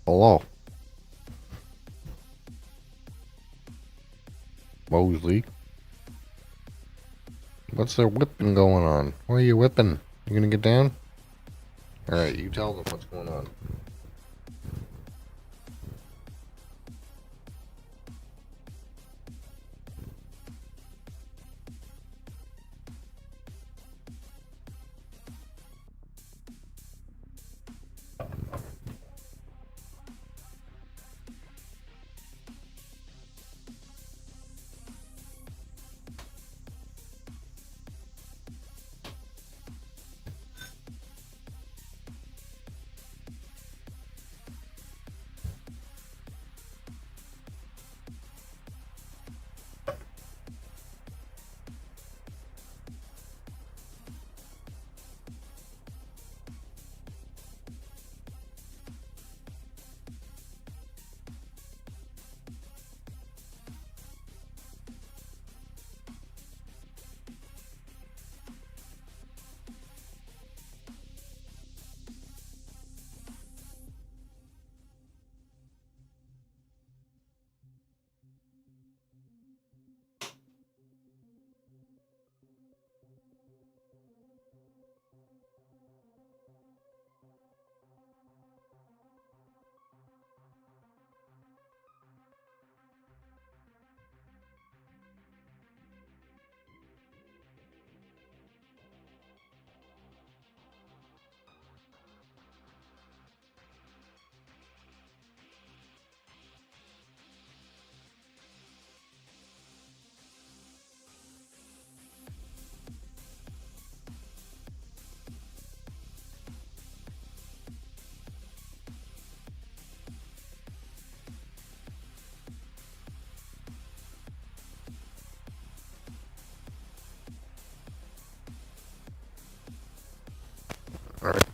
Hello, Moseley. What's the whipping going on? Why are you whipping? You gonna get down? Alright, you tell them what's going on. Alright.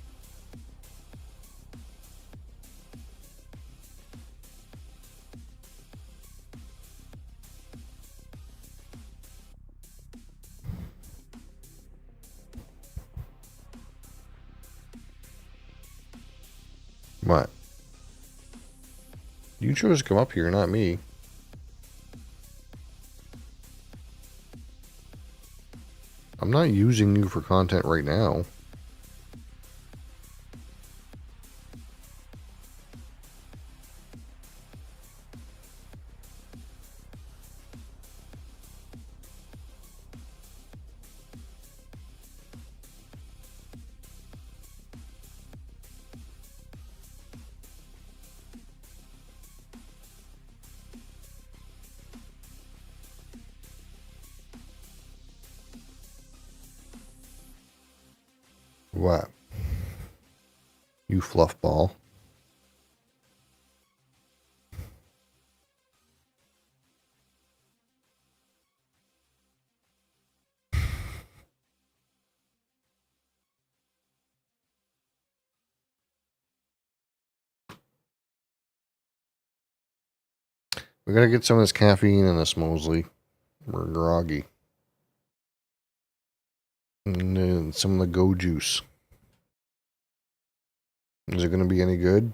What? You chose to come up here, not me. I'm not using you for content right now. What? You fluff ball. We gotta get some of this caffeine in us, Moseley. We're groggy. And some of the go juice. Is it gonna be any good?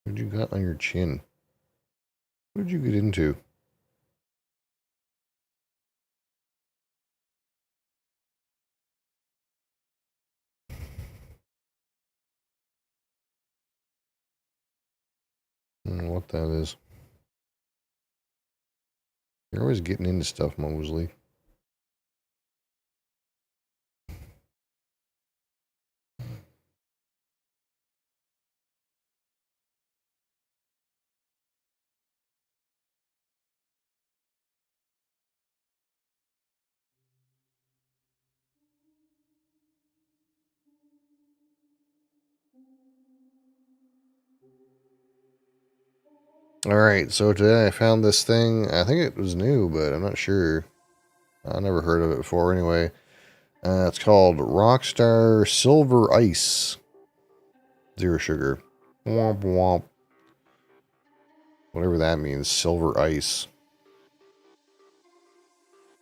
What you got on your chin? What did you get into? I don't know what that is. You're always getting into stuff, Moseley. Alright, so today I found this thing. I think it was new, but I'm not sure. I never heard of it before anyway. It's called Rockstar Silver Ice. Zero sugar. Womp womp. Whatever that means. Silver ice.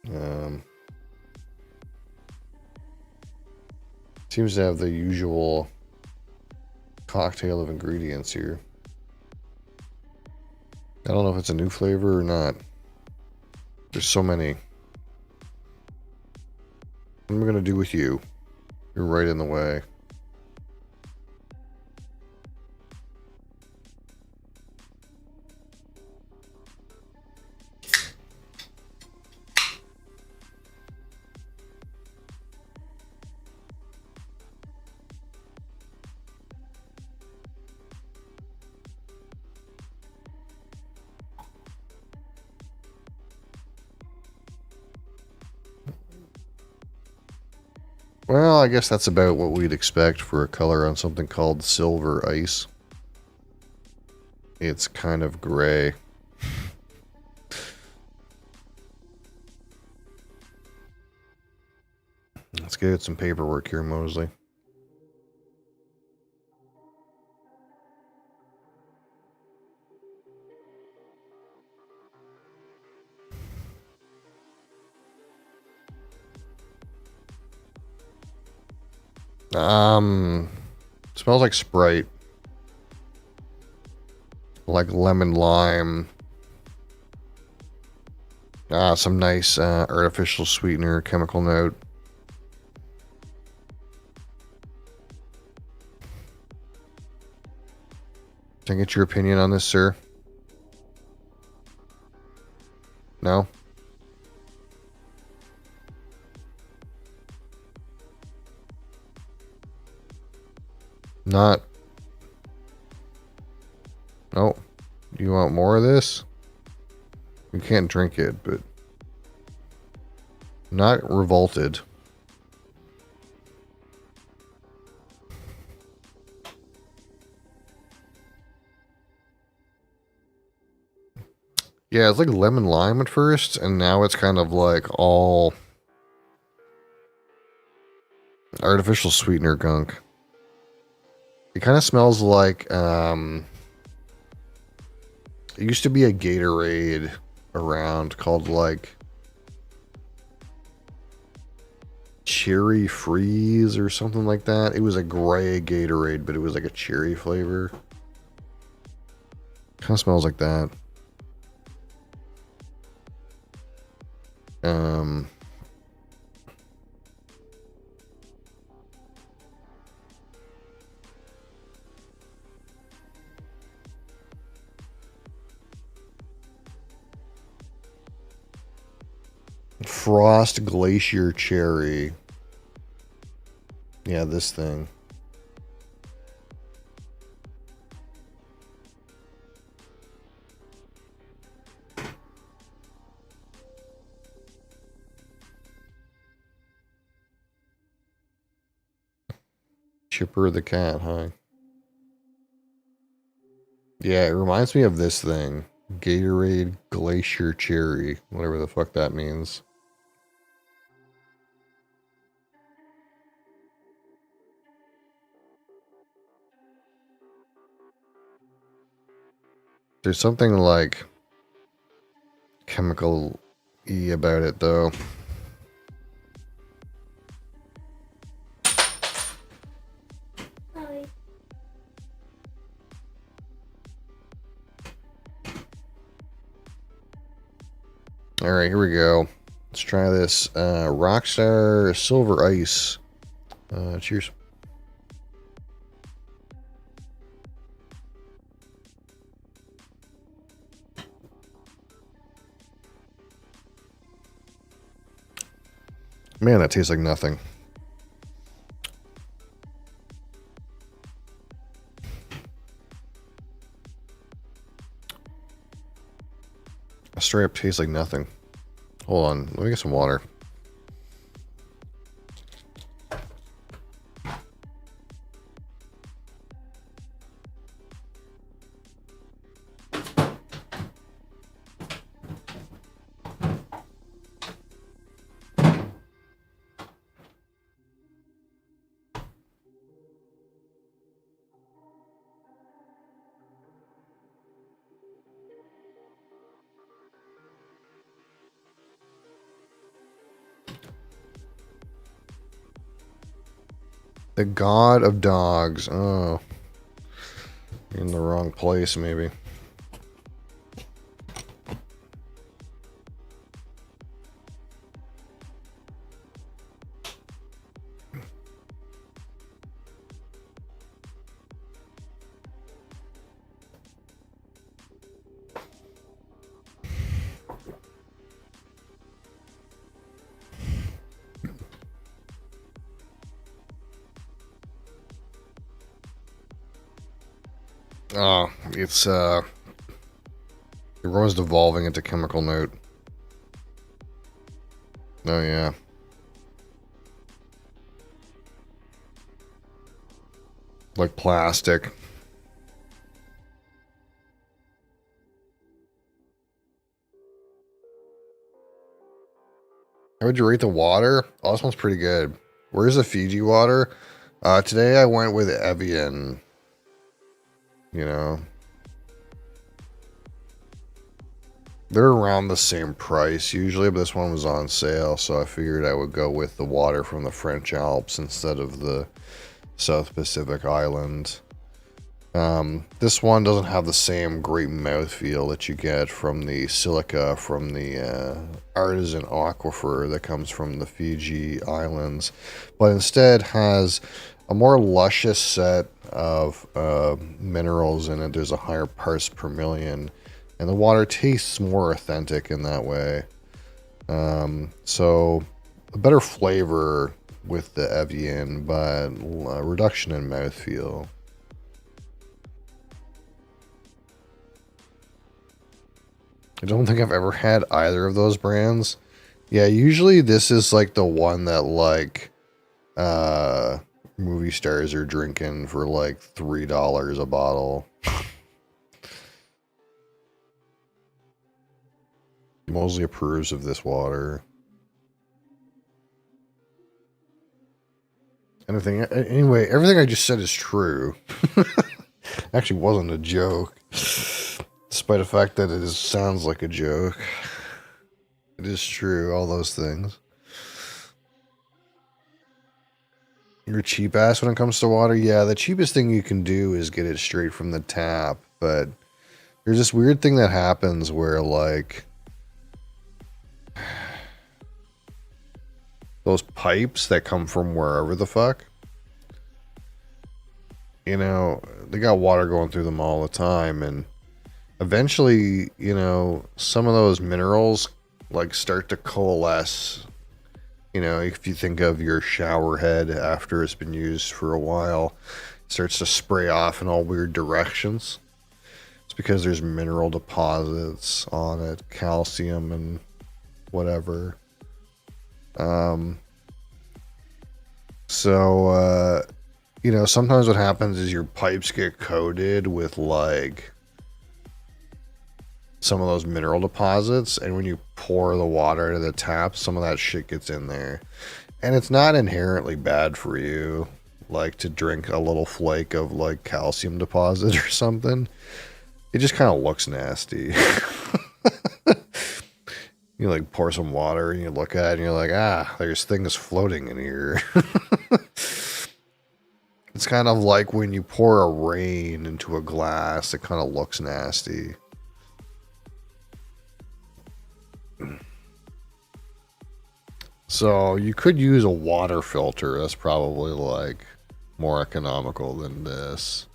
Um, Seems to have the usual cocktail of ingredients here. I don't know if it's a new flavor or not. There's so many. What am I gonna do with you? You're right in the way. Well, I guess that's about what we'd expect for a color on something called silver ice. It's kind of gray. Let's get some paperwork here, Moseley. Smells like Sprite. Like lemon lime. Some nice artificial sweetener, chemical note. Can I get your opinion on this, sir? No? Not. No. You want more of this? You can't drink it, but not revolted. Yeah, it's like lemon lime at first, and now it's kind of like all artificial sweetener gunk. It kind of smells like it used to be a Gatorade around called like Cherry Freeze or something like that. It was a gray Gatorade, but it was like a cherry flavor. Kind of smells like that. Frost Glacier Cherry. Yeah, this thing. Chipper the cat, huh? Yeah, it reminds me of this thing. Gatorade Glacier Cherry. Whatever the fuck that means. There's something like chemical-y about it, though. Alright, here we go. Let's try this Rockstar Silver Ice. Cheers. Man, that tastes like nothing. Straight up tastes like nothing. Hold on, let me get some water. The god of dogs. Oh, you're in the wrong place, maybe. Oh, it's everyone's devolving into chemical note. Oh yeah. Like plastic. How would you rate the water? Oh, this one's pretty good. Where's the Fiji water? Today I went with Evian. You know, they're around the same price usually, but this one was on sale, so I figured I would go with the water from the French Alps instead of the South Pacific Islands. This one doesn't have the same great mouthfeel that you get from the silica from the artisan aquifer that comes from the Fiji Islands, but instead has a more luscious set of minerals in it. There's a higher parts per million, and the water tastes more authentic in that way. So a better flavor with the Evian, but a reduction in mouthfeel. I don't think I've ever had either of those brands. Yeah, usually this is like the one that like movie stars are drinking for like $3 a bottle. Moseley approves of this water. Anyway, everything I just said is true. Actually wasn't a joke. Despite the fact that sounds like a joke. It is true, all those things. You're cheap ass when it comes to water? Yeah, the cheapest thing you can do is get it straight from the tap, but there's this weird thing that happens where, like, those pipes that come from wherever the fuck, you know, they got water going through them all the time, and eventually, you know, some of those minerals, like, start to coalesce. You know, if you think of your shower head after it's been used for a while, it starts to spray off in all weird directions. It's because there's mineral deposits on it, calcium and whatever. You know, sometimes what happens is your pipes get coated with like some of those mineral deposits, and when you pour the water into the tap, some of that shit gets in there, and it's not inherently bad for you, like to drink a little flake of like calcium deposit or something. It just kind of looks nasty. You like pour some water and you look at it and you're like, ah, there's things floating in here. It's kind of like when you pour a rain into a glass, it kind of looks nasty. So you could use a water filter. That's probably like more economical than this.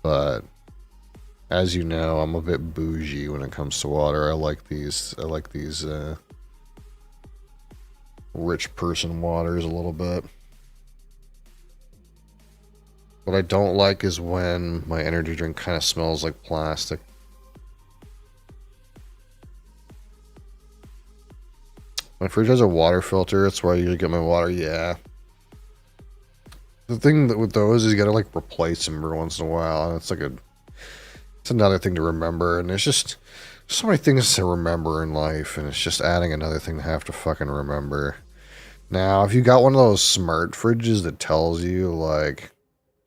But as you know, I'm a bit bougie when it comes to water. I like these rich person waters a little bit. What I don't like is when my energy drink kind of smells like plastic. My fridge has a water filter. That's where I usually get my water. Yeah. The thing that with those is you gotta like replace them every once in a while, and it's another thing to remember. And there's just so many things to remember in life, and it's just adding another thing to have to fucking remember. Now, if you got one of those smart fridges that tells you like,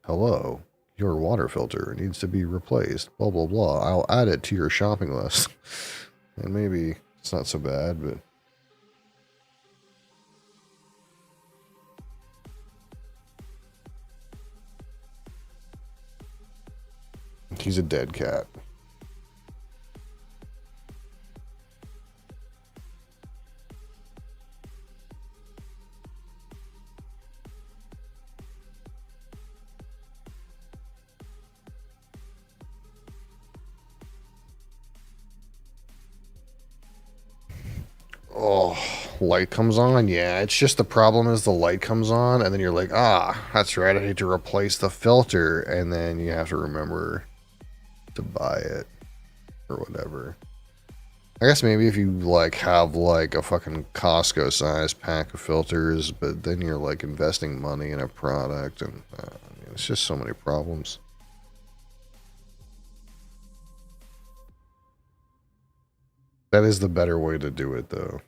hello, your water filter needs to be replaced, blah blah blah, I'll add it to your shopping list. And maybe it's not so bad, but He's a dead cat. Oh, light comes on? Yeah, it's just the problem is the light comes on, and then you're like, ah, that's right, I need to replace the filter, and then you have to remember to buy it or whatever. I guess maybe if you like have like a fucking Costco sized pack of filters, but then you're like investing money in a product, and I mean, it's just so many problems. That is the better way to do it, though.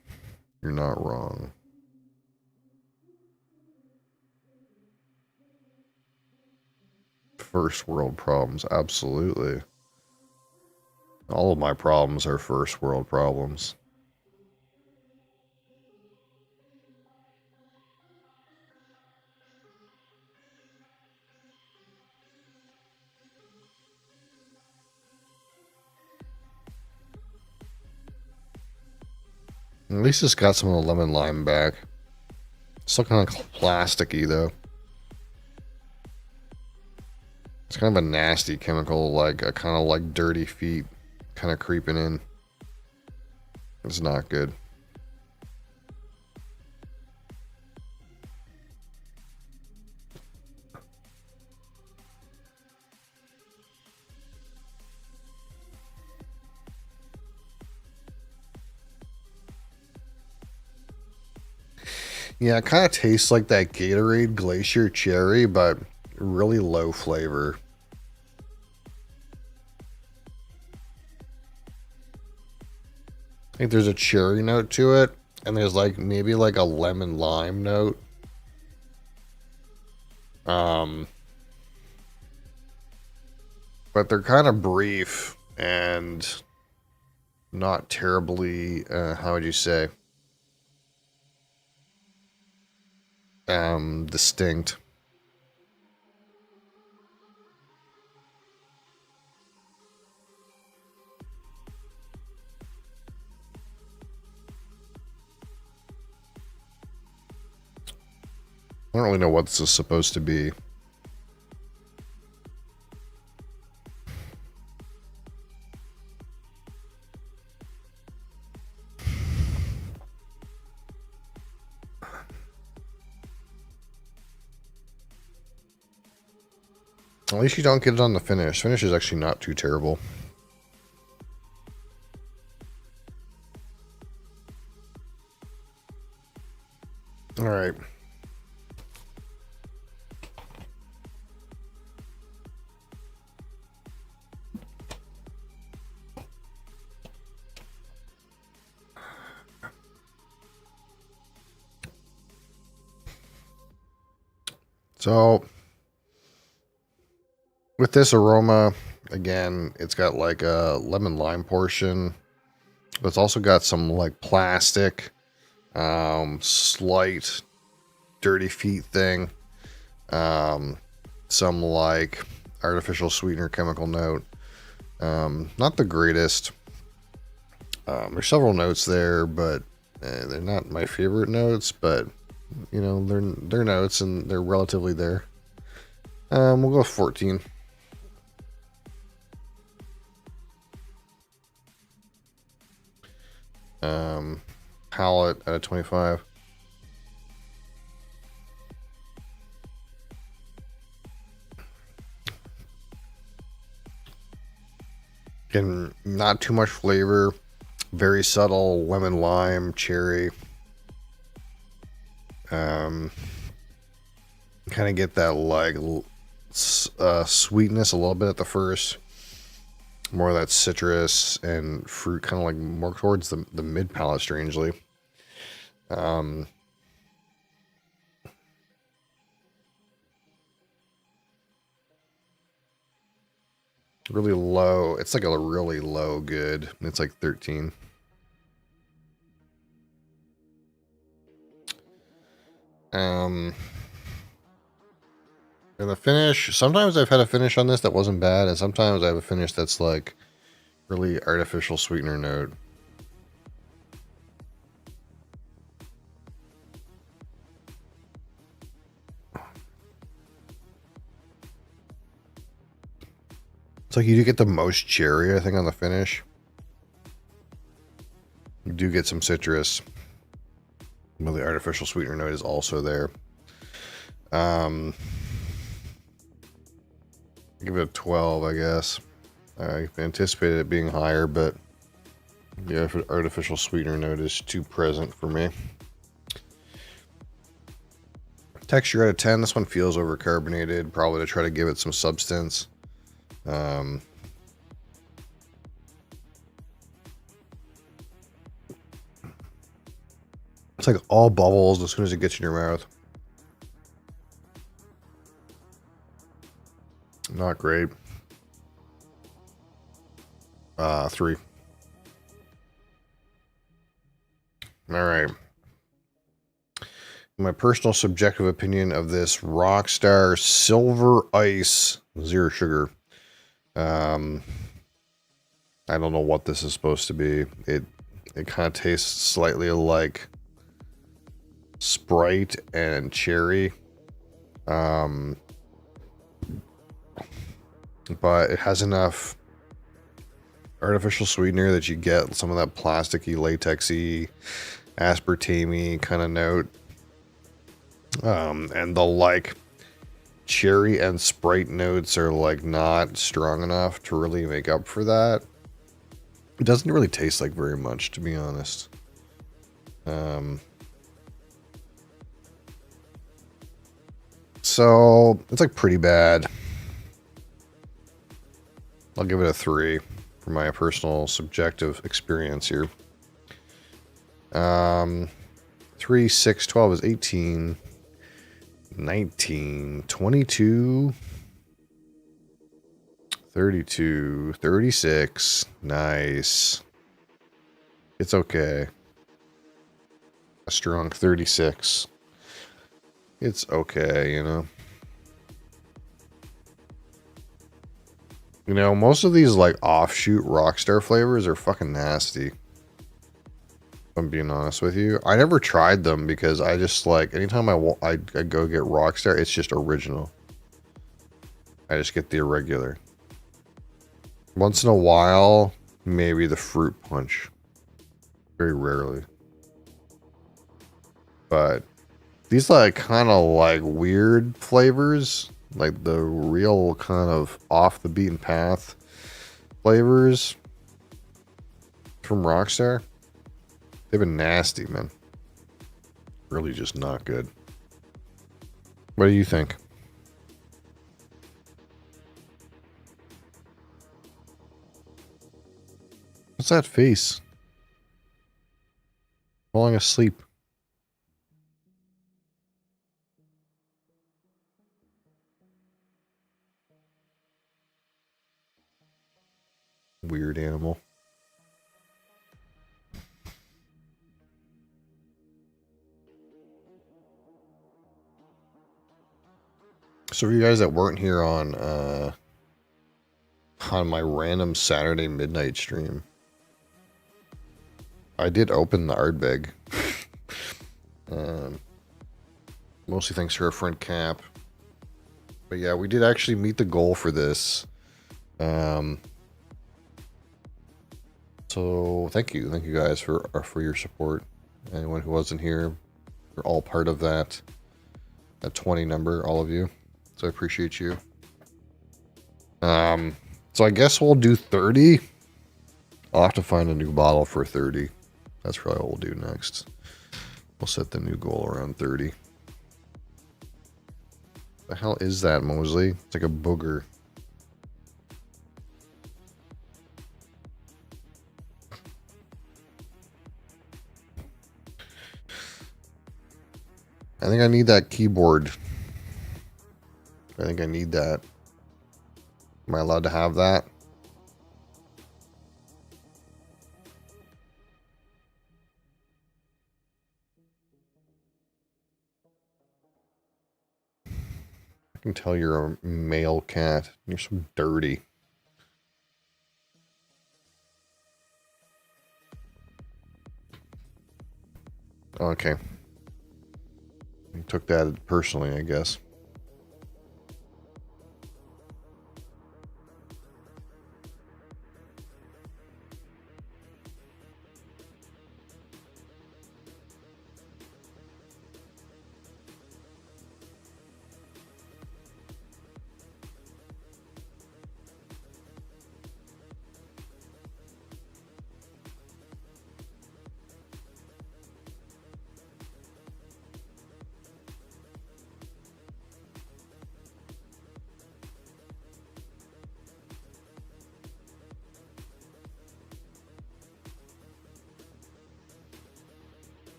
You're not wrong. First world problems, absolutely. All of my problems are first world problems. At least it's got some of the lemon lime back. Still kind of plasticky, though. It's kind of a nasty chemical, like a kind of like dirty feet kind of creeping in. It's not good. Yeah, it kind of tastes like that Gatorade Glacier Cherry, but really low flavor. I think there's a cherry note to it, and there's like maybe like a lemon lime note. Um, but they're kind of brief and not terribly, how would you say, distinct. I don't really know what this is supposed to be. At least you don't get it on the finish. Finish is actually not too terrible. All right. So with this aroma, again, it's got like a lemon lime portion, but it's also got some like plastic, slight dirty feet thing, some like artificial sweetener chemical note. Not the greatest. There's several notes there, but they're not my favorite notes, but you know, they're notes and they're relatively there. We'll go with 14. Palette at a 25. Again, not too much flavor. Very subtle lemon, lime, cherry. Kind of get that like sweetness a little bit at the first. More of that citrus and fruit, kind of like more towards the mid palate, strangely. Really low. It's like a really low good. It's like 13. Um, And the finish, sometimes I've had a finish on this that wasn't bad, and sometimes I have a finish that's like really artificial sweetener note. It's like you do get the most cherry, I think, on the finish. You do get some citrus. But the artificial sweetener note is also there. Give it a 12, I guess. I anticipated it being higher, but the artificial sweetener note is too present for me. Texture out of 10. This one feels overcarbonated, probably to try to give it some substance. It's like all bubbles as soon as it gets in your mouth. Not great. 3. All right. My personal subjective opinion of this Rockstar Silver Ice, 0 sugar. I don't know what this is supposed to be. It kind of tastes slightly like Sprite and cherry. But it has enough artificial sweetener that you get some of that plasticky, latexy, aspartame kind of note. And the like cherry and Sprite notes are like not strong enough to really make up for that. It doesn't really taste like very much, to be honest. So it's like pretty bad. I'll give it a 3 for my personal subjective experience here. 3, 6, 12 is 18, 19, 22, 32, 36. Nice. It's okay. A strong 36. It's okay, you know. You know, most of these like offshoot Rockstar flavors are fucking nasty. If I'm being honest with you. I never tried them because I just like, anytime I go get Rockstar, it's just original. I just get the irregular. Once in a while, maybe the fruit punch. Very rarely. But these like kind of like weird flavors, like the real kind of off the beaten path flavors from Rockstar, they've been nasty, man. Really just not good. What do you think? What's that face? Falling asleep. Weird animal. So for you guys that weren't here on my random Saturday midnight stream, I did open the Ardbeg. Mostly thanks to our friend Cap. But yeah, we did actually meet the goal for this. So thank you guys for your support. Anyone who wasn't here, you're all part of that 20 number, all of you. So I appreciate you. So I guess we'll do 30. I'll have to find a new bottle for 30. That's probably what we'll do next. We'll set the new goal around 30. The hell is that, Moseley? It's like a booger. I think I need that keyboard. I think I need that. Am I allowed to have that? can tell you're a male cat. You're so dirty. Okay. You took that personally, I guess.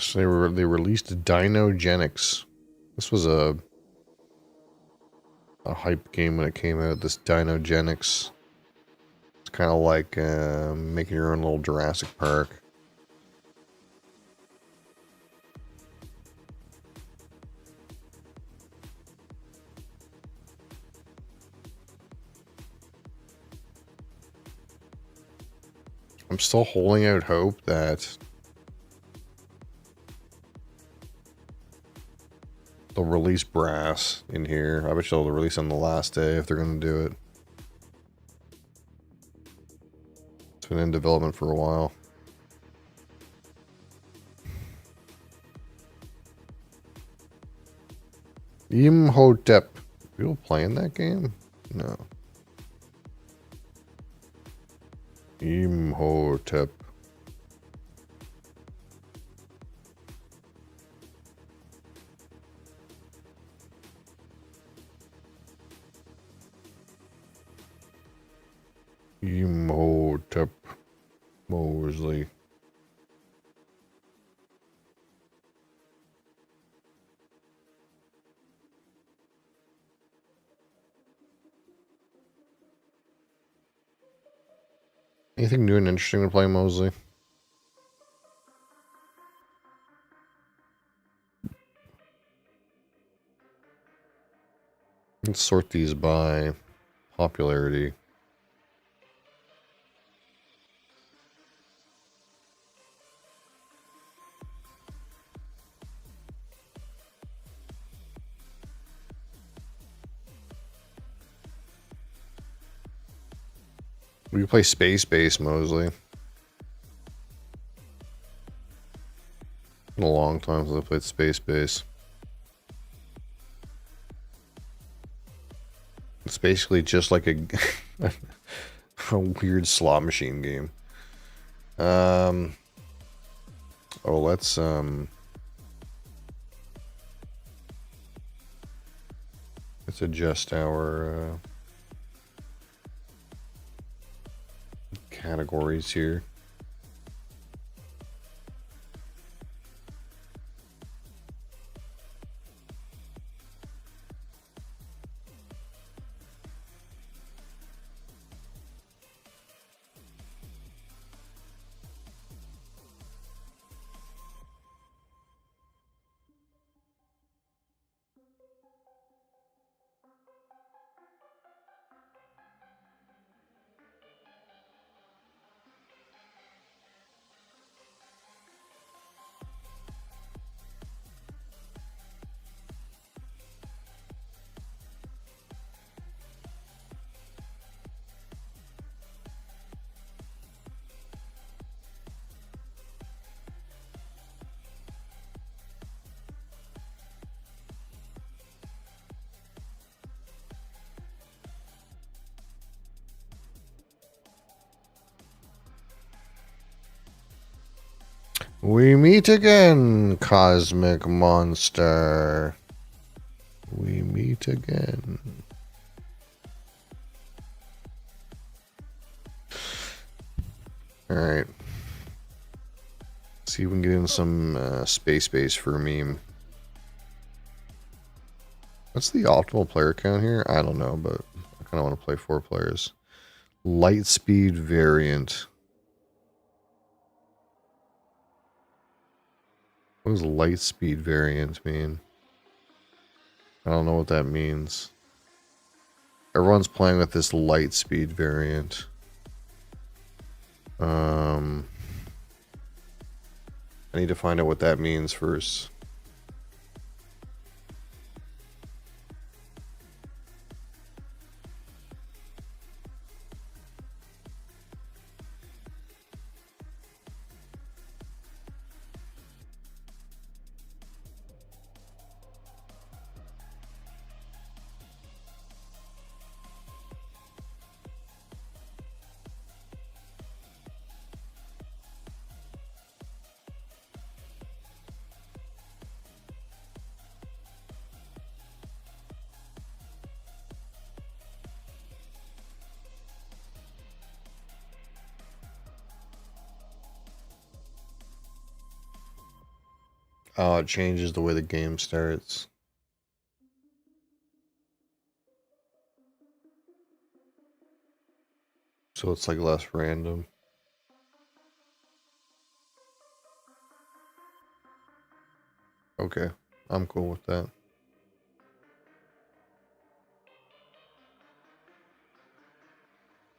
So they released Dinogenics. This was a hype game when it came out. This Dinogenics. It's kind of like making your own little Jurassic Park. I'm still holding out hope that they'll release Brass in here. I bet they'll release on the last day if they're going to do it. It's been in development for a while. Imhotep. People playing that game? No. Imhotep. Imhotep. Moseley. Anything new and interesting to play, Moseley? Let's sort these by popularity. We can play Space Base, Moseley. Been a long time since I played Space Base. It's basically just like a a weird slot machine game. Oh, let's adjust our categories here. We meet again, cosmic monster. We meet again. Alright. See if we can get in some space base for a meme. What's the optimal player count here? I don't know, but I kind of want to play 4 players. Light speed variant. What does light speed variant mean? I don't know what that means. Everyone's playing with this light speed variant. I need to find out what that means first. Oh, it changes the way the game starts. So it's like less random. Okay, I'm cool with that.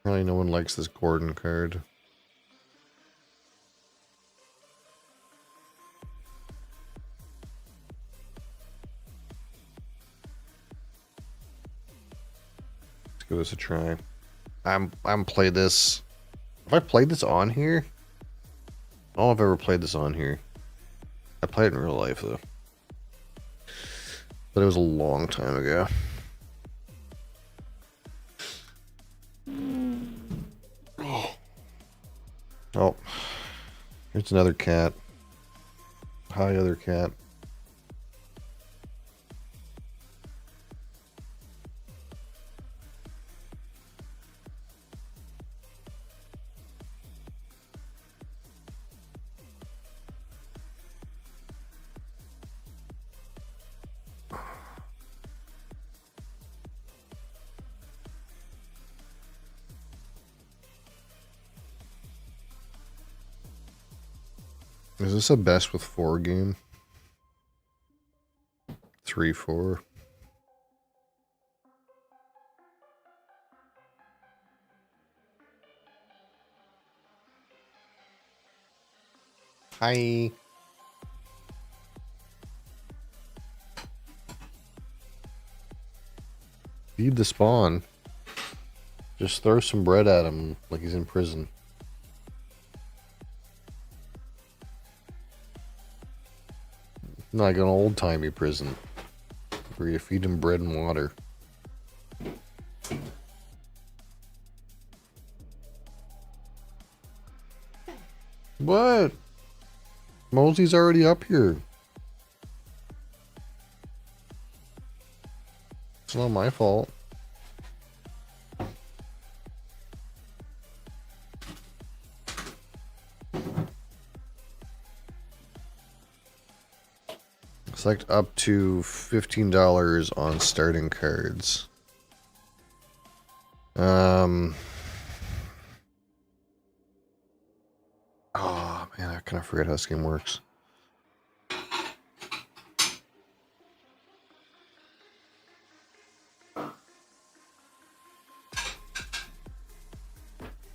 Apparently no one likes this Gordon card. Let's give this a try. I'm played this. Have I played this on here? I don't know if I've ever played this on here. I played it in real life though. But it was a long time ago. Oh, here's another cat. Hi, other cat. Is this a best with 4 game? 3-4. Hi. Feed the spawn. Just throw some bread at him like he's in prison. Like an old-timey prison. Where you feed him bread and water. What? Moseley's already up here. It's not my fault. Select up to $15 on starting cards. Oh man, I kind of forget how this game works.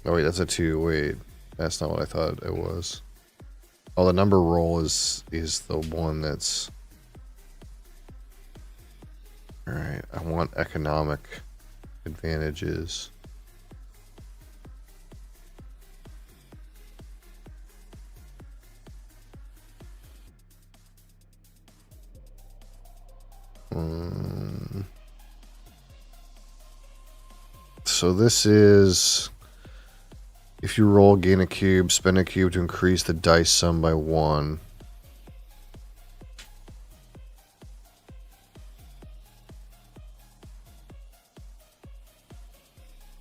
Oh wait, that's a 2. Wait, that's not what I thought it was. Oh, the number roll is the one that's... Alright, I want economic advantages. So this is... If you roll, gain a cube, spend a cube to increase the dice sum by 1.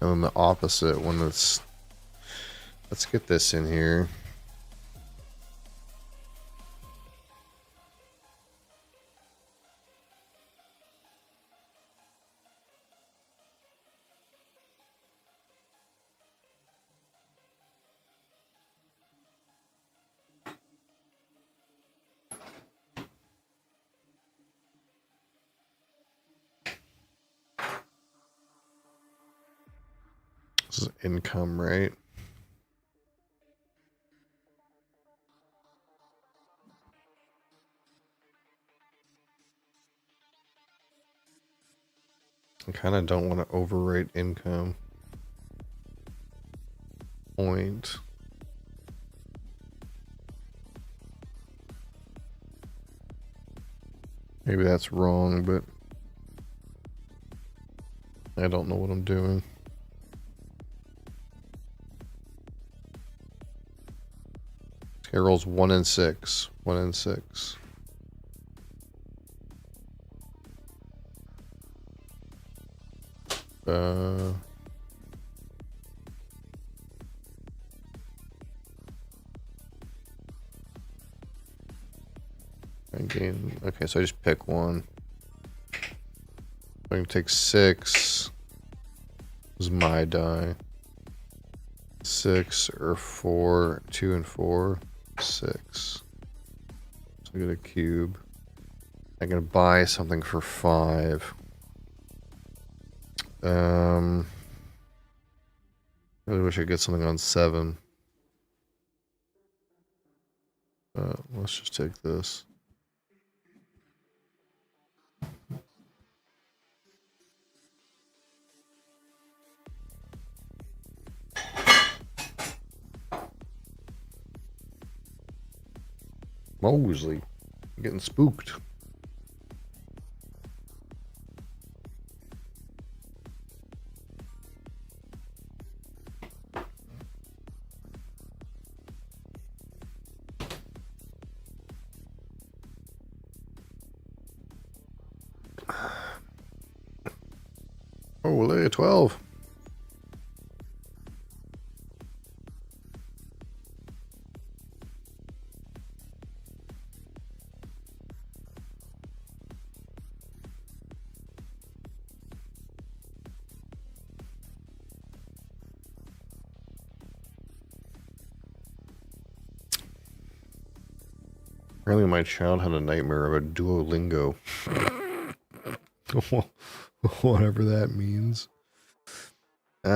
And then the opposite one that's... Let's get this in here. This is income, right? I kind of don't want to overrate income. Point. Maybe that's wrong, but I don't know what I'm doing. This guy rolls 1 and 6. 1 and 6. Gain. Okay, so I just pick one. I can take 6. This is my die. 6 or 4. 2 and 4. 6. So I get a cube. I'm gonna buy something for 5. Really wish I could get something on 7. Let's just take this. Moseley. I'm getting spooked. Oh, 12. Apparently my child had a nightmare of a Duolingo. Whatever that means. If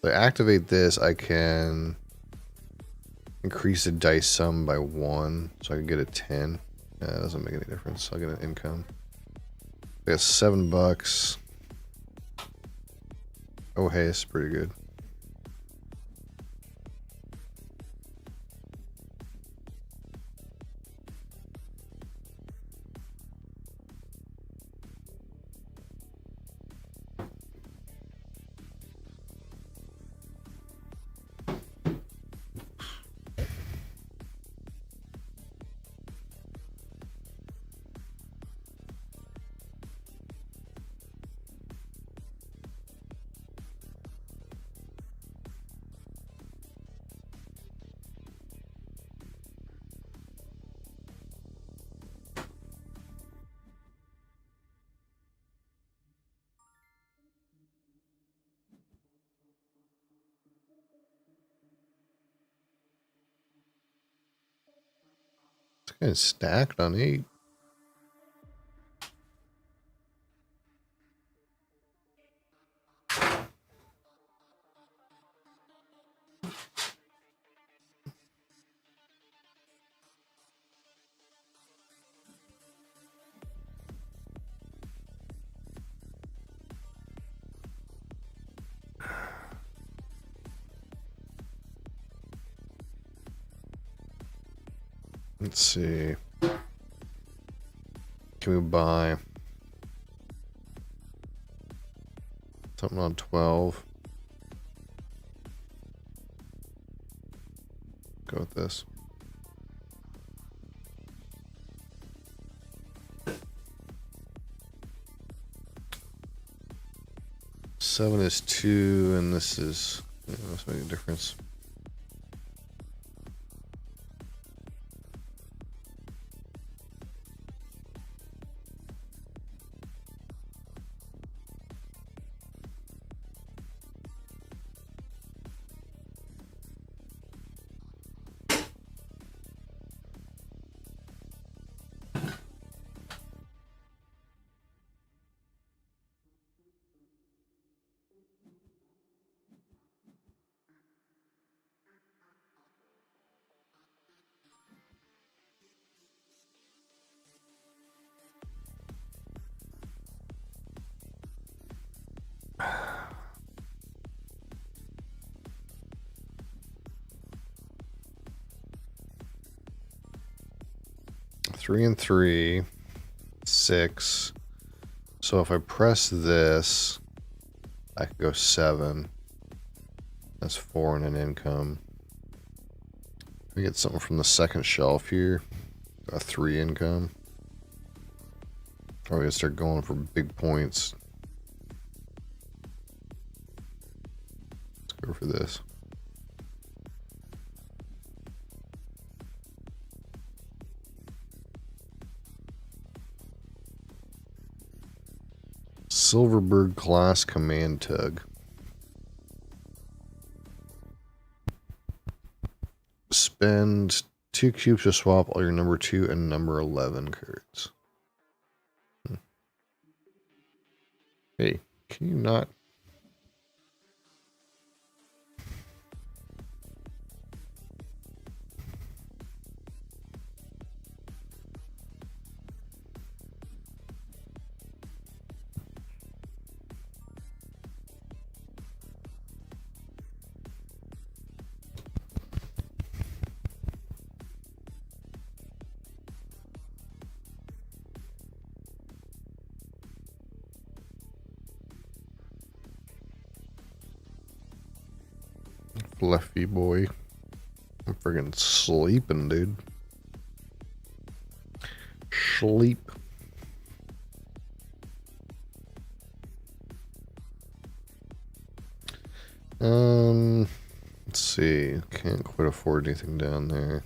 I activate this, I can increase the dice sum by 1, so I can get a 10. That doesn't make any difference. I'll get an income. I got $7. Oh, hey, it's pretty good. It's kind of stacked on 8. Let's see. Can we buy something on 12? Go with this. Seven is 2, and this is, yeah, that's making a difference. 3 and 3, 6. So if I press this, I could go 7. That's 4 and an income. We get something from the second shelf here. A 3 income. Or we gotta start going for big points. Let's go for this. Silverberg class command tug. Spend 2 cubes to swap all your number 2 and number 11 cards. Hey, can you not? Fluffy boy. I'm friggin' sleeping, dude. Sleep. Let's see. Can't quite afford anything down there.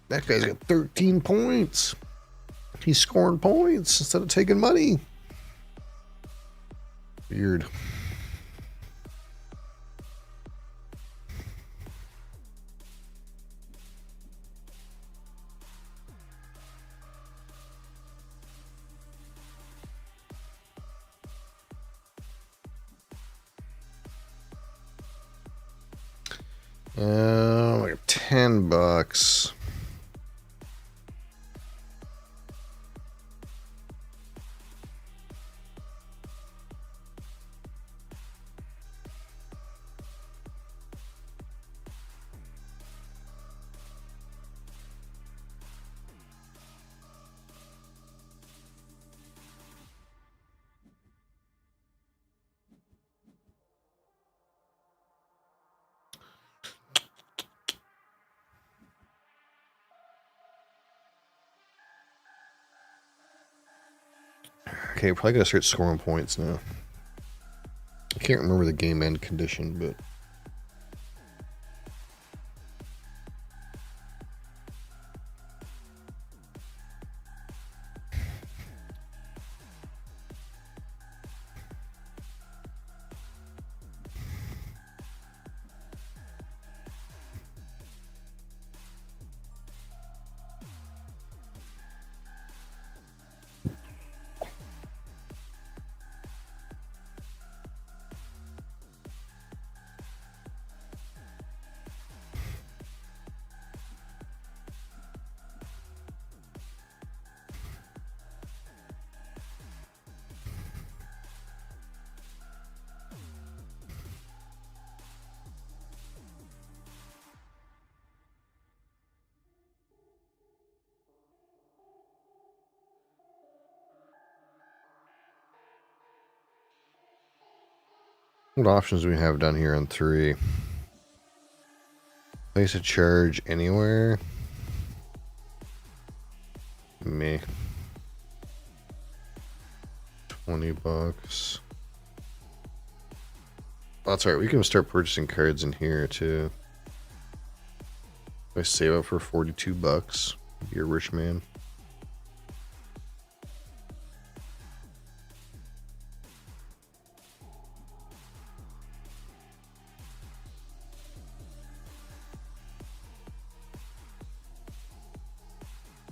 That guy's got 13 points. He's scoring points instead of taking money. Weird. Like $10. Okay, probably gotta start scoring points now. I can't remember the game end condition, but what options do we have down here on 3? Place a charge anywhere. Me. $20. That's right. We can start purchasing cards in here too. If I save up for 42 bucks, be a rich man.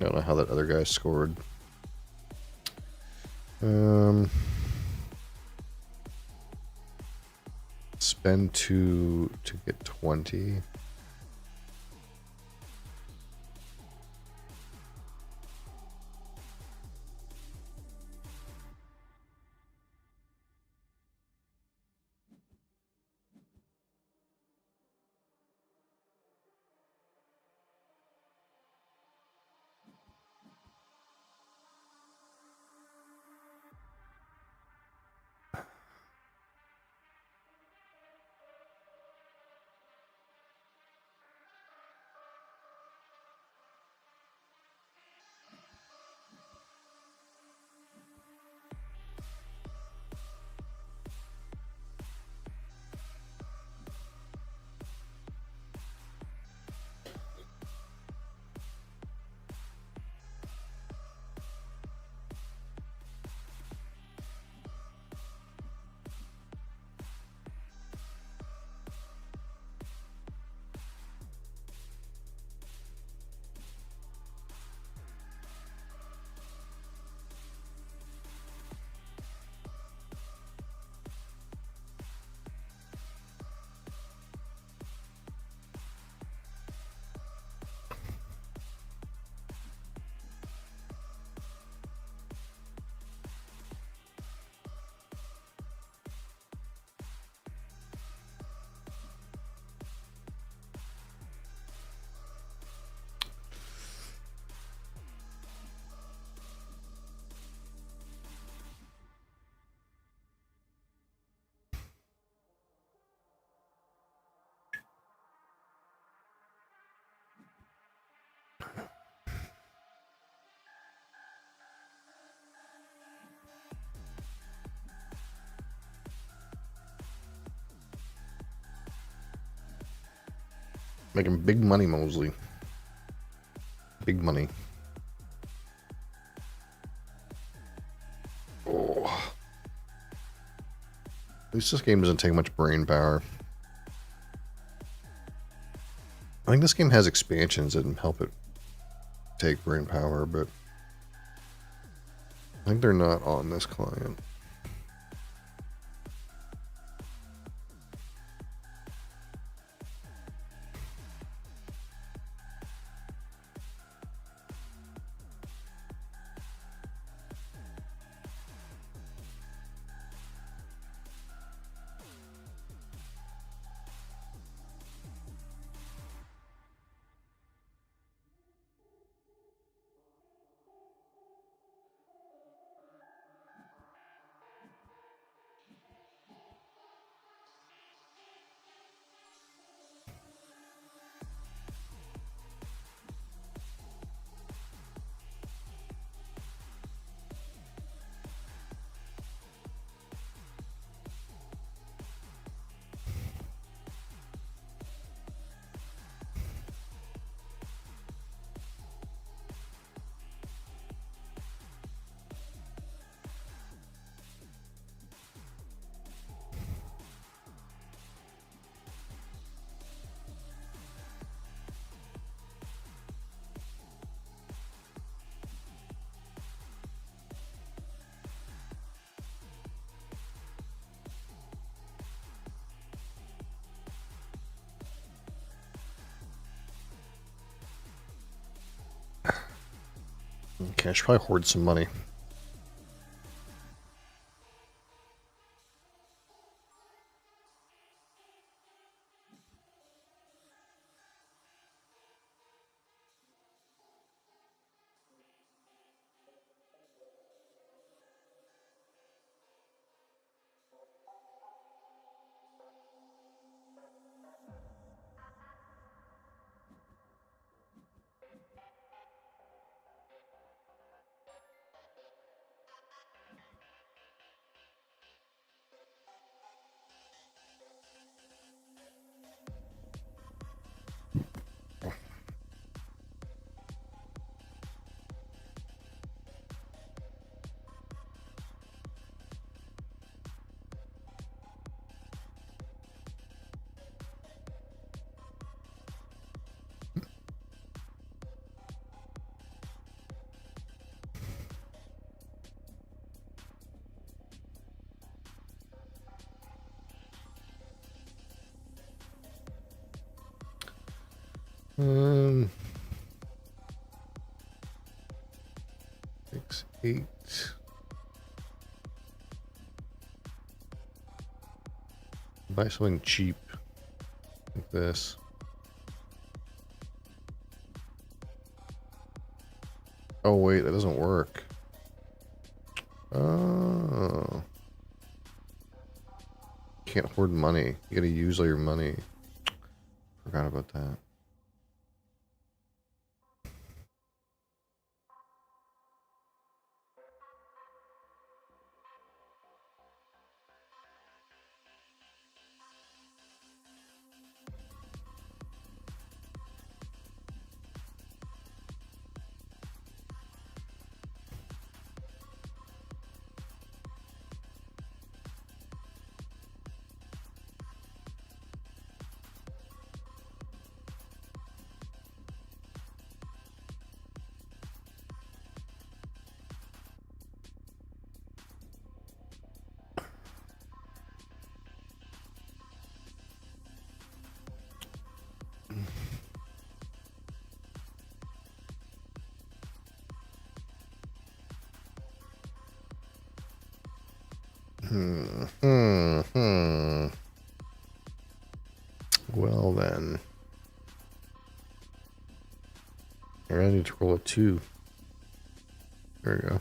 I don't know how that other guy scored. Spend 2 to get 20. Making big money, Moseley. Big money. Oh. At least this game doesn't take much brain power. I think this game has expansions that help it take brain power, but I think they're not on this client. Okay, I should probably hoard some money. Um, 6, 8. Buy something cheap like this. Oh wait, that doesn't work. Oh. Can't hoard money. You gotta use all your money. Forgot about that. Well then. Here, I need to roll a 2. There we go.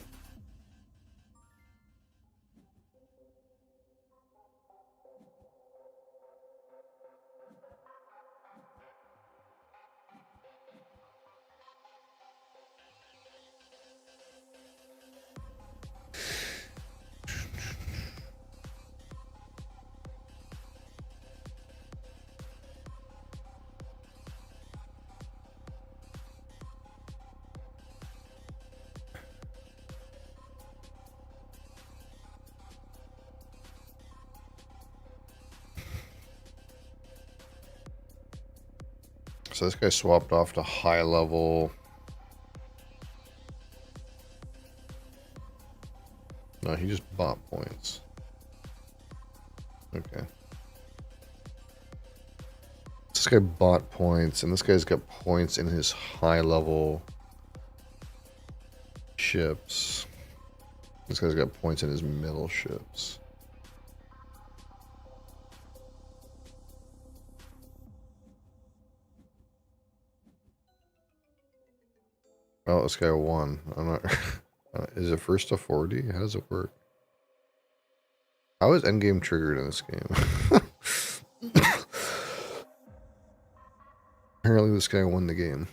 So this guy swapped off to high level. No, he just bought points. Okay. This guy bought points, and this guy's got points in his high level ships. This guy's got points in his middle ships. Oh, this guy won. I'm not. Is it first to 40? How does it work? How is endgame triggered in this game? Apparently, this guy won the game.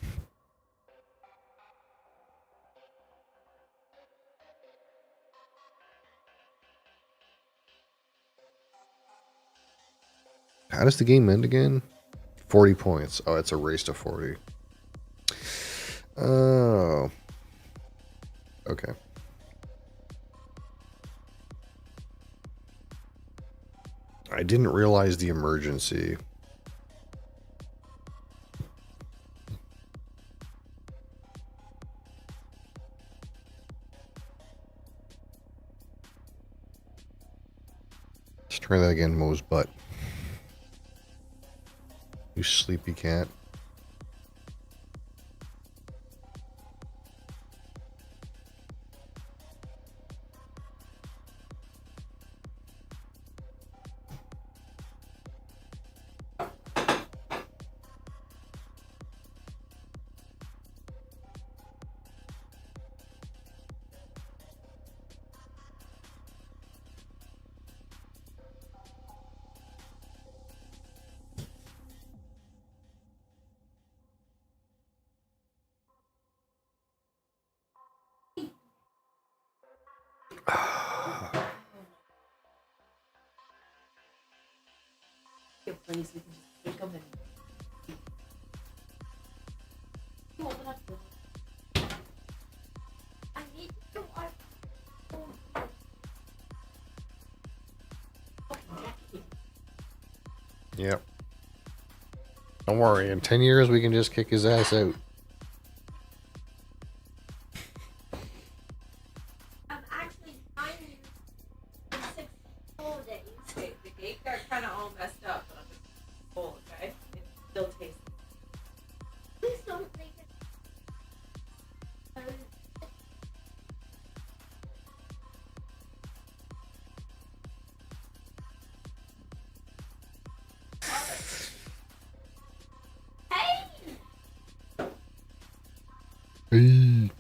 How does the game end again? 40 points. Oh, it's a race to 40. Oh. Okay. I didn't realize the emergency. Let's try that again, Mo's butt. You sleepy cat. Place we can just think of it. You open up the I need to Yep. Don't worry, in 10 years we can just kick his ass out. I'm actually trying to 6 whole days. Okay, the cake got kind of all messed up, but I'm just full, okay? It still tastes. Hey.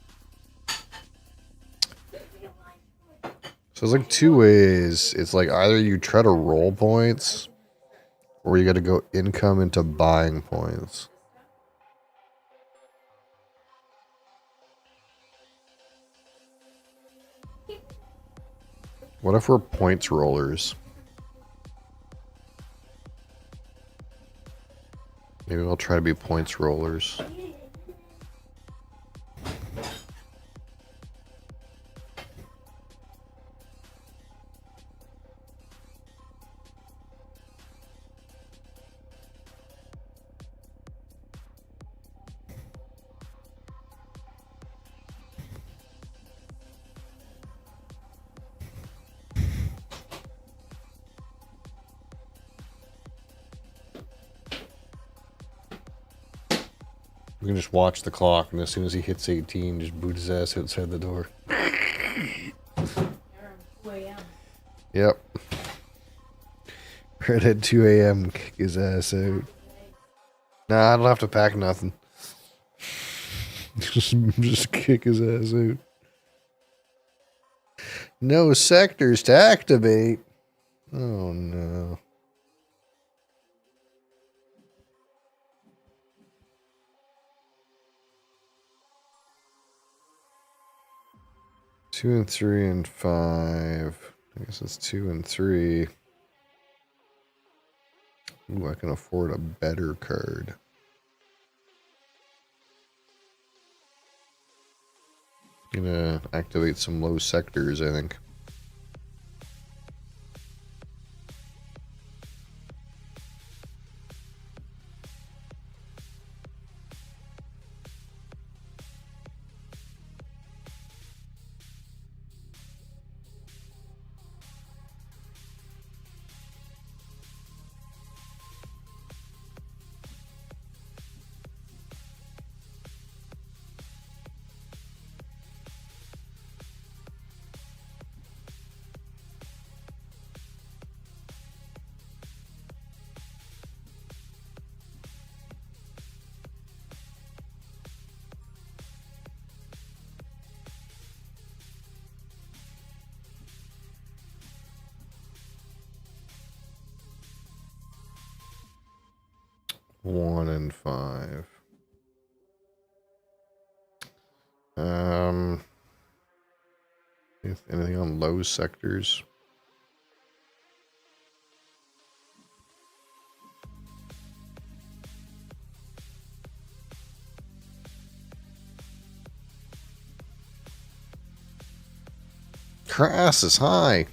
So it's like two ways. It's like either you try to roll points, or you got to go income into buying points. What if we're points rollers? Maybe I'll try to be points rollers. We can just watch the clock, and as soon as he hits 18, just boot his ass outside the door. Yep. Right at 2 a.m., kick his ass out. Nah, I don't have to pack nothing. just kick his ass out. No sectors to activate. Oh no. Two and 3 and 5. I guess it's 2 and 3. Ooh, I can afford a better card. Gonna activate some low sectors, I think. One and 5. Anything on low sectors? Crass is high.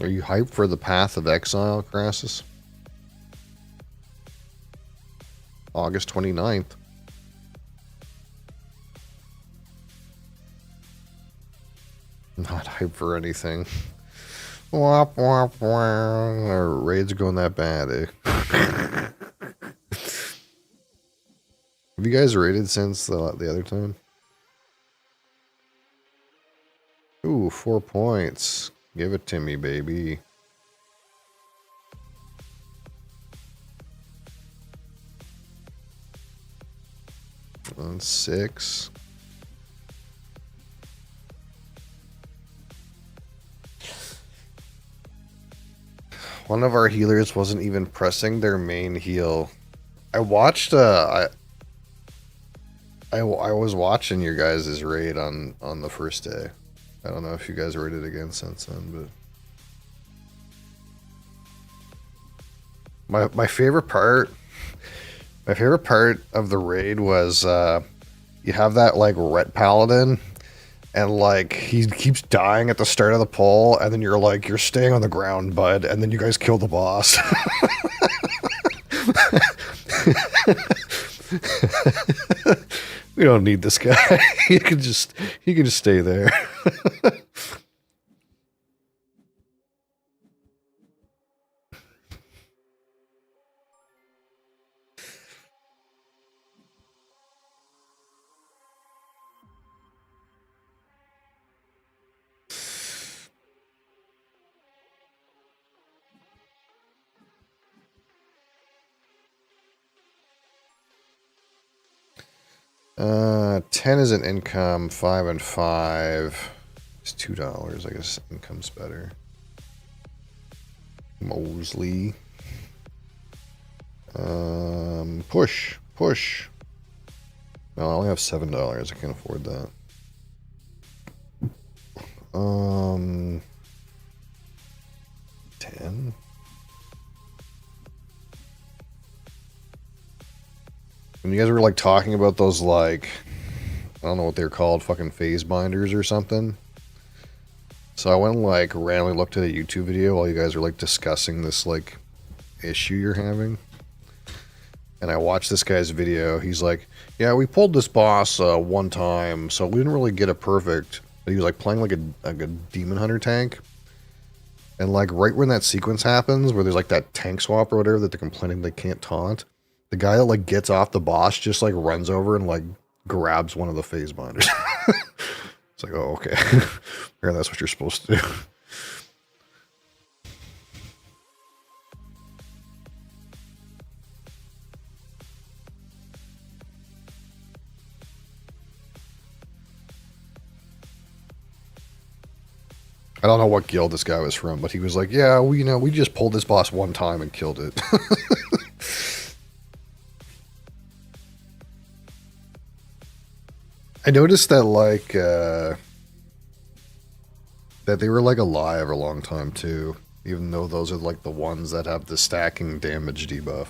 Are you hyped for the Path of Exile, Crassus? August 29th. Not hyped for anything. Womp womp womp. Our raid's going that bad, eh? Have you guys raided since the other time? Ooh, 4 points. Give it to me, baby. On 6. One of our healers wasn't even pressing their main heal. I watched I was watching your guys' raid on the first day. I don't know if you guys raided again since then, but my favorite part of the raid was you have that like ret paladin, and like he keeps dying at the start of the pull, and then you're like, you're staying on the ground, bud, and then you guys kill the boss. We don't need this guy. He can just stay there. Ten is an income. 5 and 5. It's $2. I guess income's better. Moseley. Push. No, I only have $7. I can't afford that. 10. When you guys were like talking about those, like, I don't know what they're called, fucking phase binders or something. So I went and like randomly looked at a YouTube video while you guys were like discussing this like issue you're having. And I watched this guy's video. He's like, yeah, we pulled this boss one time, so we didn't really get it perfect. But he was like playing like a demon hunter tank. And like right when that sequence happens, where there's like that tank swap or whatever that they're complaining they can't taunt, the guy that like gets off the boss just like runs over and like grabs one of the phase binders. It's like, oh, okay. Apparently that's what you're supposed to do. I don't know what guild this guy was from, but he was like, yeah, we just pulled this boss one time and killed it. I noticed that like that they were like alive a long time too, even though those are like the ones that have the stacking damage debuff.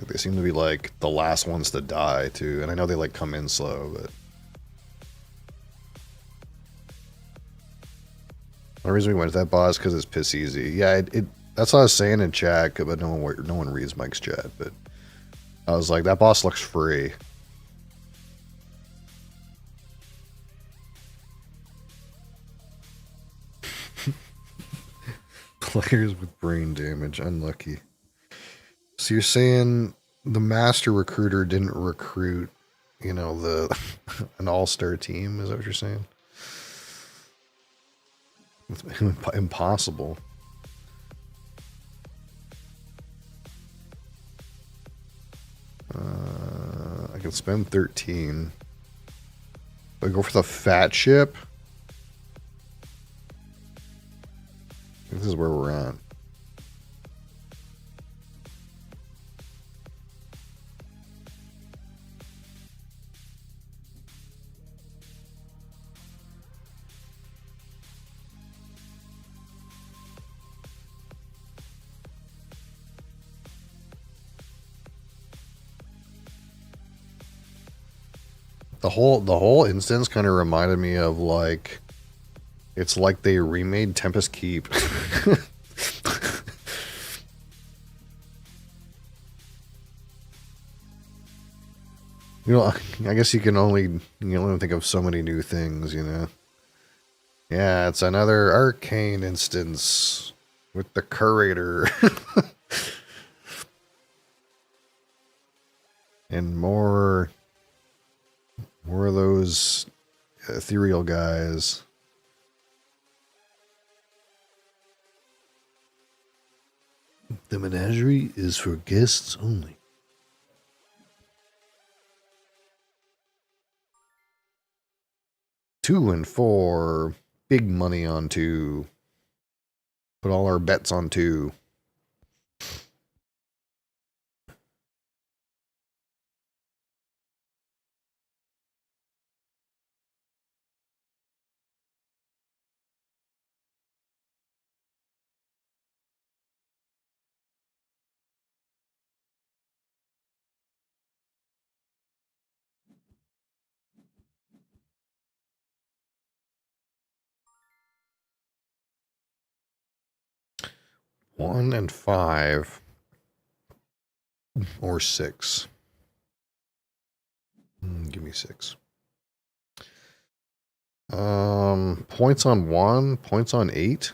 They seem to be like the last ones to die too, and I know they like come in slow, but the reason we went to that boss because it's piss easy. Yeah, it that's what I was saying in chat, but no one reads Mike's chat. But I was like, that boss looks free. Players with brain damage, unlucky. So you're saying the master recruiter didn't recruit, the an all-star team? Is that what you're saying? It's impossible. I can spend 13. I go for the fat ship. This is where we're at. The whole instance kind of reminded me of like, it's like they remade Tempest Keep. I guess you can only think of so many new things, Yeah, it's another arcane instance with the curator. And more of those ethereal guys. The menagerie is for guests only. Two and four. Big money on two. Put all our bets on two. One and five. Or six. Give me 6. Points on 1, points on 8.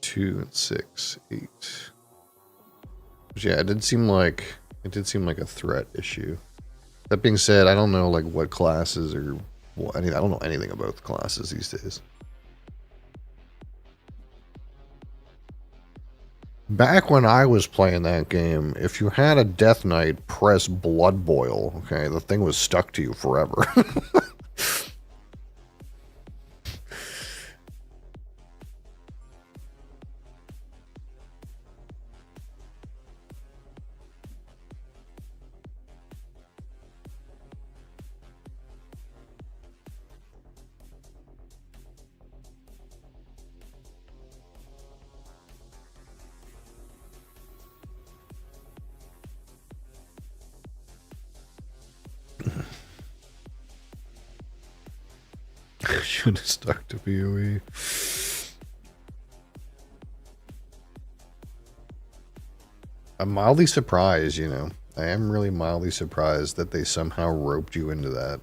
Two and 6, 8. But yeah, it did seem like a threat issue. That being said, I don't know like what classes or I don't know anything about the classes these days. Back when I was playing that game, if you had a Death Knight press Blood Boil, okay, the thing was stuck to you forever. Should have stuck to PoE. I'm mildly surprised, you know. I am really mildly surprised that they somehow roped you into that.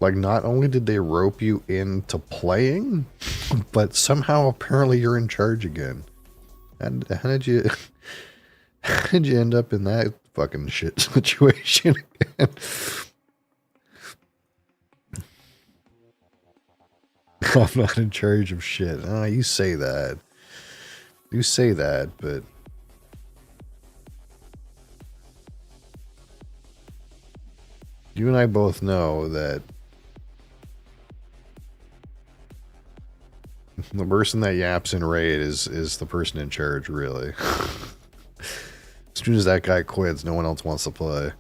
Like, not only did they rope you into playing, but somehow apparently you're in charge again. And how did you end up in that fucking shit situation again? I'm not in charge of shit. You say that. You say that, but you and I both know that the person that yaps in raid is the person in charge, really. As soon as that guy quits, no one else wants to play.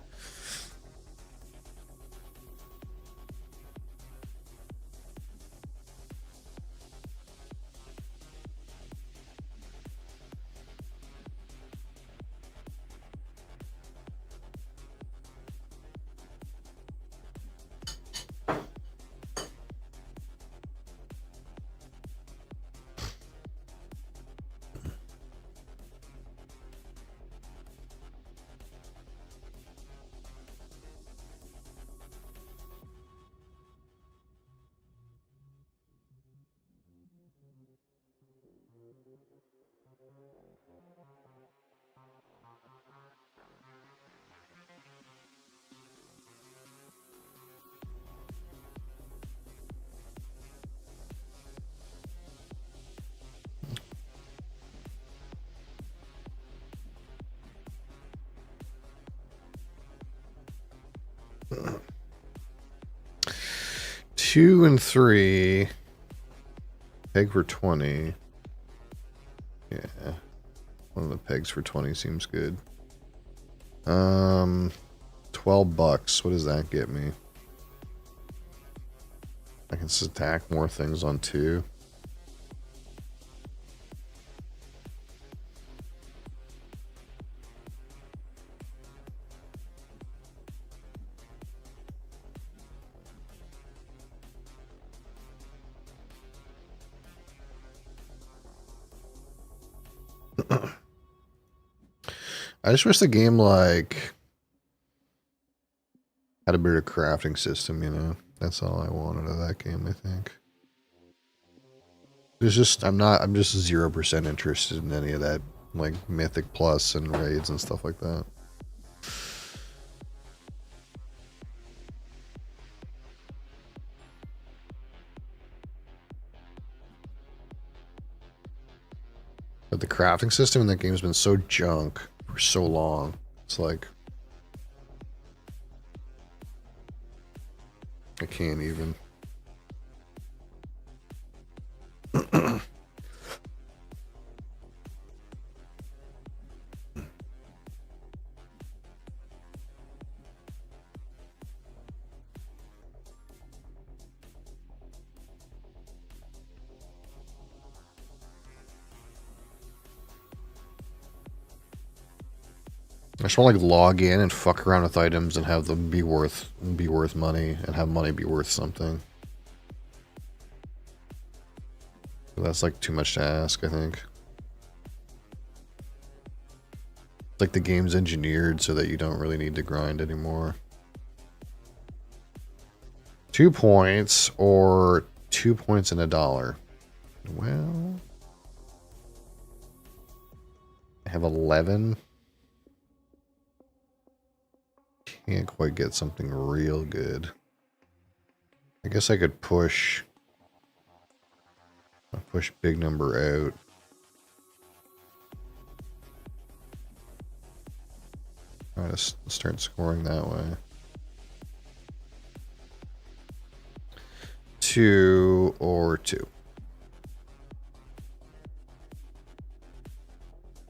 Two and 3. Peg for 20. Yeah. One of the pegs for 20 seems good. $12. What does that get me? I can stack more things on 2. I just wish the game like had a better crafting system, you know. That's all I wanted of that game, I think. There's just I'm just 0% interested in any of that like Mythic Plus and raids and stuff like that. But the crafting system in that game's been so junk for so long. It's like I can't even. I just want to like log in and fuck around with items and have them be worth money and have money be worth something. But that's like too much to ask, I think. It's like the game's engineered so that you don't really need to grind anymore. 2 points or 2 points and $1. Well, I have 11. Can't quite get something real good. I guess I could push big number out. Try to start scoring that way. 2 or 2.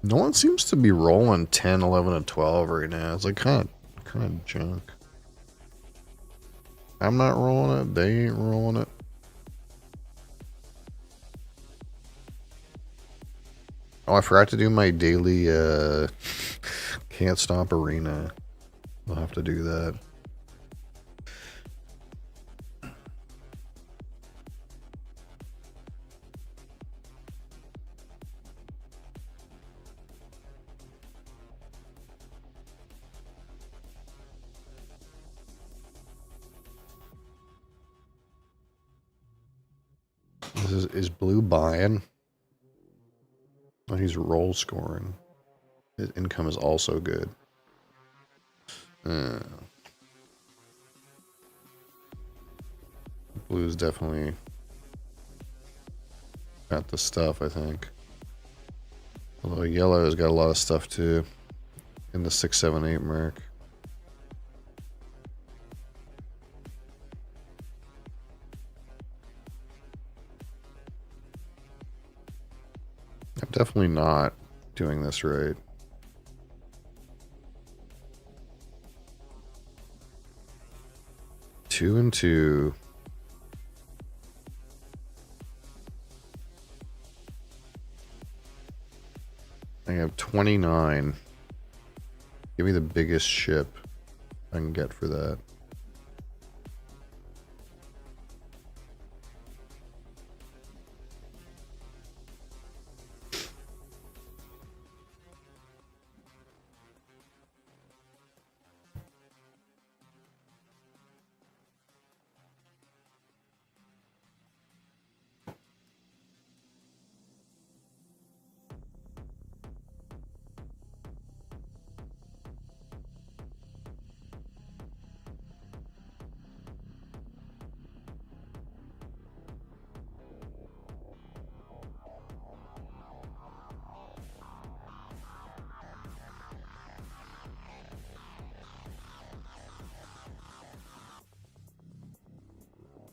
No one seems to be rolling 10, 11, and 12 right now. It's like kind of junk. I'm not rolling it. They ain't rolling it. Oh, I forgot to do my daily Can't Stop Arena. I'll have to do that. Is Blue buying? Oh, he's roll scoring. His income is also good. Blue's definitely got the stuff, I think. Although yellow's got a lot of stuff too. In the 6, 7, 8 mark. I'm definitely not doing this right. Two and 2. I have 29. Give me the biggest ship I can get for that.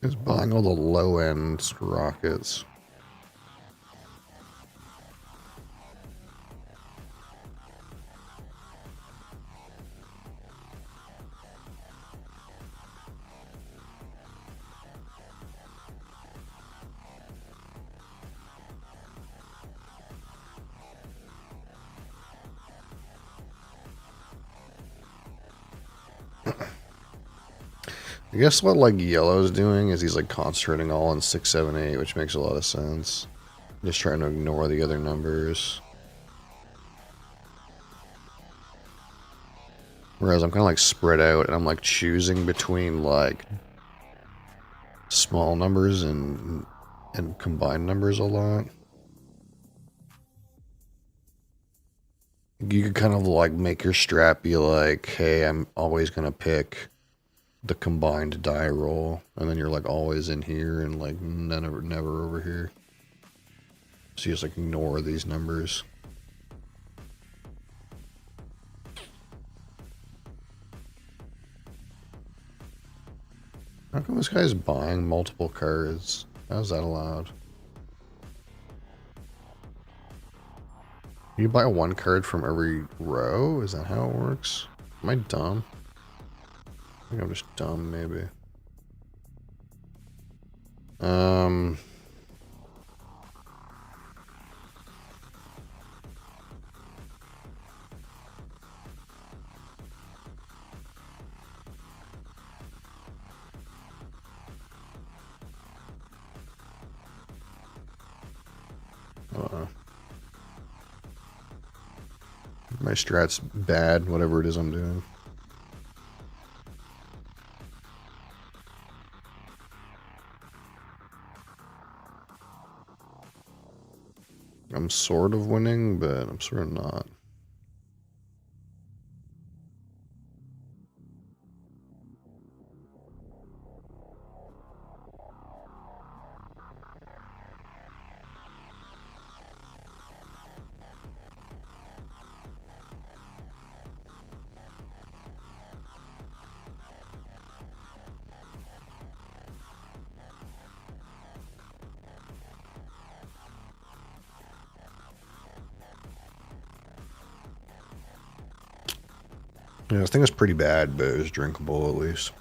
Is buying all the low end rockets. I guess what like yellow's doing is he's like concentrating all on 6, 7, 8, which makes a lot of sense. Just trying to ignore the other numbers. Whereas I'm kind of like spread out and I'm like choosing between like small numbers and combined numbers a lot. You could kind of like make your strat be like, hey, I'm always going to pick the combined die roll, and then you're like always in here and like never over here. So you just like ignore these numbers. How come this guy's buying multiple cards? How's that allowed? You buy one card from every row? Is that how it works? Am I dumb? I think I'm just dumb, maybe. My strat's bad, whatever it is I'm doing. I'm sort of winning, but I'm sort of not. Yeah, this thing is pretty bad, but it was drinkable at least.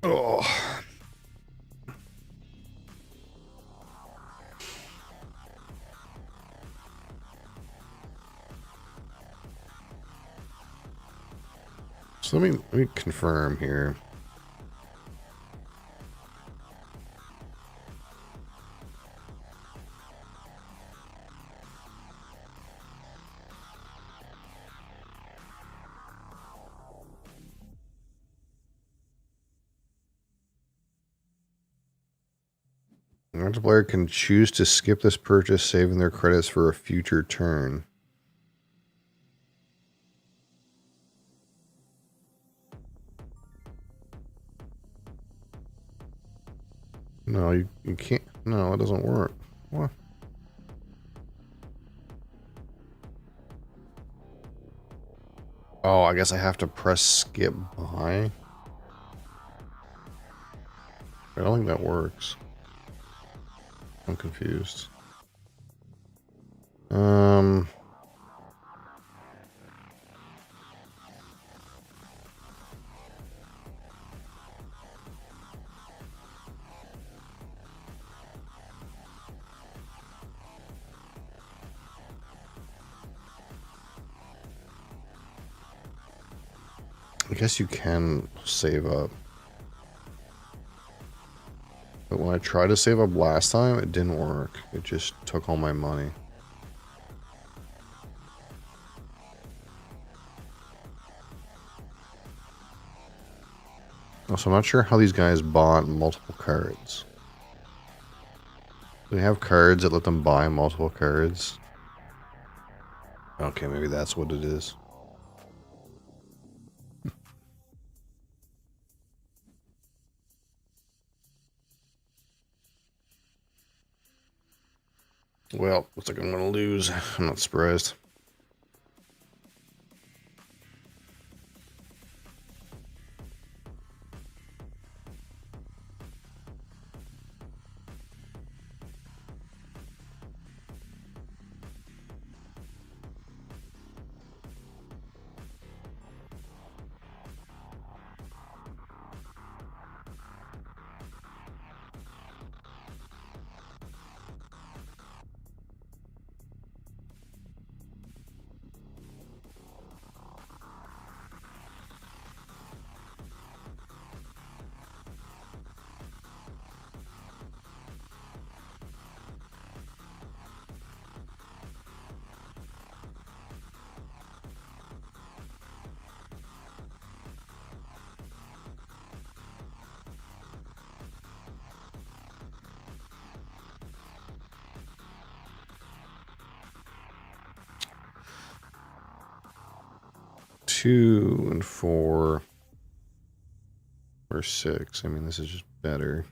Oh. So let me confirm here. The player can choose to skip this purchase, saving their credits for a future turn. No, you can't. No, it doesn't work. What? Oh, I guess I have to press skip by. I don't think that works. I'm confused. I guess you can save up. But when I tried to save up last time, it didn't work. It just took all my money. Also, I'm not sure how these guys bought multiple cards. Do they have cards that let them buy multiple cards? Okay, maybe that's what it is. Well, looks like I'm gonna lose. I'm not surprised. Two and four or six. I mean, this is just better.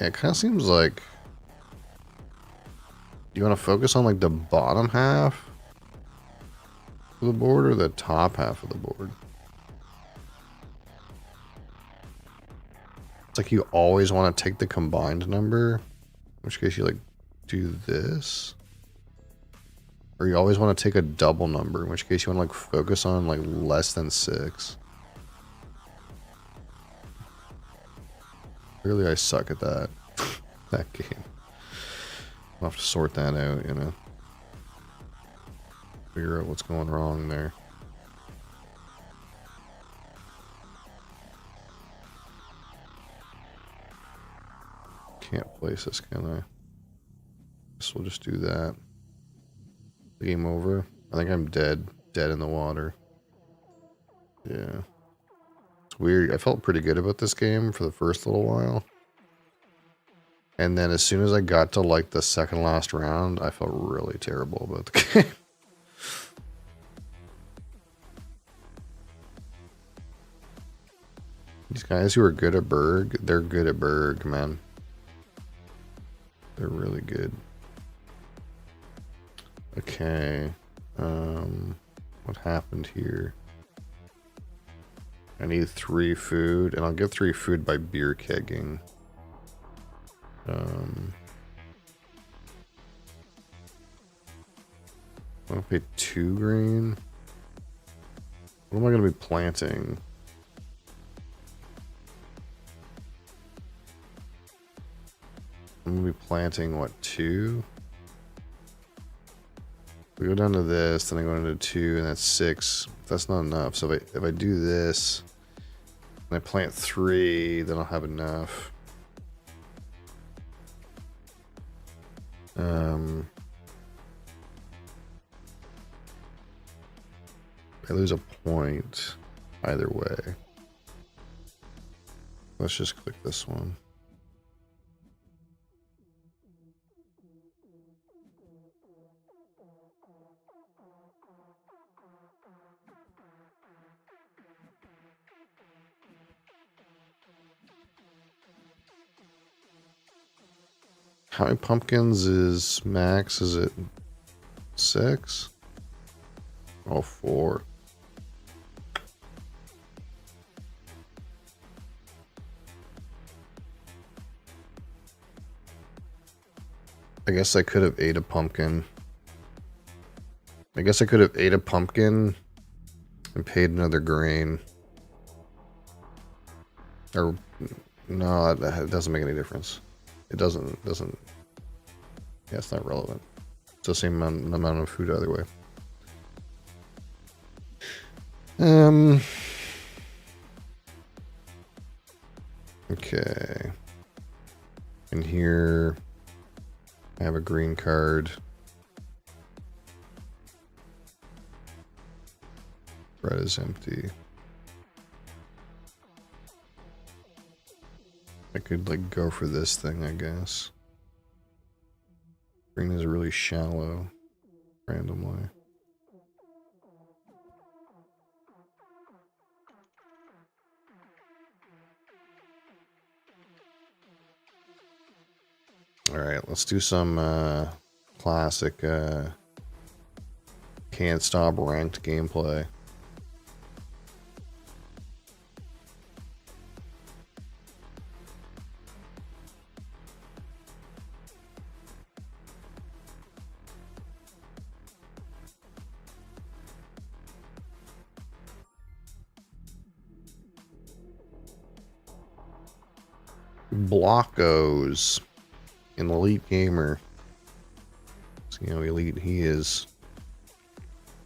Yeah, it kind of seems like you want to focus on like the bottom half of the board or the top half of the board. It's like you always want to take the combined number, in which case you like do this. Or you always want to take a double number, in which case you want to like focus on like less than 6. Clearly I suck at that. That game. I'll have to sort that out, you know. Figure out what's going wrong there. Can't place this, can I? Guess we'll just do that. Game over. I think I'm dead. Dead in the water. Yeah. It's weird. I felt pretty good about this game for the first little while. And then as soon as I got to like the second last round, I felt really terrible about the game. These guys who are good at Berg, they're good at Berg, man. They're really good. Okay. What happened here? I need 3 food, and I'll get 3 food by beer kegging. I'm gonna pay 2 green. What am I gonna be planting? I'm gonna be planting what, 2? We go down to this, then I go into 2, and that's 6. That's not enough. So if I do this, and I plant 3, then I'll have enough. I lose a point either way. Let's just click this one. How many pumpkins is max? Is it 6? Oh, 4. I guess I could have ate a pumpkin. I guess I could have ate a pumpkin and paid another grain. Or, no, it doesn't make any difference. It doesn't, yeah, it's not relevant. It's the same amount of food either way. Okay. In here, I have a green card. Bread is empty. I could like go for this thing, I guess. Green is really shallow, randomly. Alright, let's do some classic can't stop ranked gameplay. Blockos, an elite gamer. See how elite he is.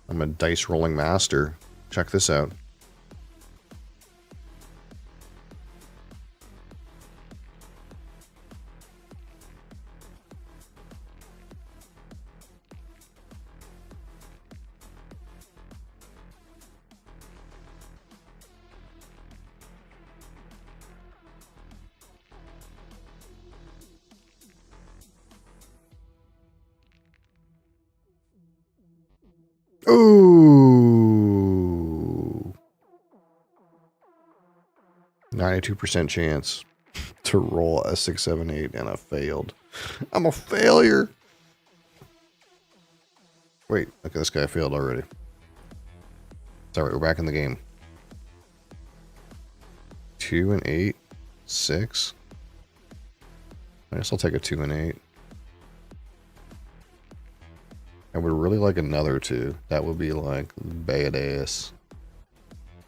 I'm a dice rolling master. Check this out. Ooh. 92% chance to roll a 6, 7, 8, and I failed. I'm a failure. Wait, okay, this guy failed already. It's alright, we're back in the game. 2 and 8. 6. I guess I'll take a 2 and 8. I would really like another 2. That would be like badass.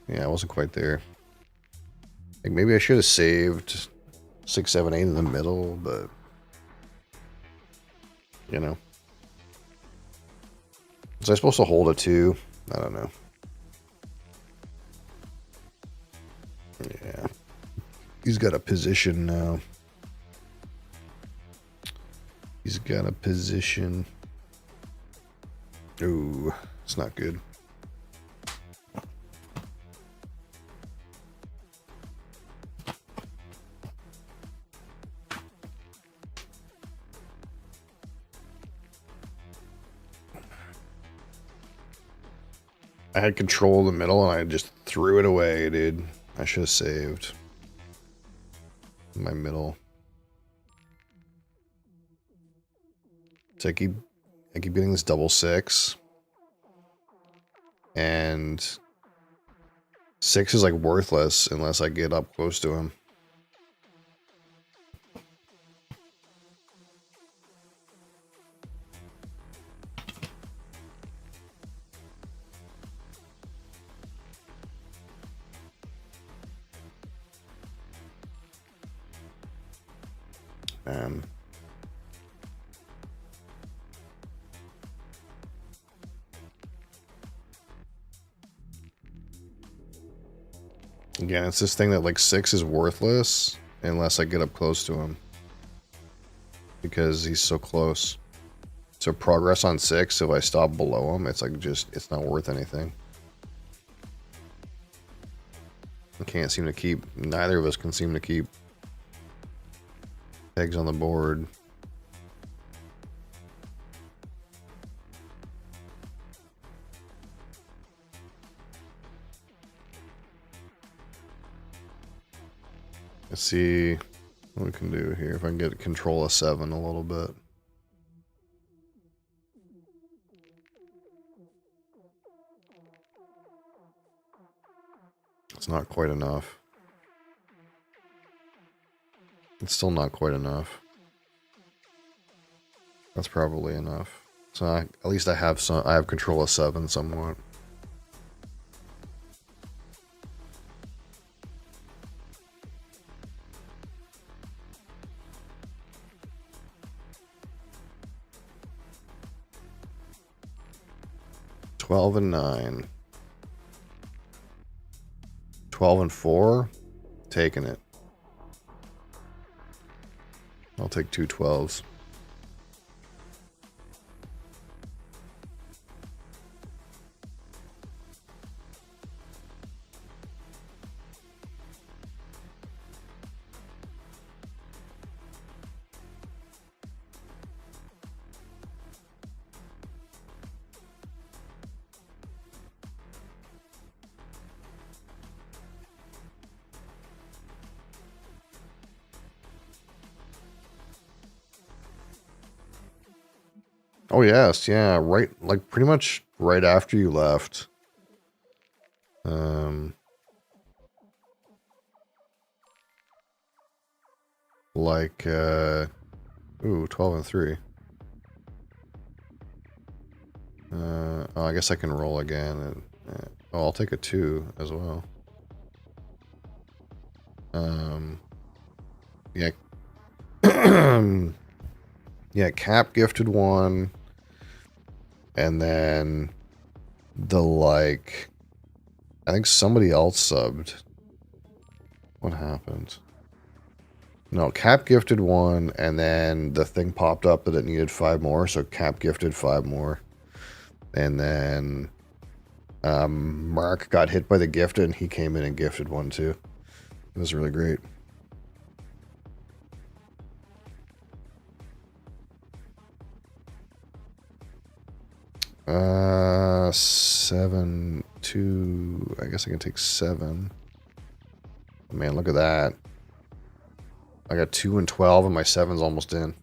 Yeah, I wasn't quite there. Like maybe I should have saved 6, 7, 8 in the middle, but you know. Was I supposed to hold a 2? I don't know. Yeah. He's got a position now. He's got a position. Ooh, it's not good. I had control of the middle and I just threw it away, dude. I should have saved my middle. So I keep getting this double 6. And 6 is like worthless unless I get up close to him. Again, it's this thing that like 6 is worthless unless I get up close to him. Because he's so close. So progress on 6, if I stop below him, it's like just, it's not worth anything. I can't seem to keep, neither of us can seem to keep pegs on the board. Let's see what we can do here. If I can get control of 7 a little bit. It's not quite enough. It's still not quite enough. That's probably enough. So at least I have control of 7 somewhat. $12 and 9. 12 and 4. Taking it. I'll take 2 12s. Oh yes, yeah, right, like pretty much right after you left. Like ooh, 12 and 3. Oh, I guess I can roll again and oh, I'll take a 2 as well. Yeah. Yeah, Cap gifted 1. And then the like I think somebody else subbed. What happened? No, Cap gifted 1 and then the thing popped up that it needed 5 more, so Cap gifted 5 more. And then Mark got hit by the gifted and he came in and gifted 1 too. It was really great. Uh, 7, 2. I guess I can take 7. Man, look at that. I got 2 and 12 and my 7's almost in.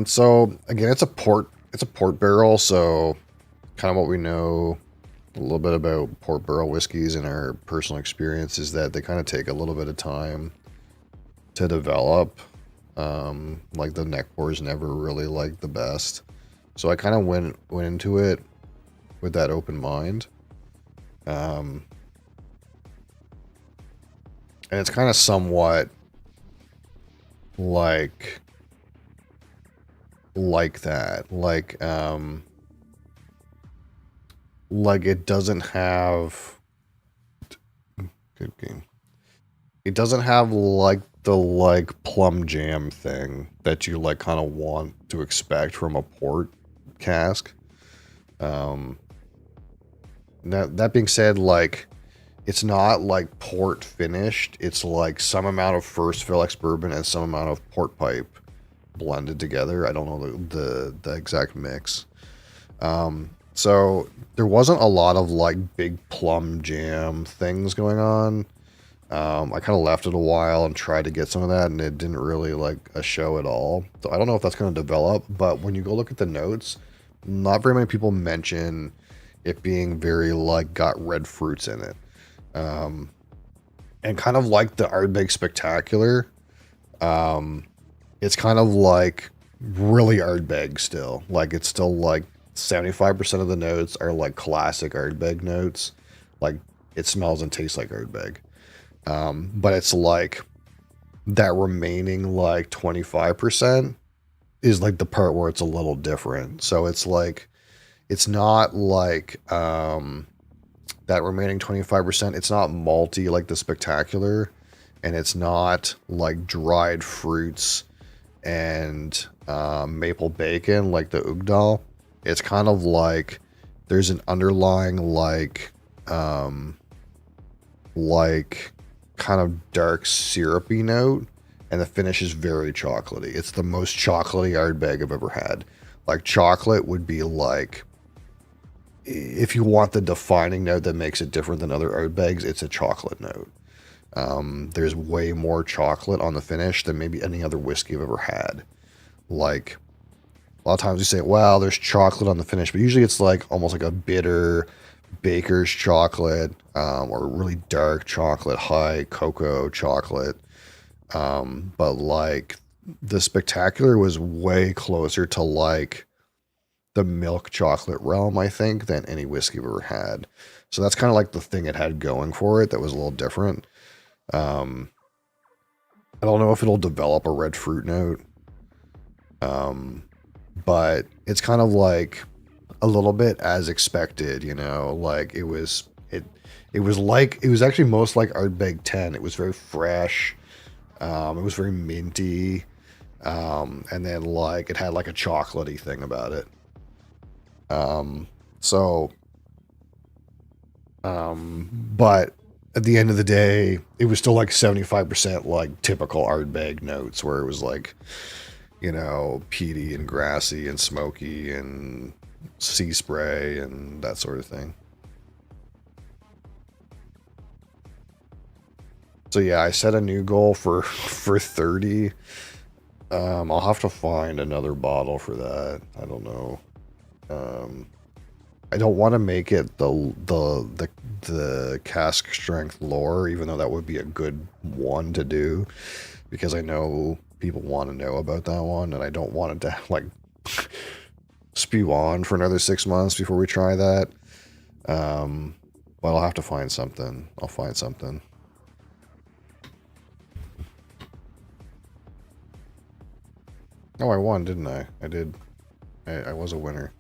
So again, it's a port it's a port barrel, so kind of what we know a little bit about port barrel whiskeys in our personal experience is that they kind of take a little bit of time to develop. Like the neck pour is never really like the best. So I kind of went into it with that open mind. And it's kind of somewhat like that. Like it doesn't have good game. It doesn't have like the like plum jam thing that you like kind of want to expect from a port cask. Um that being said, like it's not like port finished. It's like some amount of first fill ex bourbon and some amount of port pipe blended together. I don't know the exact mix. So there wasn't a lot of like big plum jam things going on. I kind of left it a while and tried to get some of that, and it didn't really like a show at all. So I don't know if that's going to develop, but when you go look at the notes, not very many people mention it being very like got red fruits in it. Um, and kind of like the Ardbeg Spectacular, it's kind of like really Ardbeg still. Like it's still like 75% of the notes are like classic Ardbeg notes. Like it smells and tastes like Ardbeg. But it's like that remaining like 25% is like the part where it's a little different. So it's like, it's not like that remaining 25%, it's not malty like the Spectacular, and it's not like dried fruits and maple bacon like the Ugdal. It's kind of like there's an underlying like kind of dark syrupy note, and the finish is very chocolatey. It's the most chocolatey Ardbeg I've ever had. Like chocolate would be like, if you want the defining note that makes it different than other Ardbegs, it's a chocolate note. There's way more chocolate on the finish than maybe any other whiskey I've ever had. Like a lot of times you say, "Wow, there's chocolate on the finish," but usually it's like almost like a bitter baker's chocolate, or really dark chocolate, high cocoa chocolate. But like the Spectacular was way closer to like the milk chocolate realm, I think, than any whiskey I've ever had. So that's kind of like the thing it had going for it that was a little different. Um, I don't know if it'll develop a red fruit note, but it's kind of like a little bit as expected, you know, like it was like it was actually most like Ardbeg 10. It was very fresh. It was very minty. And then like it had like a chocolatey thing about it. So but at the end of the day, it was still like 75% like typical Ardbeg notes where it was like, you know, peaty and grassy and smoky and sea spray and that sort of thing. So yeah, I set a new goal for for 30. I'll have to find another bottle for that. I don't know. Um, I don't want to make it the cask strength lore, even though that would be a good one to do, because I know people want to know about that one, and I don't want it to like spew on for another 6 months before we try that. But I'll have to find something. I'll find something. Oh, I won, didn't I? I did. I was a winner.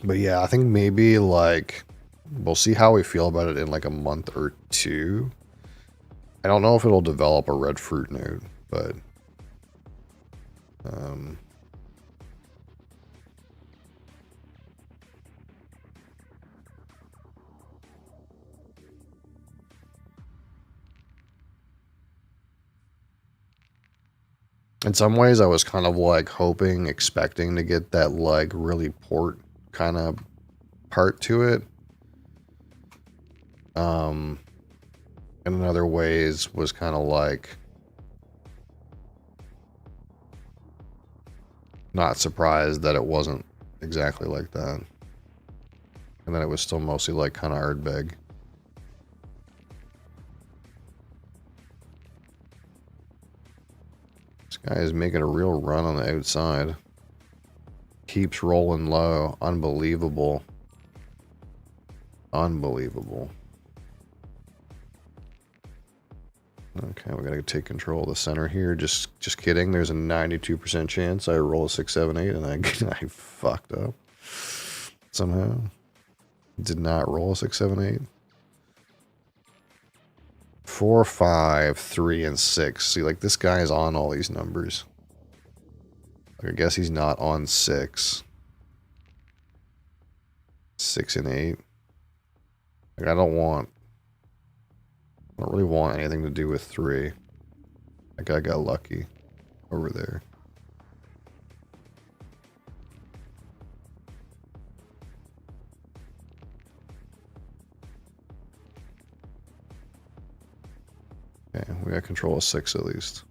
But yeah, I think maybe like we'll see how we feel about it in like a month or two. I don't know if it'll develop a red fruit note, but um, in some ways I was kind of like hoping, expecting to get that like really port kind of part to it. Um, and in other ways was kind of like Not surprised that it wasn't exactly like that. And then it was still mostly like kind of Ardbeg. This guy is making a real run on the outside. Keeps rolling low. Unbelievable. Unbelievable. Okay, we gotta take control of the center here. Just kidding. There's a 92% chance I roll a 6, 7, 8 and I fucked up. Somehow. Did not roll a 6, 7, 8. 4, 5, 3, and 6. See, like, this guy is on all these numbers. I guess he's not on 6. 6 and 8. Like, I don't really want anything to do with 3. Like, I got lucky over there. Okay, we got control of 6 at least.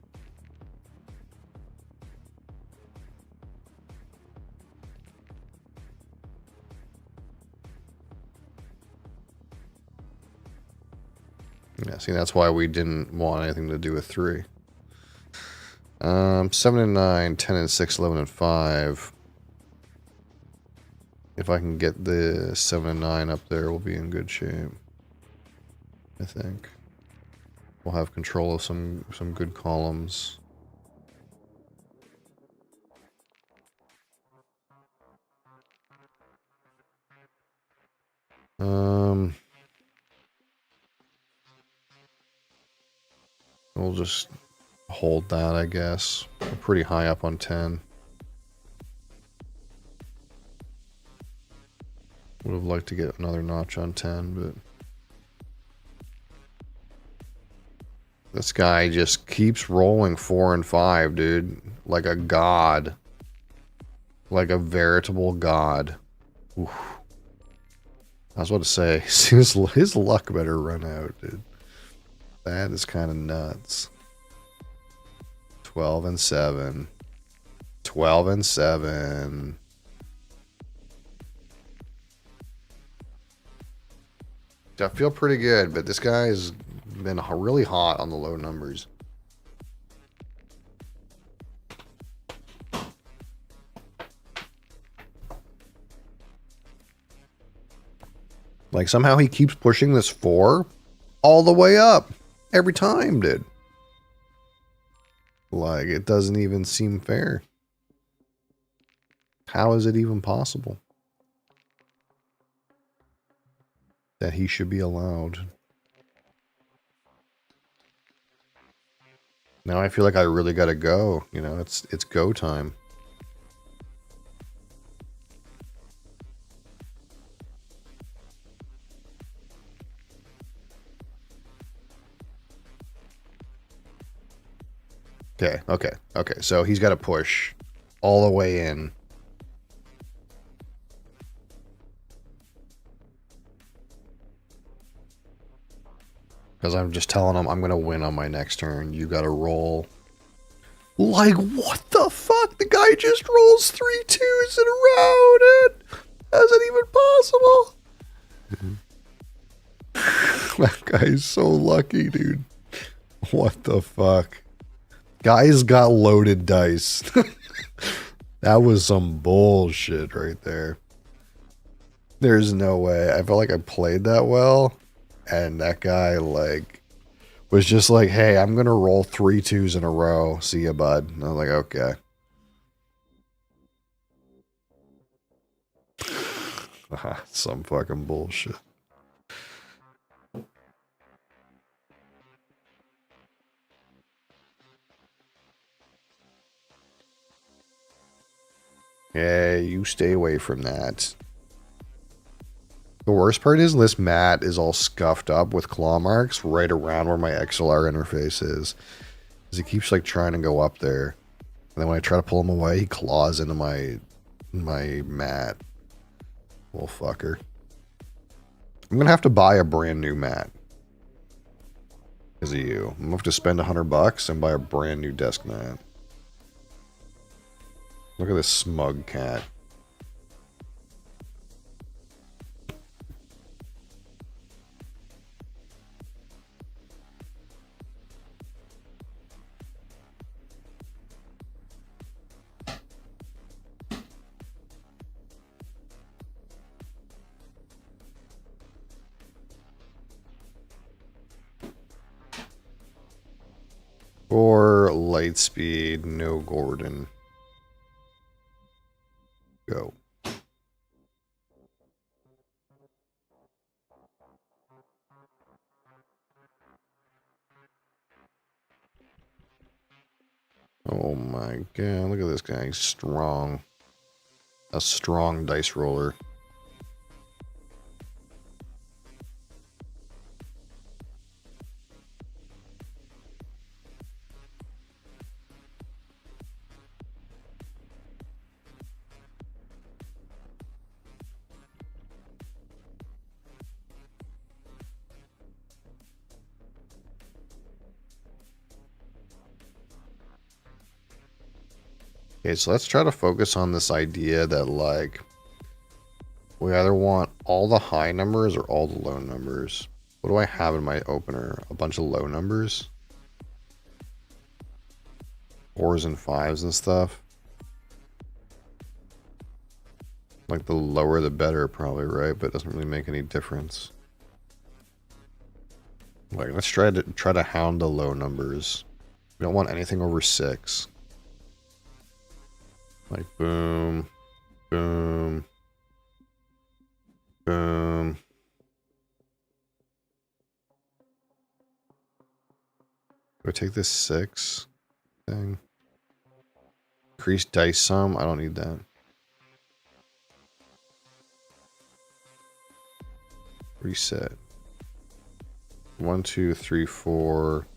Yeah, see, that's why we didn't want anything to do with 3. 7 and 9, 10 and 6, 11 and 5. If I can get the 7 and 9 up there, we'll be in good shape. I think. We'll have control of some good columns. We'll just hold that, I guess. We're pretty high up on 10. Would have liked to get another notch on 10, but this guy just keeps rolling 4 and 5, dude. Like a god. Like a veritable god. Oof. I was about to say, his luck better run out, dude. That is kind of nuts. 12 and 7. 12 and 7. I feel pretty good, but this guy's been really hot on the low numbers. Like, somehow he keeps pushing this 4 all the way up. Every time, dude. Like, it doesn't even seem fair. How is it even possible that he should be allowed? Now I feel like I really gotta go. You know, it's go time. Okay. So he's got to push all the way in. Because I'm just telling him I'm going to win on my next turn. You got to roll. Like, what the fuck? The guy just rolls 3 2s in a row, dude. How's it even possible? That guy's so lucky, dude. What the fuck? Guys got loaded dice. That was some bullshit right there. There's no way. I felt like I played that well. And that guy, like, was just like, hey, I'm going to roll 3 2s in a row. See ya, bud. And I was like, okay. Some fucking bullshit. Yeah, you stay away from that. The worst part is this mat is all scuffed up with claw marks right around where my XLR interface is. Because he keeps like trying to go up there. And then when I try to pull him away, he claws into my mat. Little fucker. I'm going to have to buy a brand new mat. Because of you. I'm going to have to spend $100 and buy a brand new desk mat. Look at this smug cat. Or Lightspeed, no Gordon. Go. Oh my god, look at this guy. He's strong. A strong dice roller. Okay, so let's try to focus on this idea that, like, we either want all the high numbers or all the low numbers. What do I have in my opener? A bunch of low numbers? 4s and 5s and stuff. Like, the lower the better, probably, right? But it doesn't really make any difference. Like, let's try to hound the low numbers. We don't want anything over 6. Like, boom, boom, boom. Do I take this 6 thing? Increase dice sum? I don't need that. Reset. 1, 2, 3, 4.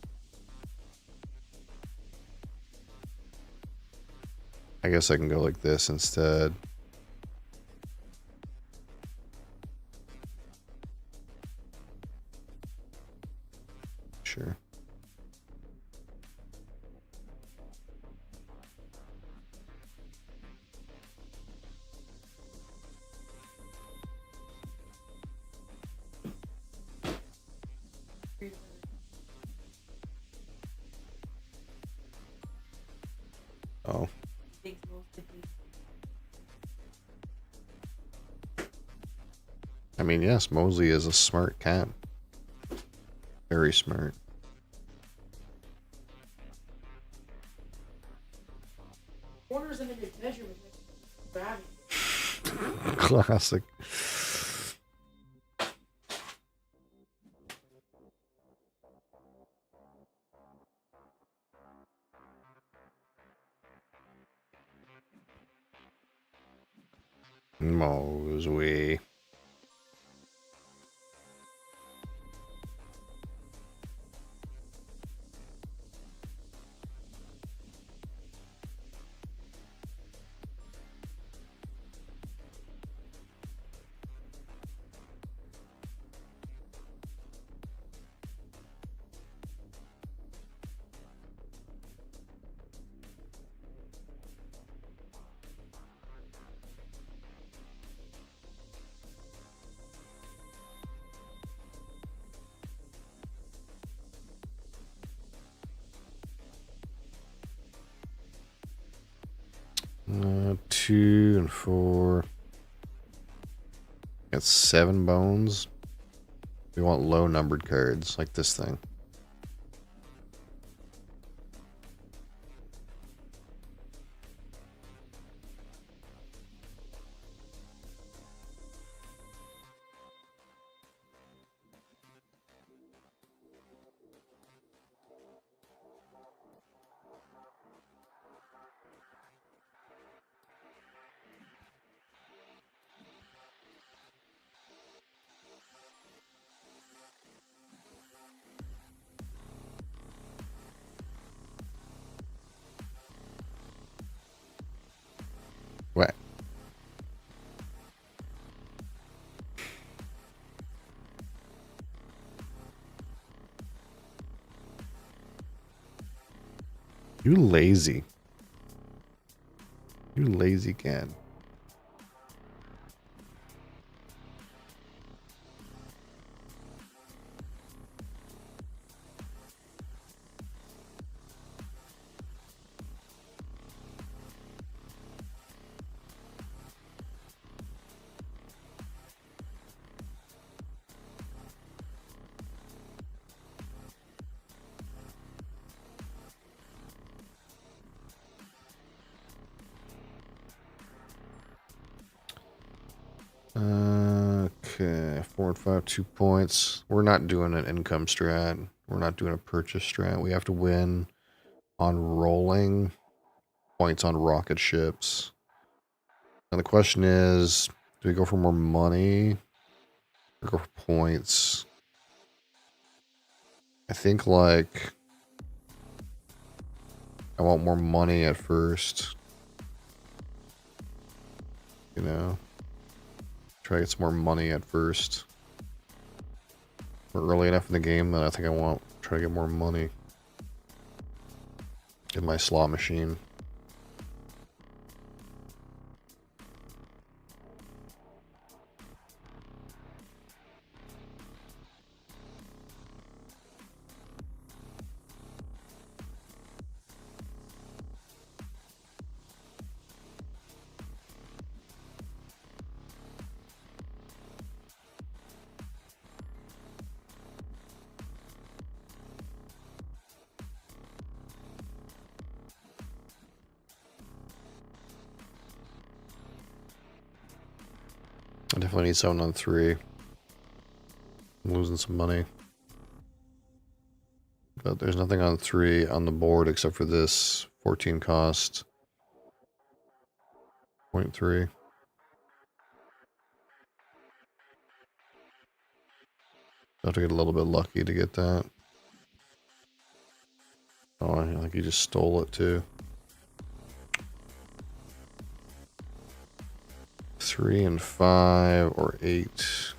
I guess I can go like this instead. Sure. Oh. I mean, yes, Moseley is a smart cat. Very smart. Corners them into measurement. Classic. Moseley. Two and 4. Got 7 bones. We want low numbered cards like this thing. What? You lazy. You lazy cat. Okay, 4 and 5, 2 points. We're not doing an income strat. We're not doing a purchase strat. We have to win on rolling points on rocket ships. And the question is, do we go for more money or go for points? I think like I want more money at first. You know, try to get some more money at first. We're early enough in the game that I think I want to try to get more money in my slot machine. I definitely need 7 on 3. I'm losing some money. But there's nothing on 3 on the board except for this 14 cost. 0.3. Have to get a little bit lucky to get that. Oh, I think you just stole it too. 3 and 5 or 8.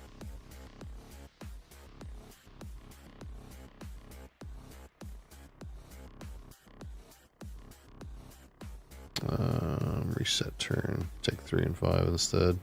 Reset turn. Take 3 and 5 instead.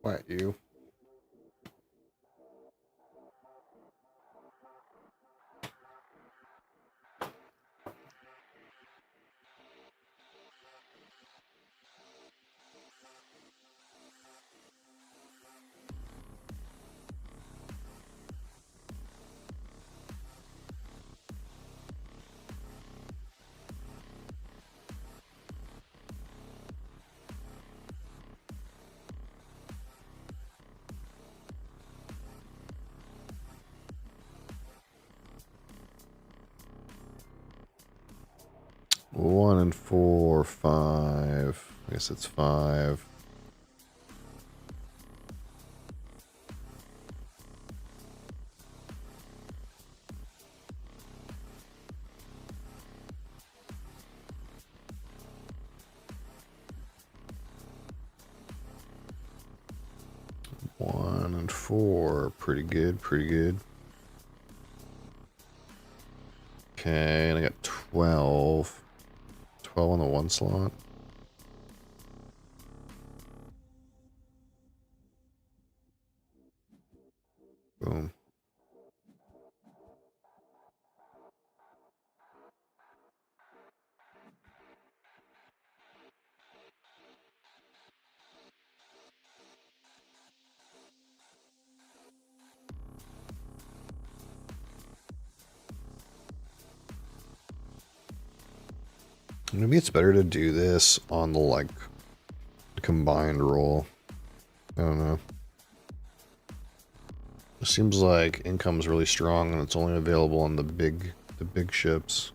What, you? One and 4, 5. I guess it's 5. One and 4. Pretty good, pretty good. Okay, and I got 12. 12 on the 1 slot. Boom. Maybe it's better to do this on the, like, combined roll. I don't know. It seems like income's really strong and it's only available on the big ships.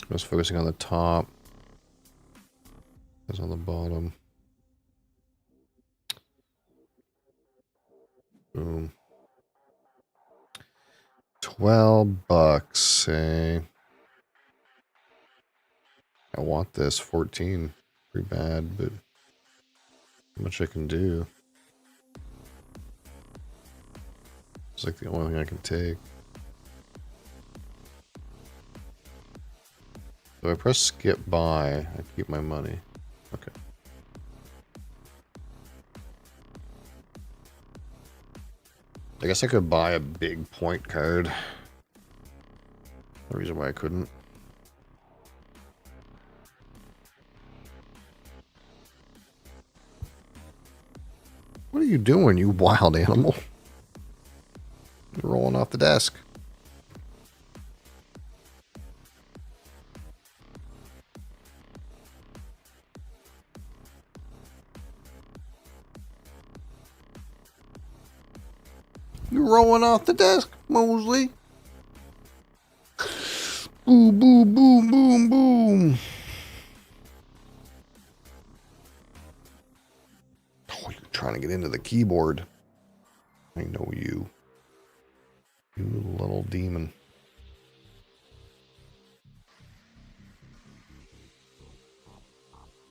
I was focusing on the top. It's on the bottom. Boom. $12, eh? I want this. 14. Pretty bad, but how much I can do. It's like the only thing I can take. So if I press skip by, I keep my money. Okay. I guess I could buy a big point card. No reason why I couldn't. What are you doing, you wild animal? You're rolling off the desk. You're rolling off the desk, Moseley. Boom, boom, boom, boom, boom. Oh, you're trying to get into the keyboard. I know you. You little demon.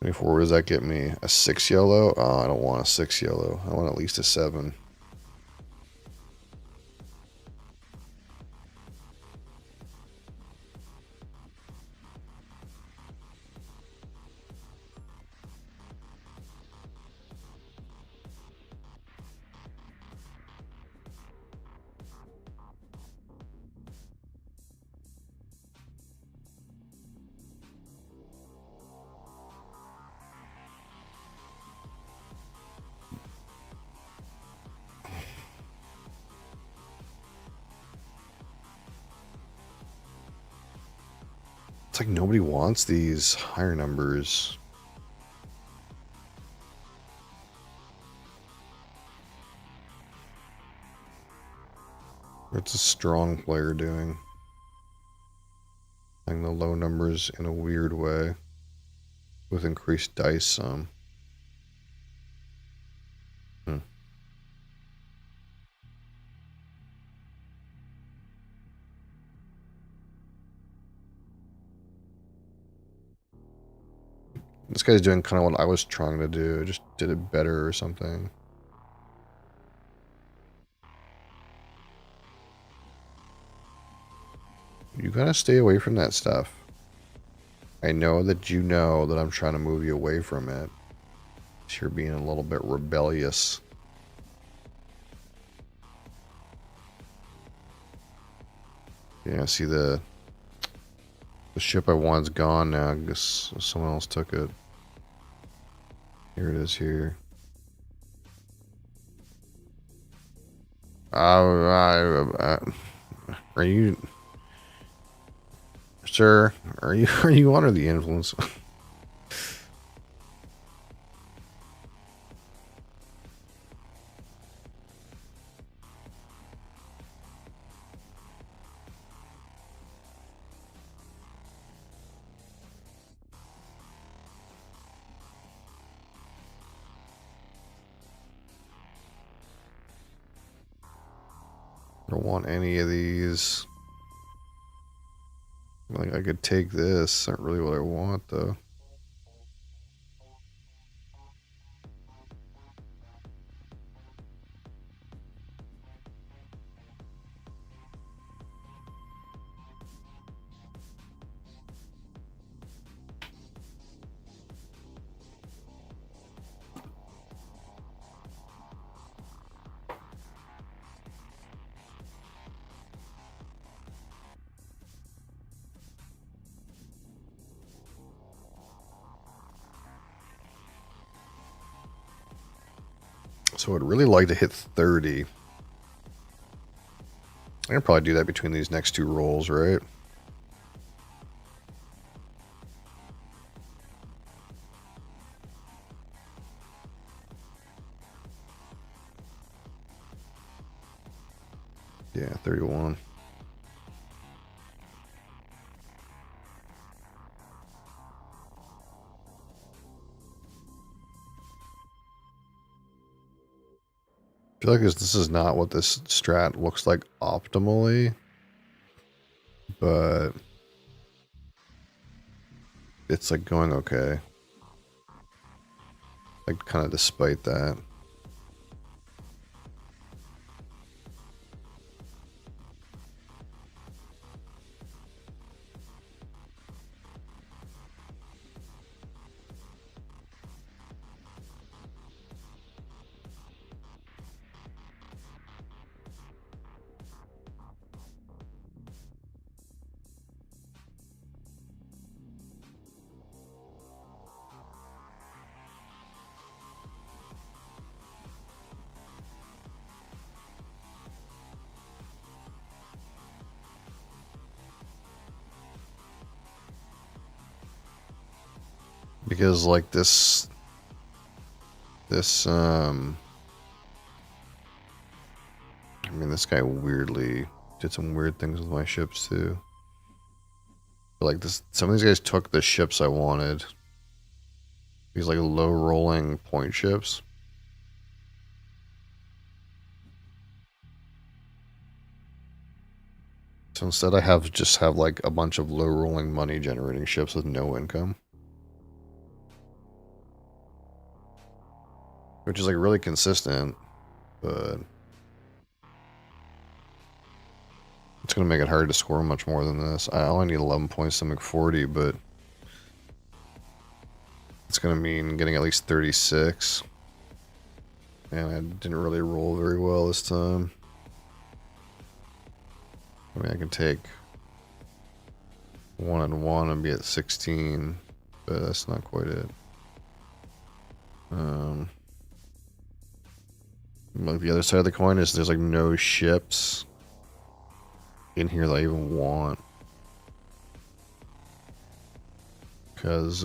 24, what does that get me? A 6 yellow? Oh, I don't want a 6 yellow. I want at least a 7. It's like nobody wants these higher numbers. What's a strong player doing? Playing the low numbers in a weird way with increased dice sum. This guy's doing kind of what I was trying to do. I just did it better or something. You gotta stay away from that stuff. I know that you know that I'm trying to move you away from it. You're being a little bit rebellious. Yeah, see the ship I want's gone now. I guess someone else took it. Here it is here. Are you, sir? Are you under the influence? I don't want any of these. Like I could take this. Not really what I want though. So I'd really like to hit 30. I can probably do that between these next two rolls, right? Yeah, 31. I feel like this is not what this strat looks like optimally, but it's like going okay. Like kind of despite that. Because like this I mean, this guy weirdly did some weird things with my ships too. But like this, some of these guys took the ships I wanted. These like low rolling point ships. So instead I just have like a bunch of low rolling money generating ships with no income. Which is like really consistent, but it's going to make it hard to score much more than this. I only need 11 points to make 40, but it's going to mean getting at least 36. And I didn't really roll very well this time. I mean, I can take 1 and 1 and be at 16, but that's not quite it. Like the other side of the coin is there's like no ships in here that I even want. Because,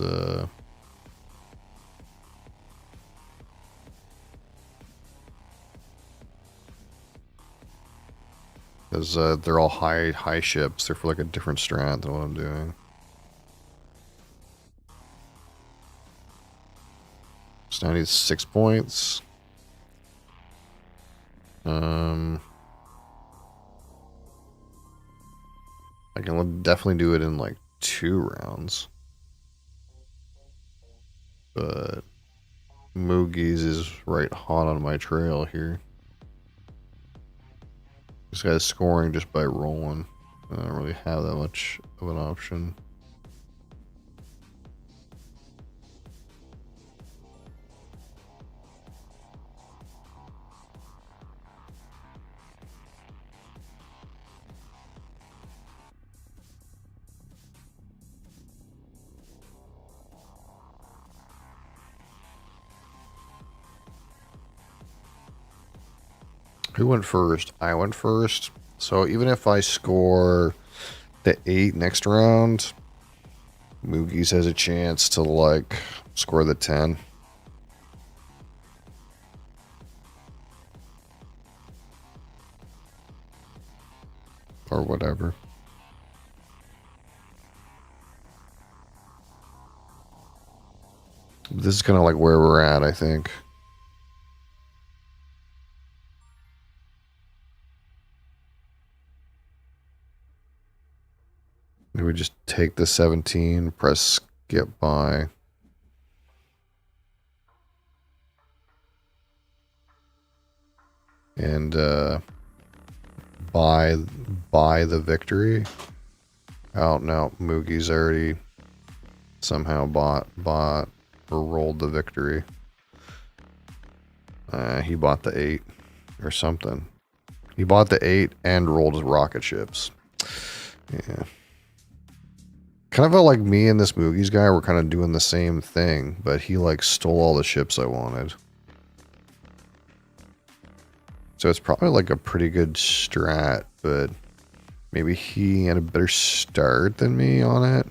they're all high ships. They're for like a different strat than what I'm doing. So now I need 6 points. I can definitely do it in like 2 rounds. But Moogie's is right hot on my trail here. This guy's scoring just by rolling. I don't really have that much of an option. Who went first? I went first. So even if I score the 8 next round, Moogie's has a chance to like score the 10. Or whatever. This is kind of like where we're at, I think. We just take the 17, press skip by. And buy the victory. Oh no, Moogie's already somehow bought or rolled the victory. He bought the 8 or something. He bought the 8 and rolled his rocket ships. Yeah. Kind of felt like me and this Moogie's guy were kind of doing the same thing, but he like stole all the ships I wanted. So it's probably like a pretty good strat, but maybe he had a better start than me on it.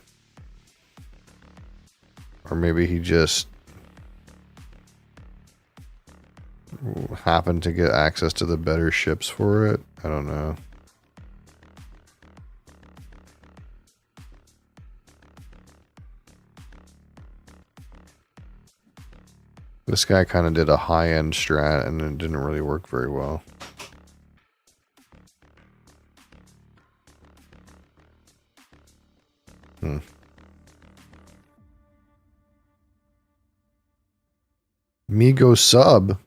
Or maybe he just happened to get access to the better ships for it. I don't know. This guy kind of did a high-end strat and it didn't really work very well. Me go sub.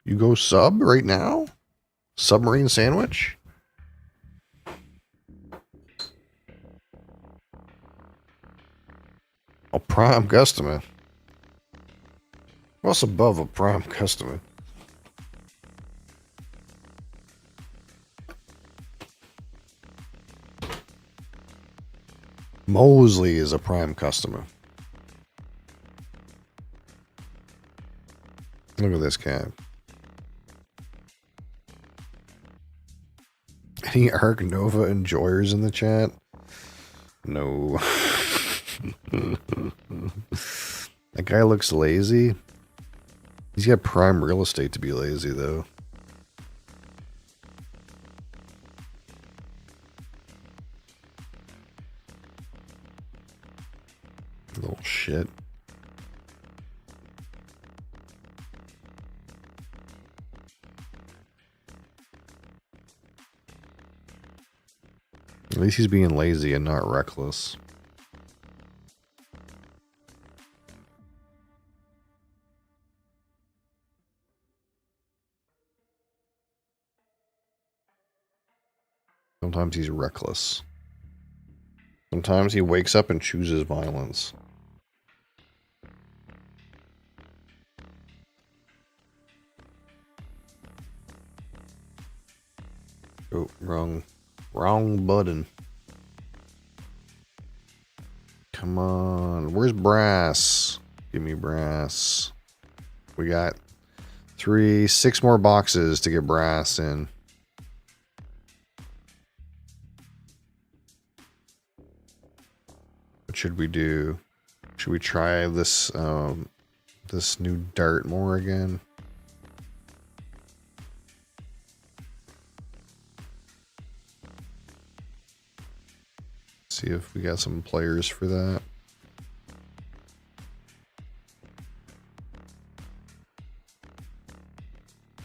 You go sub right now? Submarine sandwich? A prime customer. What's above a prime customer? Moseley is a prime customer. Look at this cat. Any Arc Nova enjoyers in the chat? No. That guy looks lazy. He's got prime real estate to be lazy, though. Little shit. At least he's being lazy and not reckless. Sometimes he's reckless. Sometimes he wakes up and chooses violence. Oh, wrong button. Come on. Where's brass? Give me brass. We got 6 more boxes to get brass in. What should we do? Should we try this this new dart more again? See if we got some players for that.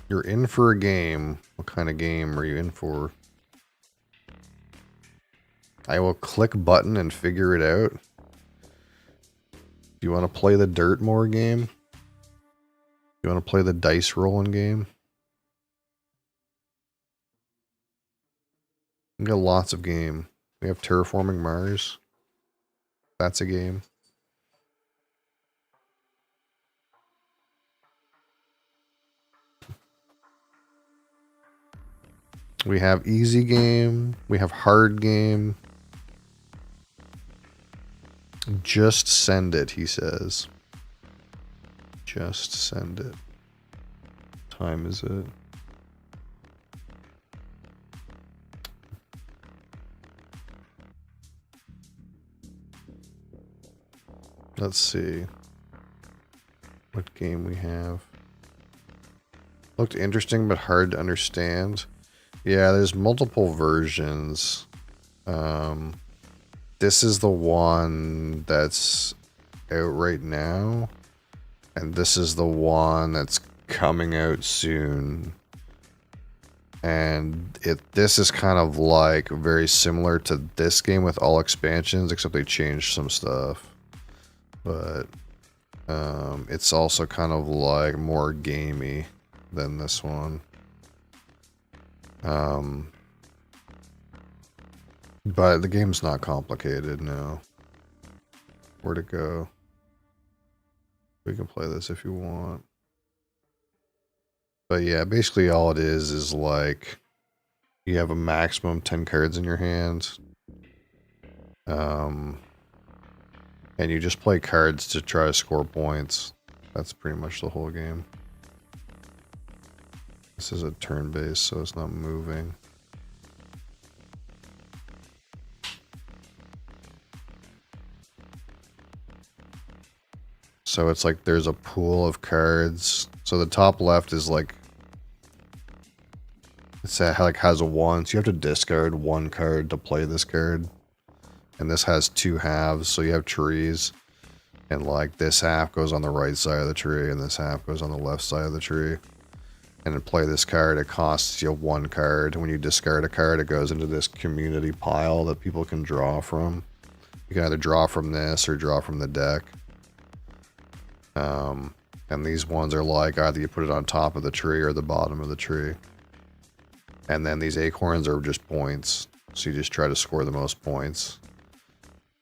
You're in for a game. What kind of game are you in for? I will click button and figure it out. Do you want to play the dirt more game? You want to play the dice rolling game? We got lots of game. We have Terraforming Mars. That's a game. We have easy game. We have hard game. Just send it, he says. Just send it. What time is it? Let's see what game we have. Looked interesting but hard to understand. Yeah, there's multiple versions. This is the one that's out right now, and this is the one that's coming out soon. And this is kind of like very similar to this game with all expansions, except they changed some stuff. But it's also kind of like more gamey than this one. But the game's not complicated, no. Where to go? We can play this if you want. But yeah, basically all it is like you have a maximum 10 cards in your hand. And you just play cards to try to score points. That's pretty much the whole game. This is a turn base, so it's not moving. So it's like there's a pool of cards. So the top left is like, it's like has a 1, so you have to discard 1 card to play this card. And this has 2 halves, so you have trees. And like this half goes on the right side of the tree, and this half goes on the left side of the tree. And to play this card, it costs you 1 card. When you discard a card, it goes into this community pile that people can draw from. You can either draw from this or draw from the deck. And these ones are like either you put it on top of the tree or the bottom of the tree. And then these acorns are just points. So you just try to score the most points.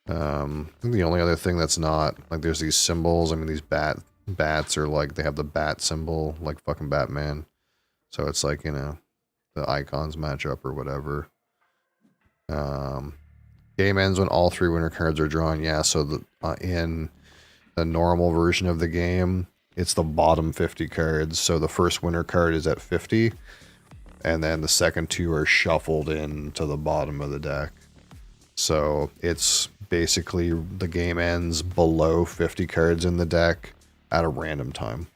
I think the only other thing that's not, like there's these symbols. I mean, these bats are like, they have the bat symbol, like fucking Batman. So it's like, you know, the icons match up or whatever. Game ends when all 3 winner cards are drawn. Yeah, so the in the normal version of the game, it's the bottom 50 cards. So the first winner card is at 50, and then the second 2 are shuffled into the bottom of the deck. So it's basically the game ends below 50 cards in the deck at a random time.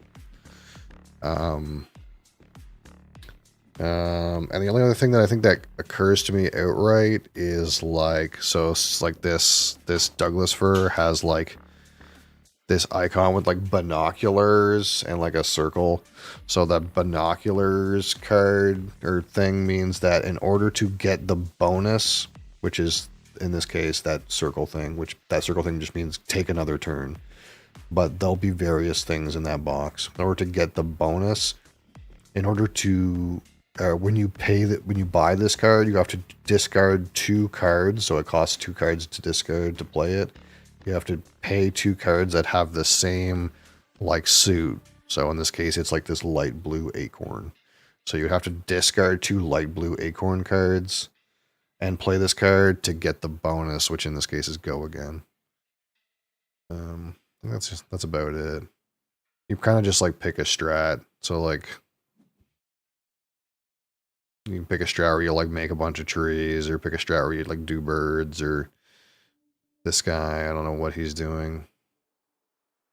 And the only other thing that I think that occurs to me outright is like, so it's like this Douglas fir has like this icon with like binoculars and like a circle. So that binoculars card or thing means that in order to get the bonus, which is in this case that circle thing, which that circle thing just means take another turn. But there'll be various things in that box. In order to get the bonus, in order to when you buy this card, you have to discard 2 cards. So it costs 2 cards to discard to play it. You have to pay 2 cards that have the same like suit. So in this case, it's like this light blue acorn. So you have to discard 2 light blue acorn cards and play this card to get the bonus, which in this case is go again. That's about it. You kind of just like pick a strat. So like you can pick a strat where you like make a bunch of trees, or pick a strat where you like do birds, or this guy, I don't know what he's doing.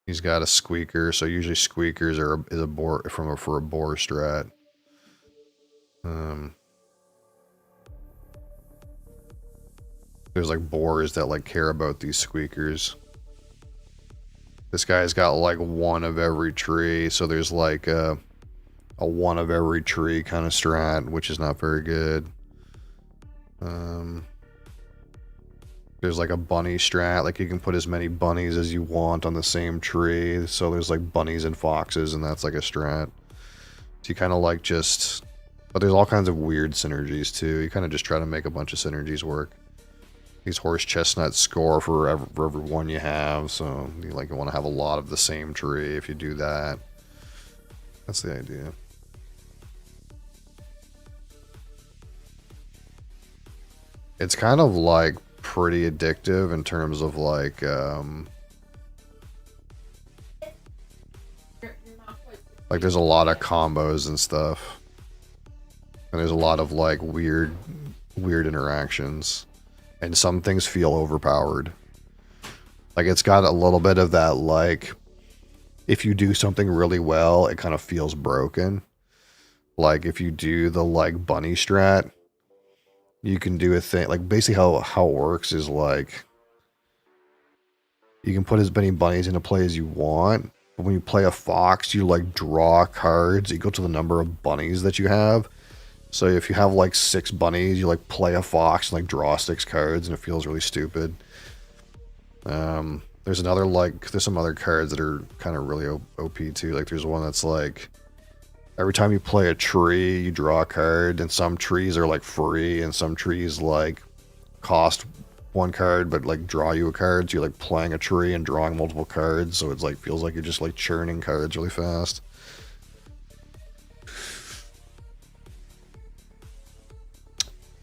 He's got a squeaker, so usually squeakers is a boar for a boar strat. There's like boars that like care about these squeakers. This guy's got like 1 of every tree, so there's like a 1 of every tree kind of strat, which is not very good. There's like a bunny strat, like you can put as many bunnies as you want on the same tree. So there's like bunnies and foxes, and that's like a strat. So you kind of like just, but there's all kinds of weird synergies too. You kind of just try to make a bunch of synergies work. These horse chestnuts score for every one you have, so you want to have a lot of the same tree if you do that. That's the idea. It's kind of like pretty addictive in terms of like there's a lot of combos and stuff, and there's a lot of like weird interactions, and some things feel overpowered. Like it's got a little bit of that, like if you do something really well, it kind of feels broken. Like if you do the like bunny strat, you can do a thing, like basically how it works is like you can put as many bunnies into play as you want, but when you play a fox, you like draw cards equal to the number of bunnies that you have. So if you have like 6 bunnies, you like play a fox and like draw 6 cards, and it feels really stupid. There's another there's some other cards that are kind of really OP too. Like there's one that's like every time you play a tree, you draw a card, and some trees are like free, and some trees like cost 1 card but like draw you a card. So you're like playing a tree and drawing multiple cards, so it's like feels like you're just like churning cards really fast.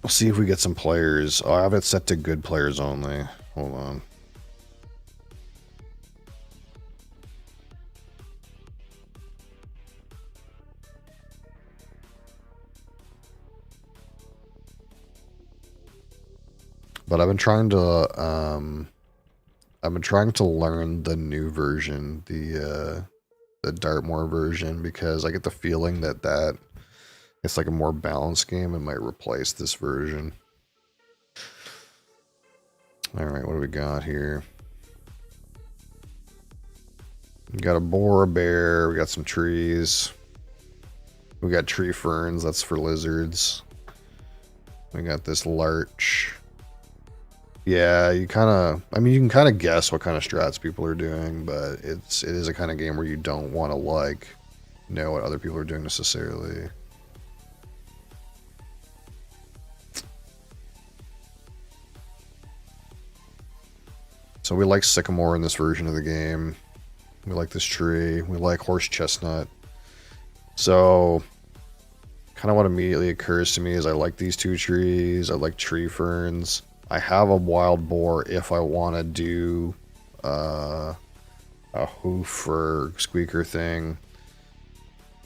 We'll see if we get some players. Oh, I have it set to good players only. Hold on. But I've been trying to learn the new version, the Dartmoor version, because I get the feeling that it's like a more balanced game and might replace this version. All right, what do we got here? We got a boar, a bear, we got some trees. We got tree ferns, that's for lizards. We got this larch. Yeah, you kind of, I mean, you can kind of guess what kind of strats people are doing, but it is a kind of game where you don't want to like know what other people are doing necessarily. So we like sycamore in this version of the game. We like this tree. We like horse chestnut. So kind of what immediately occurs to me is I like these two trees. I like tree ferns. I have a wild boar if I want to do a hoof or squeaker thing.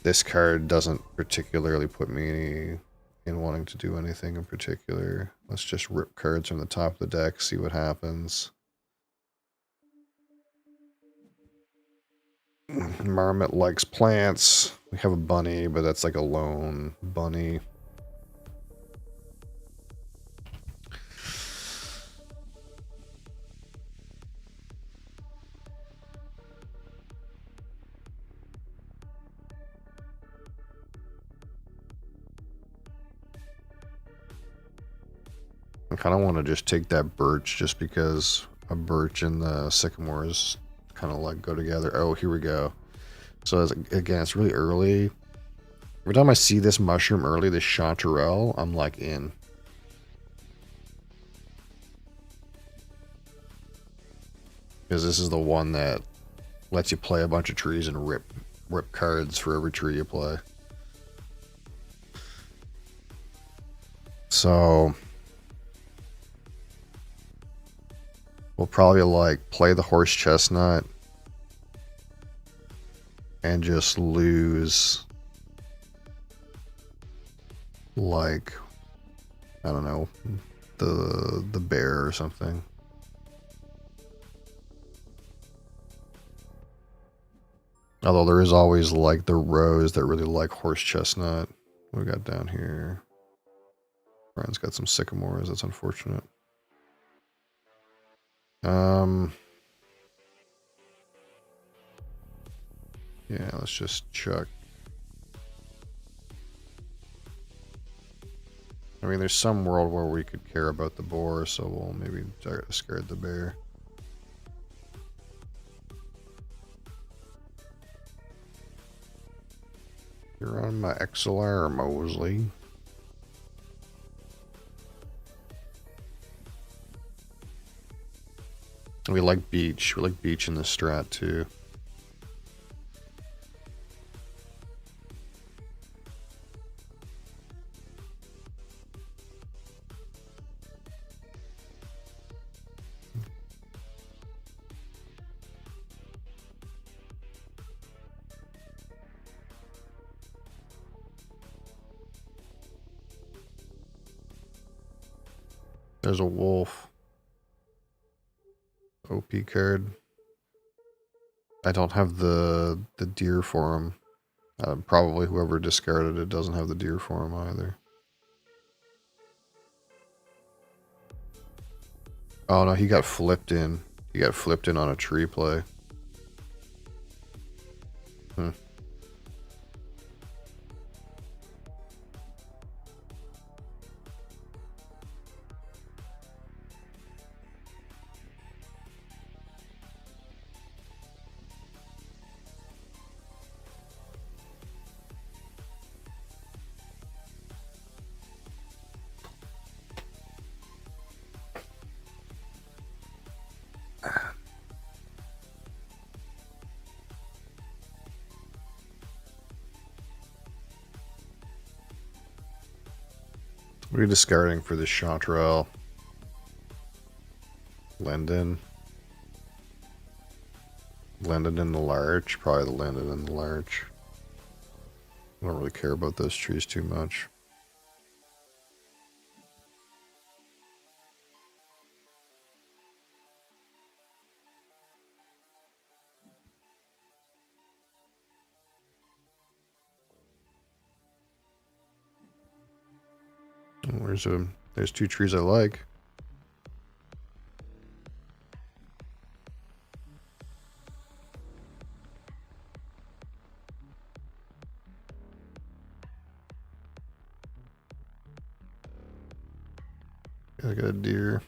This card doesn't particularly put me in wanting to do anything in particular. Let's just rip cards from the top of the deck, see what happens. Marmot likes plants. We have a bunny, but that's like a lone bunny. I kind of want to just take that birch just because a birch and the sycamores kind of like go together. Oh, here we go. So again, it's really early. Every time I see this mushroom early, this chanterelle, I'm like in. Because this is the one that lets you play a bunch of trees and rip cards for every tree you play. So we'll probably like play the horse chestnut and just lose like, I don't know, the bear or something. Although there is always like the rose that really like horse chestnut. What we got down here? Brian's got some sycamores. That's unfortunate. Yeah, let's just check. I mean, there's some world where we could care about the boar, so we'll maybe discard the bear. You're on my XLR, Moseley. We like beach. We like beach in the strat too. There's a wolf. OP card. I don't have the deer for him. Probably whoever discarded it doesn't have the deer for him either. Oh no, he got flipped in. He got flipped in on a tree play. Hmm. What are you discarding for this chanterelle? Linden. Linden and the larch. Probably the linden and the larch. I don't really care about those trees too much. there's two trees I like. I got a deer.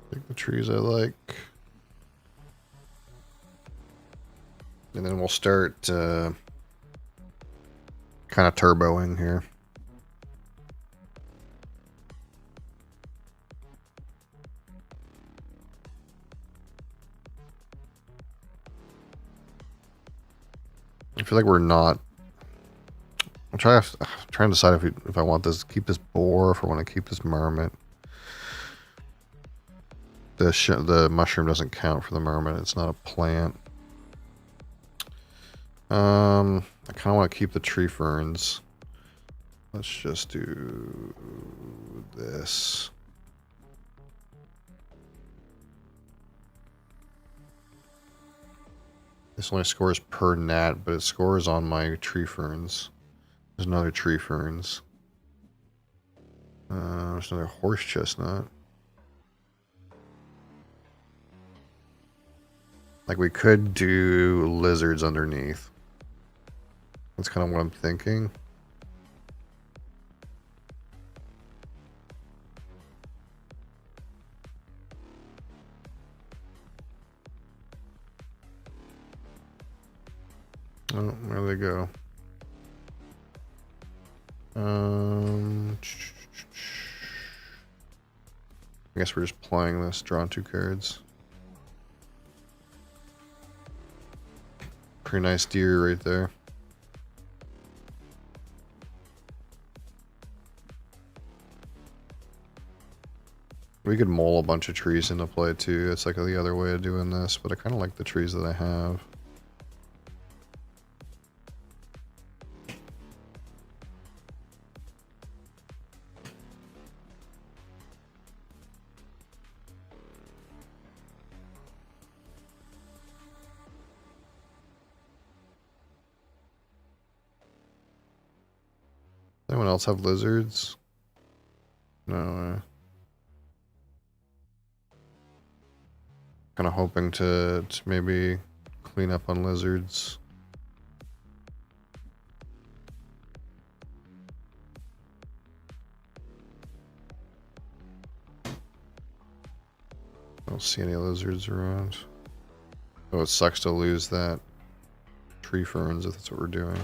Pick the trees I like. And then we'll start kind of turboing here. I feel like we're not. I'm trying to decide if I want this keep this boar, if I want to keep this marmot. The mushroom doesn't count for the marmot. It's not a plant. I kind of want to keep the tree ferns. Let's just do this. This only scores per gnat, but it scores on my tree ferns. There's another tree ferns. There's another horse chestnut. Like, we could do lizards underneath. That's kind of what I'm thinking. Oh, there they go. I guess we're just playing this, drawing 2 cards. Pretty nice deer right there. We could mole a bunch of trees into play too. It's like the other way of doing this, but I kind of like the trees that I have. Anyone else have lizards? No. Kind of hoping to maybe clean up on lizards. I don't see any lizards around. Oh, it sucks to lose that tree ferns if that's what we're doing.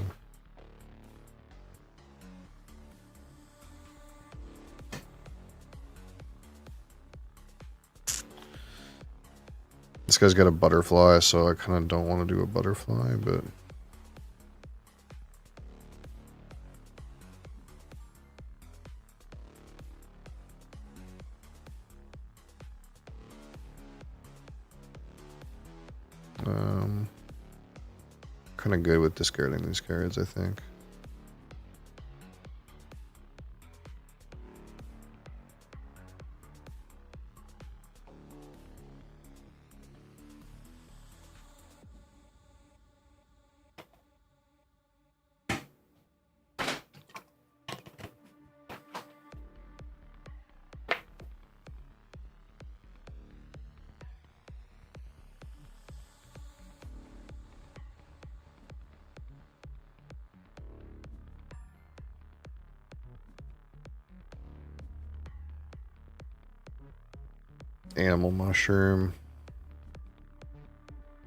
This guy's got a butterfly, so I kind of don't want to do a butterfly, but... kind of good with discarding these cards, I think. Animal mushroom.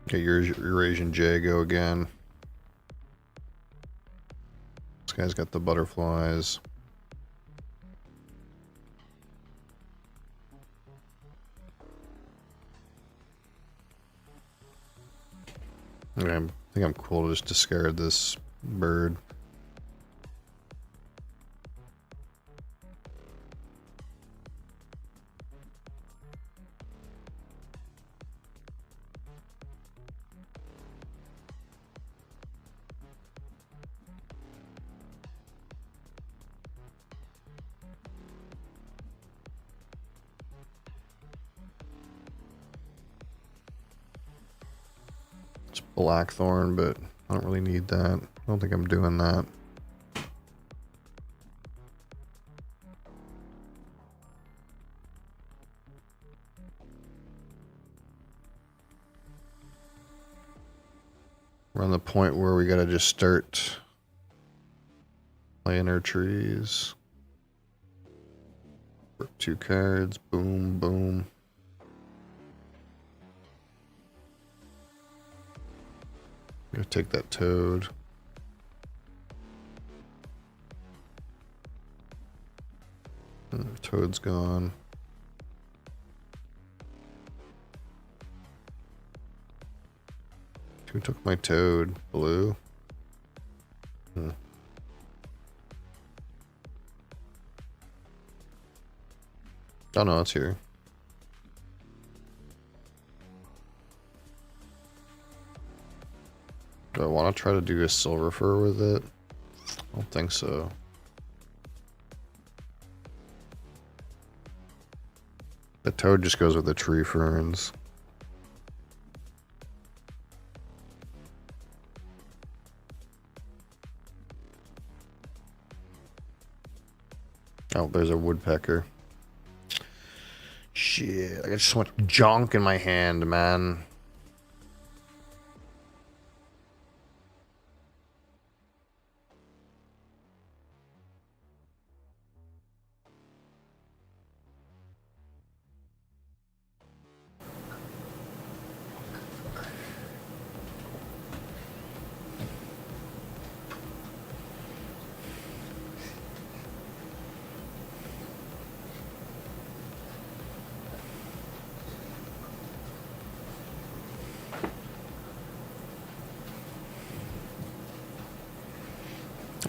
Get your Eurasian Jago again. This guy's got the butterflies. Okay, I think I'm cool to just discard this bird. It's blackthorn, but I don't really need that. I don't think I'm doing that. We're on the point where we gotta just start playing our trees. Work 2 cards, boom, boom. Gonna take that toad. Toad's gone. Who took my toad? Blue? Oh no, it's here. Do I want to try to do a silver fur with it? I don't think so. The toad just goes with the tree ferns. Oh, there's a woodpecker. Shit, I got so much junk in my hand, man.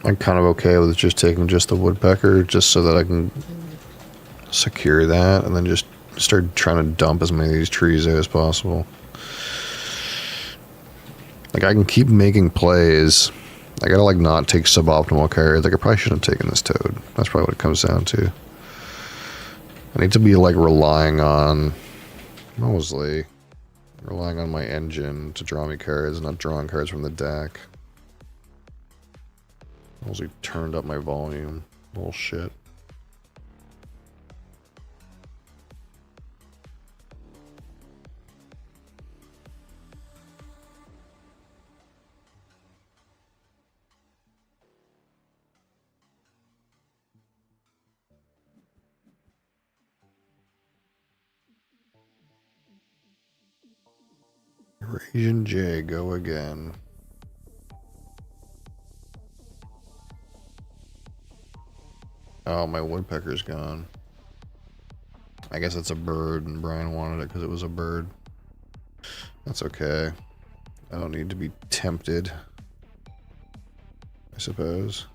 I'm kind of okay with just taking just the woodpecker, just so that I can secure that, and then just start trying to dump as many of these trees out as possible. Like, I can keep making plays. I gotta, like, not take suboptimal cards. Like, I probably shouldn't have taken this toad. That's probably what it comes down to. I need to be, like, relying on Moseley. Relying on my engine to draw me cards, not drawing cards from the deck. Moseley turned up my volume. Bullshit. Eurasian J, go again. Oh, my woodpecker's gone. I guess it's a bird, and Brian wanted it because it was a bird. That's okay. I don't need to be tempted, I suppose.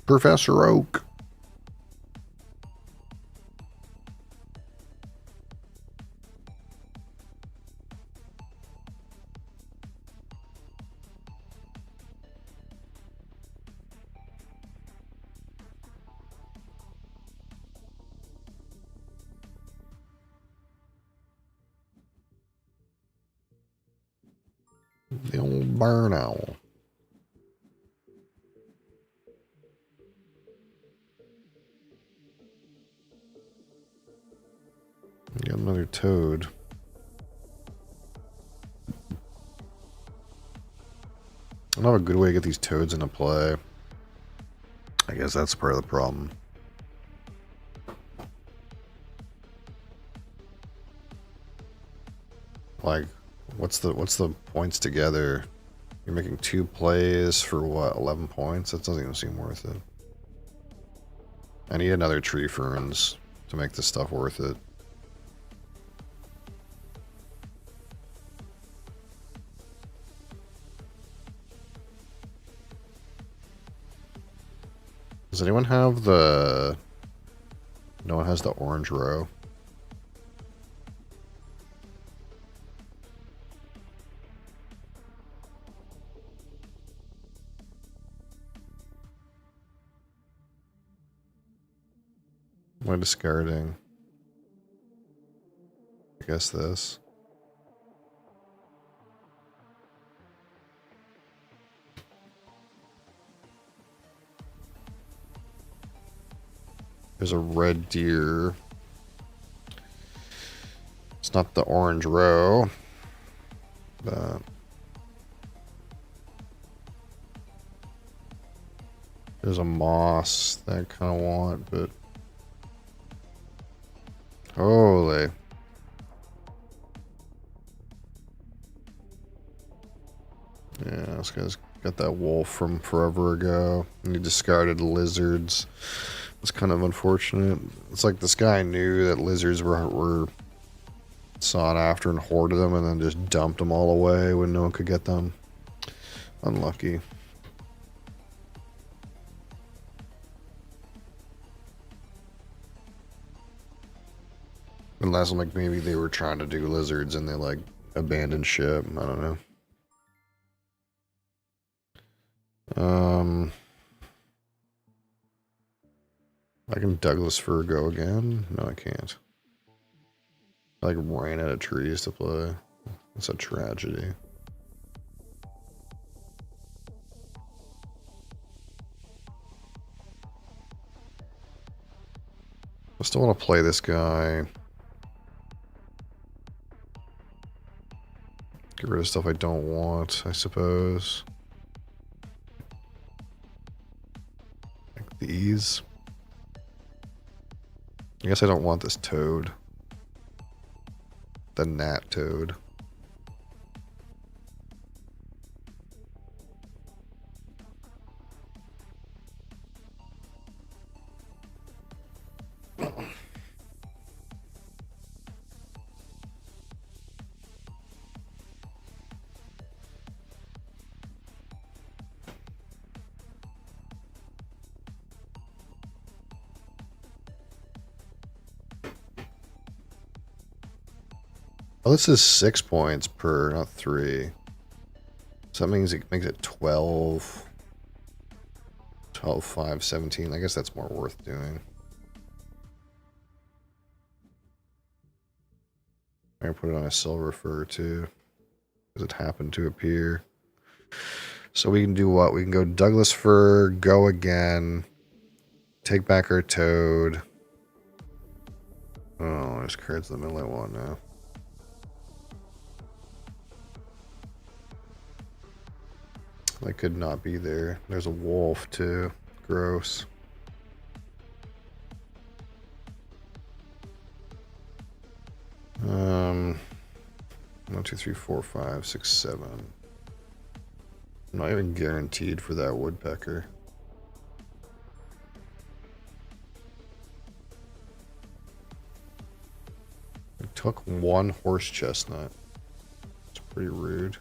Professor Oak. The old barn owl. Got another toad. I don't have a good way to get these toads into play. I guess that's part of the problem. Like, what's the points together? You're making 2 plays for what, 11 points? That doesn't even seem worth it. I need another tree ferns to make this stuff worth it. Does anyone have the... No one has the orange row. Am I discarding? I guess this. There's a red deer. It's not the orange row, but there's a moss that I kind of want, but holy. Yeah, this guy's got that wolf from forever ago. And he discarded lizards. It's kind of unfortunate. It's like this guy knew that lizards were sought after and hoarded them and then just dumped them all away when no one could get them. Unlucky. Unless like maybe they were trying to do lizards and they like abandoned ship. I don't know. I can Douglas fir go again? No, I can't. I like ran out of trees to play. It's a tragedy. I still want to play this guy. Get rid of stuff I don't want, I suppose. Like these. I guess I don't want this toad. The gnat toad. Oh, this is 6 points per, not 3. So that means it makes it 12. 12, 5, 17. I guess that's more worth doing. I'm going to put it on a silver fir too. Because it happened to appear. So we can do what? We can go Douglas fir, go again. Take back our toad. Oh, there's cards in the middle I want now. I could not be there. There's a wolf too. Gross. One, 2, 3, 4, 5, 6, 7. I'm not even guaranteed for that woodpecker. I took one horse chestnut. It's pretty rude.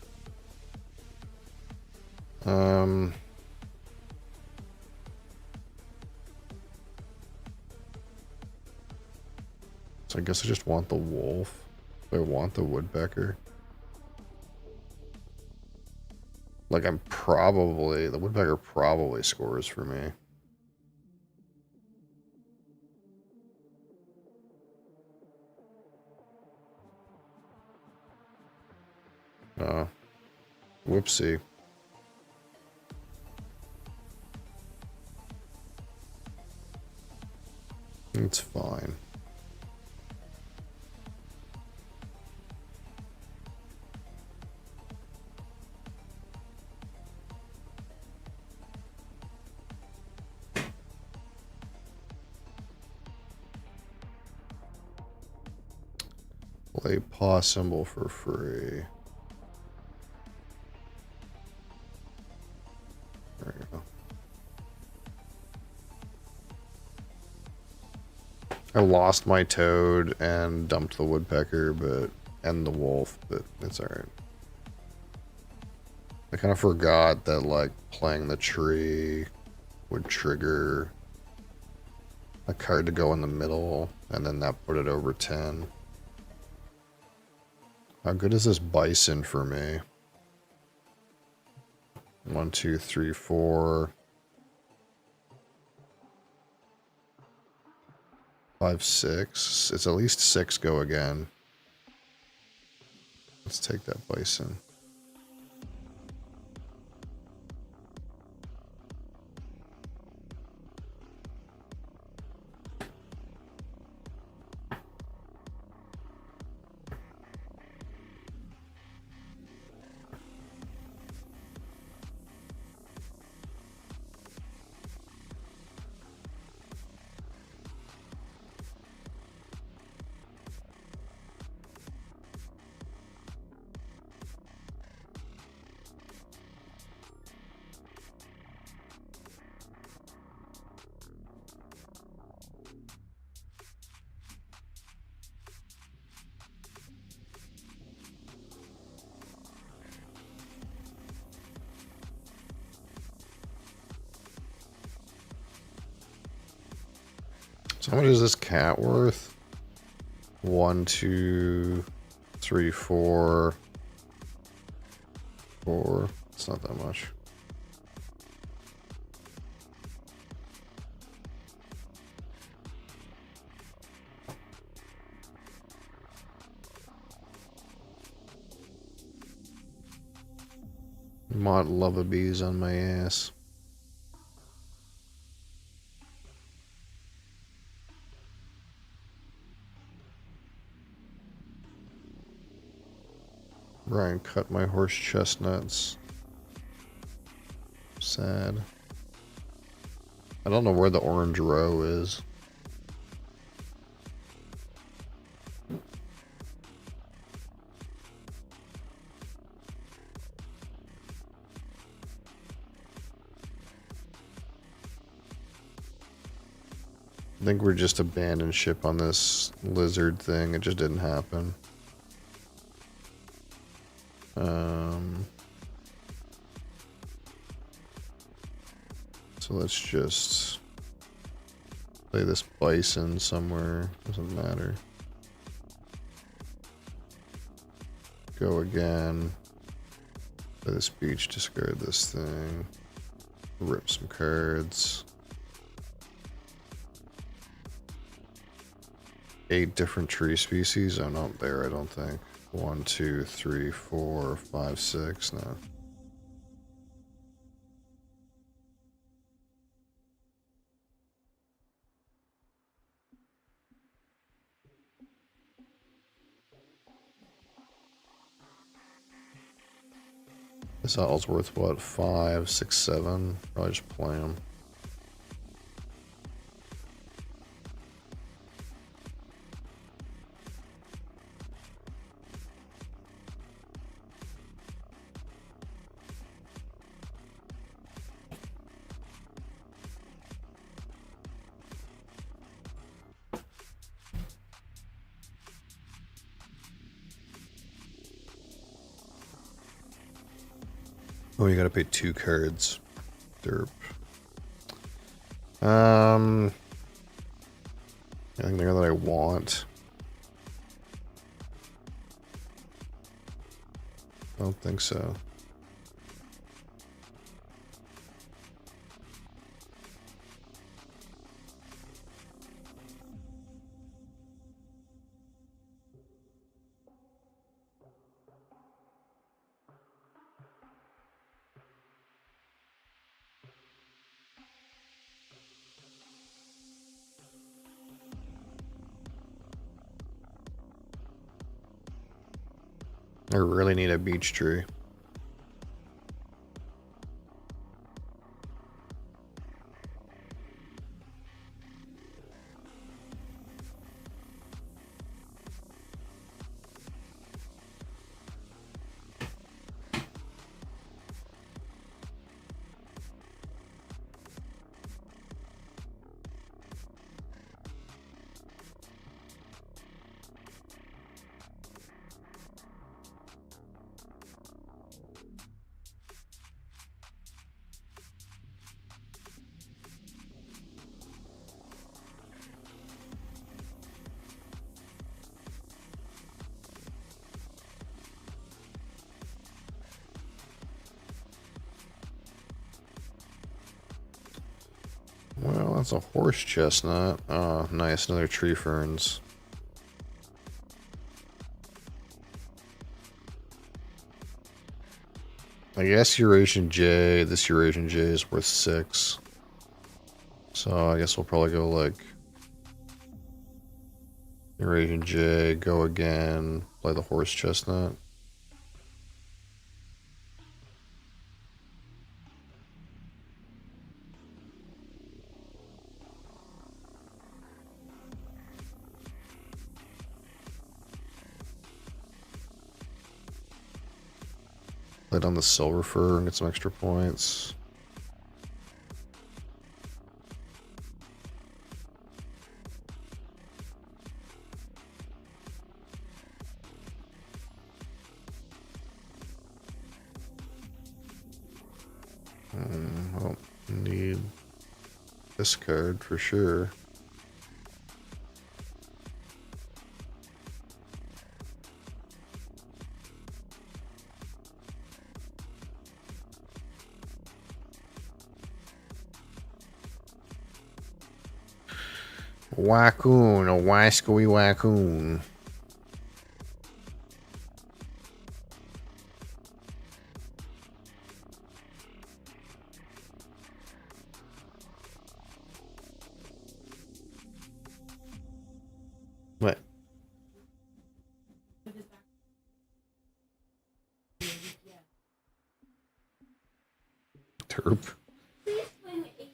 So I guess I just want the wolf. I want the woodpecker. Like the woodpecker probably scores for me. Whoopsie. It's fine. Play paw symbol for free. There you go. I lost my toad and dumped the woodpecker, and the wolf, but it's alright. I kind of forgot that like playing the tree would trigger a card to go in the middle, and then that put it over 10. How good is this bison for me? 1, 2, 3, 4, 5, 6. It's at least 6 go again. Let's take that bison. So how much is this cat worth? 1, 2, 3, 4, 4. It's not that much. Mott Lovabees on my ass. Ryan cut my horse chestnuts. Sad. I don't know where the orange row is. I think we're just abandoned ship on this lizard thing. It just didn't happen. So let's just play this bison somewhere. Doesn't matter. Go again. Play this beach, discard this thing. Rip some cards. 8 different tree species. Oh, not there, I don't think. 1, 2, 3, 4, 5, 6. No. This owl's worth what? 5, 6, 7. Probably just play them. Oh, you gotta pay 2 cards. Derp. Anything there that I want? I don't think so. I really need a beech tree. Well, that's a horse chestnut. Oh, nice. Another tree ferns. I guess Eurasian J, this Eurasian J is worth 6. So I guess we'll probably go like Eurasian J, go again, play the horse chestnut. Play down the silver fir and get some extra points. Well, need this card for sure. Wackoon, a wascoey wackoon. What? Terp. Please win a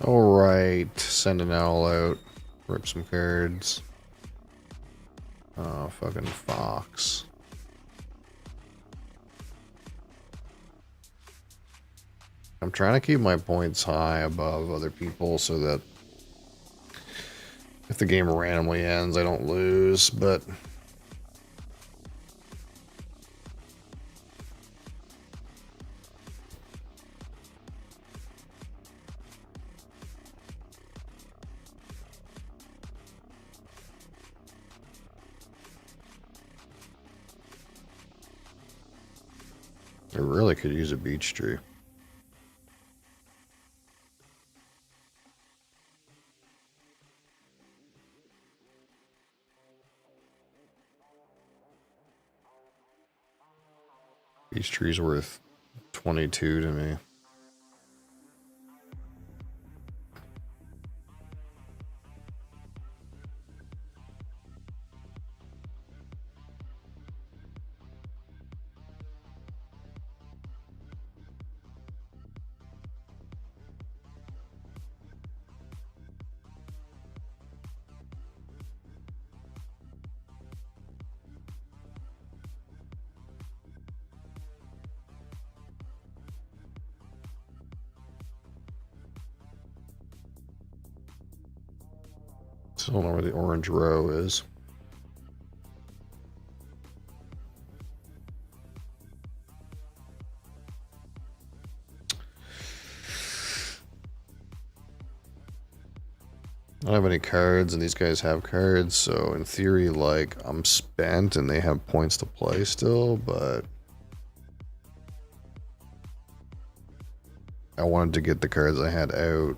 Alright, send an owl out. Rip some cards. Oh, fucking fox. I'm trying to keep my points high above other people so that if the game randomly ends, I don't lose, but I really could use a beech tree. Beech tree's worth 22 to me. Still don't know where the orange row is. I don't have any cards, and these guys have cards, so in theory, like, I'm spent and they have points to play still, but I wanted to get the cards I had out,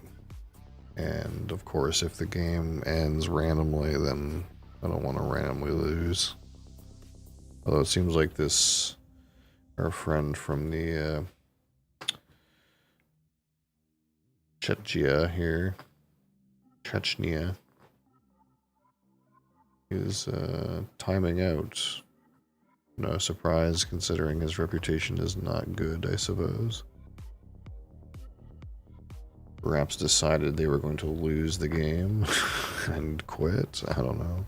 and of course, if the game ends randomly, then I don't want to randomly lose. Although it seems like this, our friend from the Chechnya here, Chechnya, is timing out. No surprise, considering his reputation is not good, I suppose. Perhaps decided they were going to lose the game and quit. I don't know.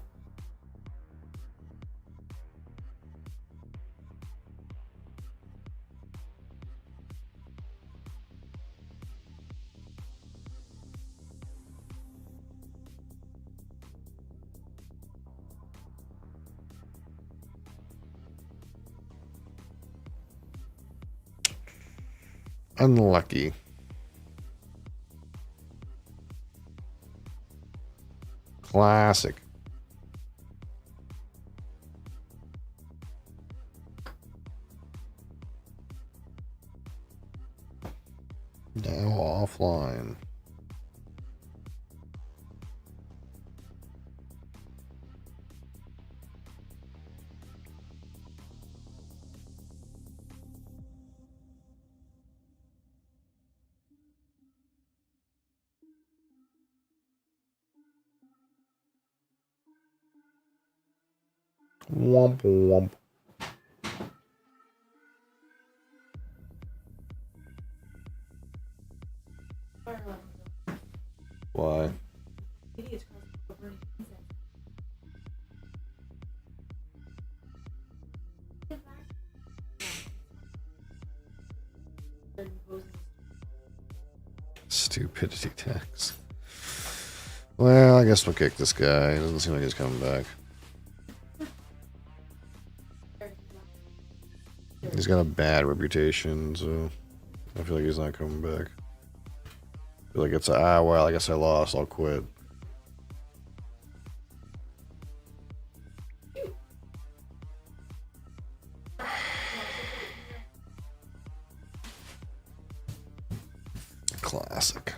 Unlucky. Classic. Now offline. Womp womp. Why? Idiots cross over burning insects. Stupidity tax. Well, I guess we'll kick this guy. It doesn't seem like he's coming back. He's got a bad reputation, so I feel like he's not coming back. I feel like it's well, I guess I lost. I'll quit. Classic.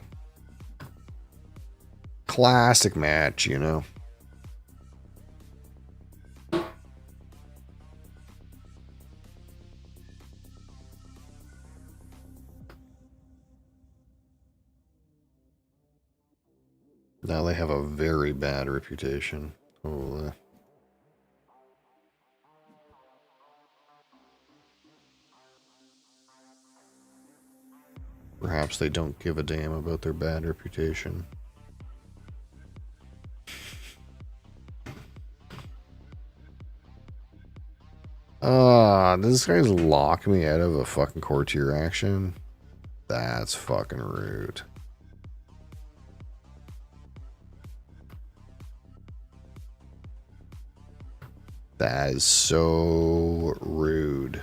Classic match, you know. Now they have a very bad reputation. Holy. Perhaps they don't give a damn about their bad reputation. Does this guy lock me out of a fucking courtier action? That's fucking rude. That is so rude.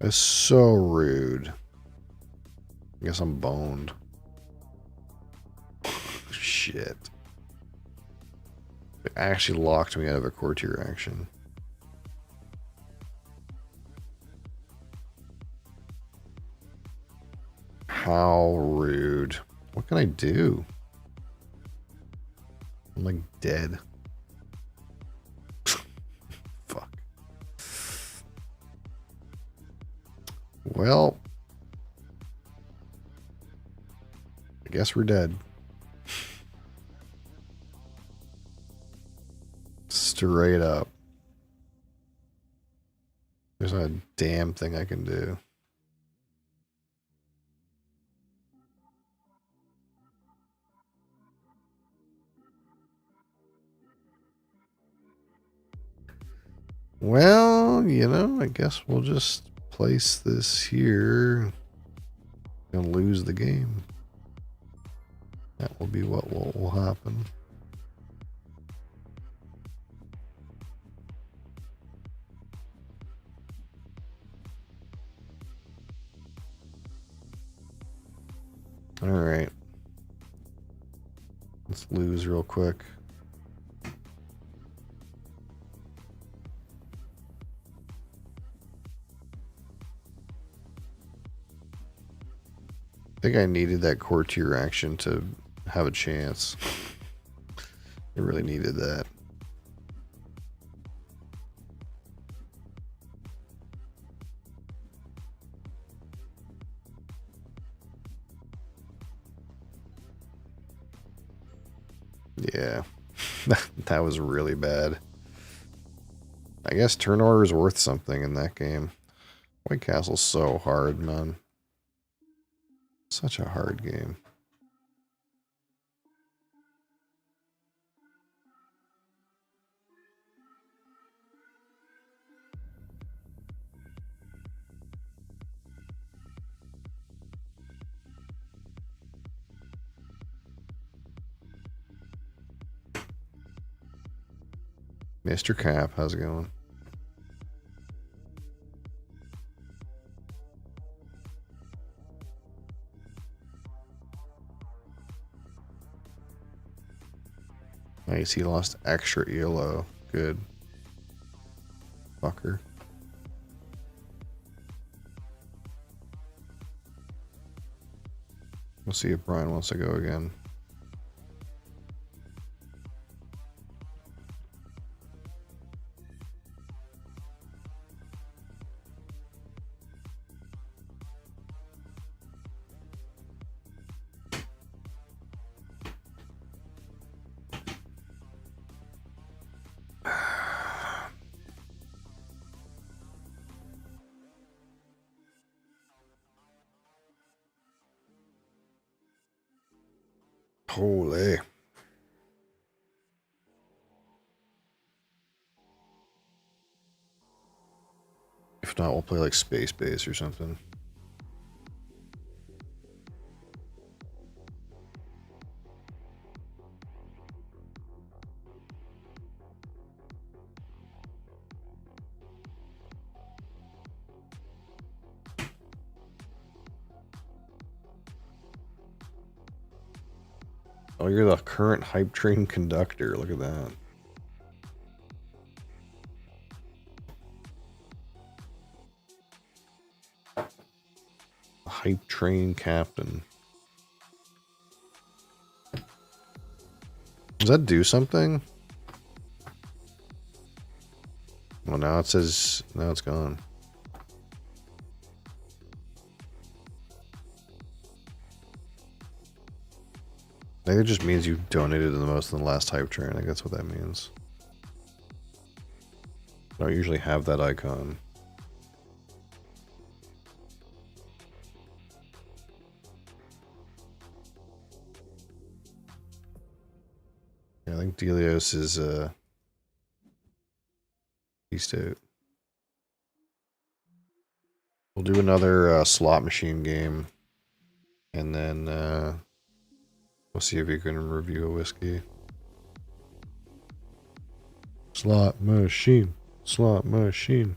That's so rude. I guess I'm boned. Shit. It actually locked me out of a courtier action. How rude. What can I do? I'm like dead. Fuck. Well, I guess we're dead. Straight up. There's not a damn thing I can do. Well, you know, I guess we'll just place this here and lose the game. That will be what will happen. All right. Let's lose real quick. I think I needed that courtier action to have a chance. I really needed that. Yeah, that was really bad. I guess turn order is worth something in that game. White Castle's so hard, man. Such a hard game. Mr. Cap, how's it going? Nice, he lost extra ELO. Good. Fucker. We'll see if Brian wants to go again. Holy. If not, we'll play like Space Base or something. Oh, you're the current hype train conductor. Look at that. Hype train captain. Does that do something? Well, now it says, now it's gone. I think it just means you donated the most in the last hype train. I think that's what that means. I don't usually have that icon. Yeah, I think Delios is beast out. We'll do another slot machine game, and then we'll see if you can review a whiskey. Slot machine. Slot machine.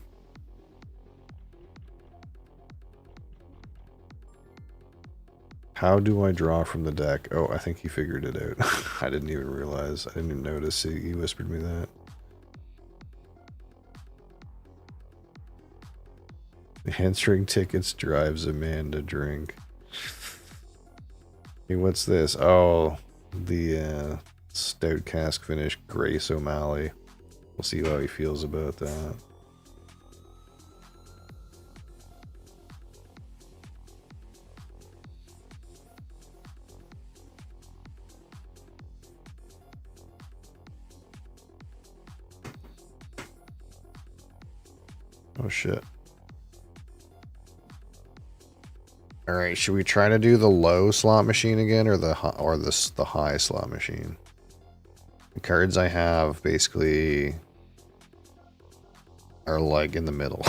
How do I draw from the deck? Oh, I think he figured it out. I didn't even realize. I didn't even notice. He whispered me that. The hamstring tickets drives a man to drink. Hey, what's this? Oh, the stout cask finish Grace O'Malley. We'll see how he feels about that. Oh shit. All right, should we try to do the low slot machine again, or the high slot machine? The cards I have basically are like in the middle.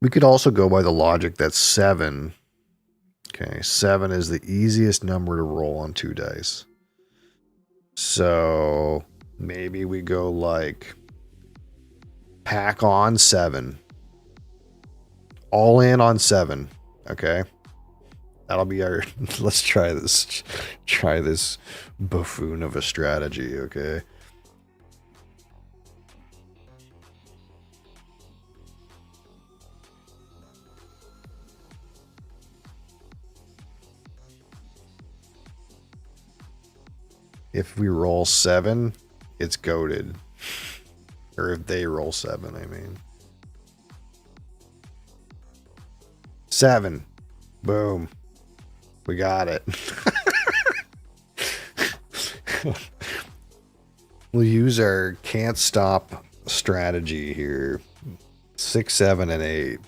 We could also go by the logic that 7. Okay, 7 is the easiest number to roll on 2 dice. So maybe we go like pack on 7. All in on 7. Okay. That'll be our, let's try this. Try this buffoon of a strategy, okay? If we roll 7, it's goated. Or if they roll 7, I mean. 7. Boom. We got it. We'll use our can't stop strategy here. 6, 7, and 8.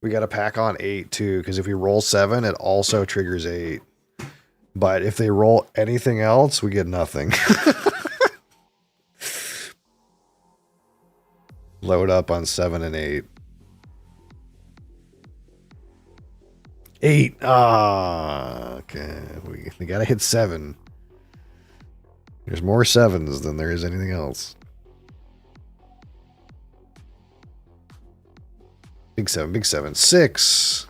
We got to pack on 8 too, because if we roll 7, it also triggers 8. But if they roll anything else, we get nothing. Load up on 7 and 8. 8. Ah, okay. We gotta hit 7. There's more 7s than there is anything else. Big seven, big seven. 6.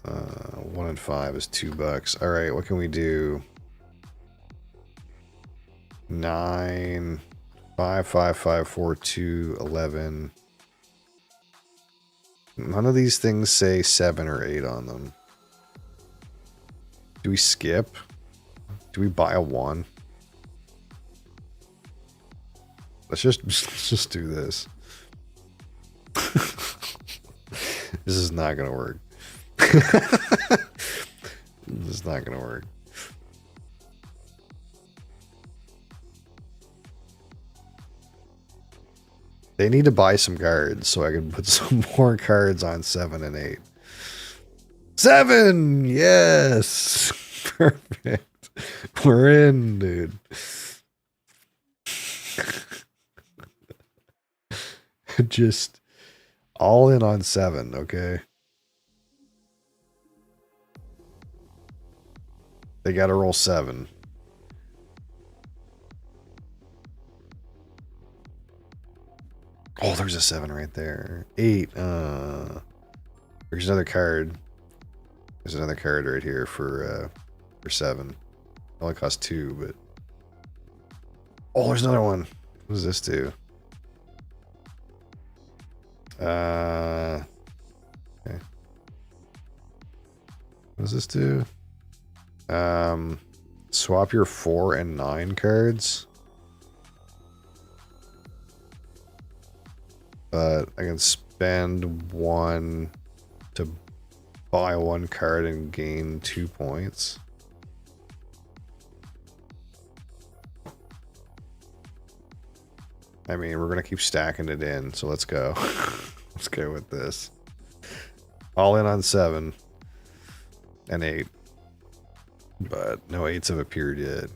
1 and 5 is $2. All right, what can we do? 9, 5, 5, 5, 4, 2, 11. None of these things say 7 or 8 on them. Do we skip? Do we buy a 1? Let's just do this. This is not gonna work. This is not gonna work. They need to buy some cards so I can put some more cards on 7 and 8. 7! Yes! Perfect. We're in, dude. Just all in on 7, okay? They gotta roll 7. Oh, there's a 7 right there. 8. There's another card. There's another card right here for 7. It only costs 2, but... Oh, there's another one. What does this do? Okay. What does this do? Swap your 4 and 9 cards. But I can spend 1 to buy 1 card and gain 2 points. I mean, we're going to keep stacking it in, so let's go. Let's go with this. All in on 7 and 8. But no 8s have appeared yet.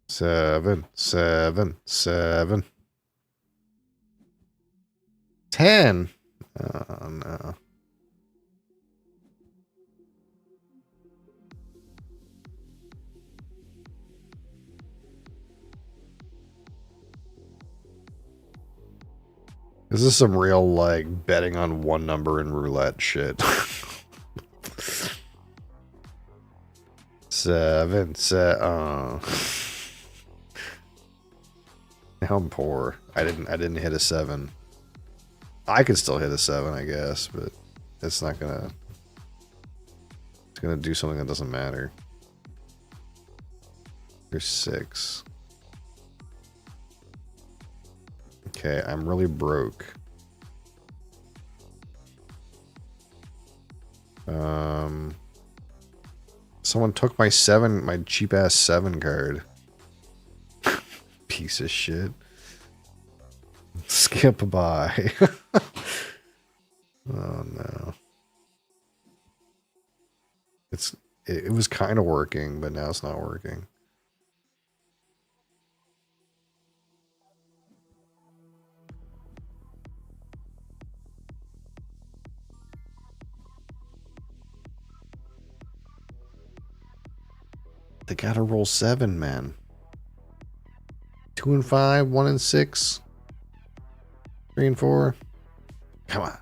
Seven, 10. Oh no. This is some real, like, betting on one number in roulette shit. 7, now I'm poor. I didn't hit a 7. I could still hit a 7, I guess, but it's not gonna... It's gonna do something that doesn't matter. Here's 6. Okay, I'm really broke. Someone took my cheap ass 7 card. Piece of shit. Skip by. Oh no. It was kind of working, but now it's not working. They gotta roll 7, man. 2 and 5, 1 and 6, 3 and 4. Come on.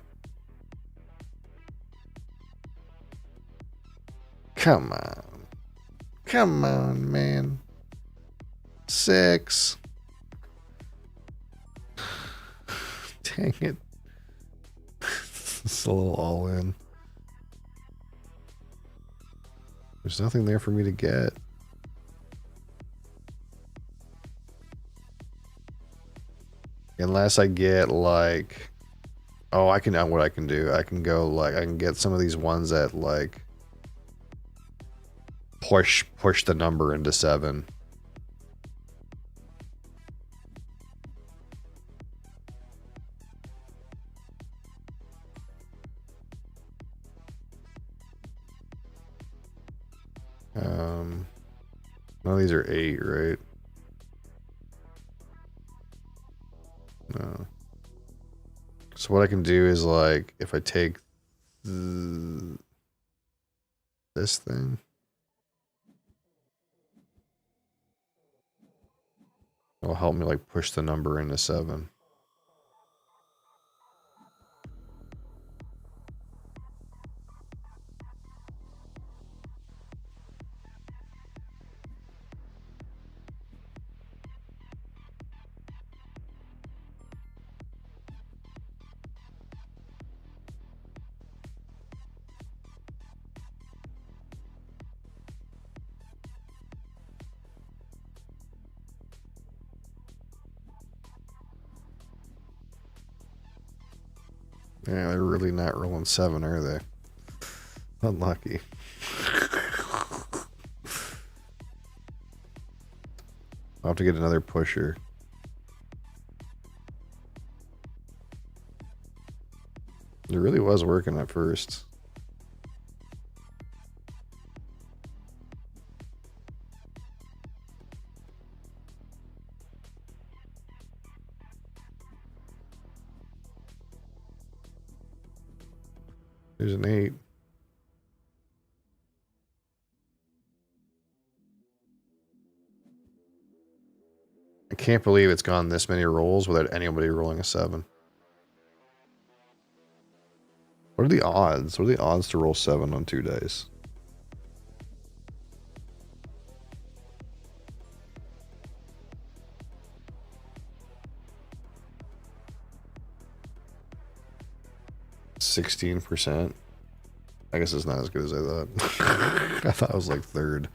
Come on. Come on, man. 6. Dang it. It's a little all in. There's nothing there for me to get. Unless I get like, oh, I can know what I can do. I can go like, I can get some of these ones that like push the number into 7. None of these are 8, right? No. So what I can do is like, if I take this thing, It'll help me like push the number into 7. Yeah, they're really not rolling 7, are they? Unlucky. I'll have to get another pusher. It really was working at first. There's an 8. I can't believe it's gone this many rolls without anybody rolling a 7. What are the odds? What are the odds to roll 7 on 2 days? %16. I guess it's not as good as I thought. I thought it was like 3rd.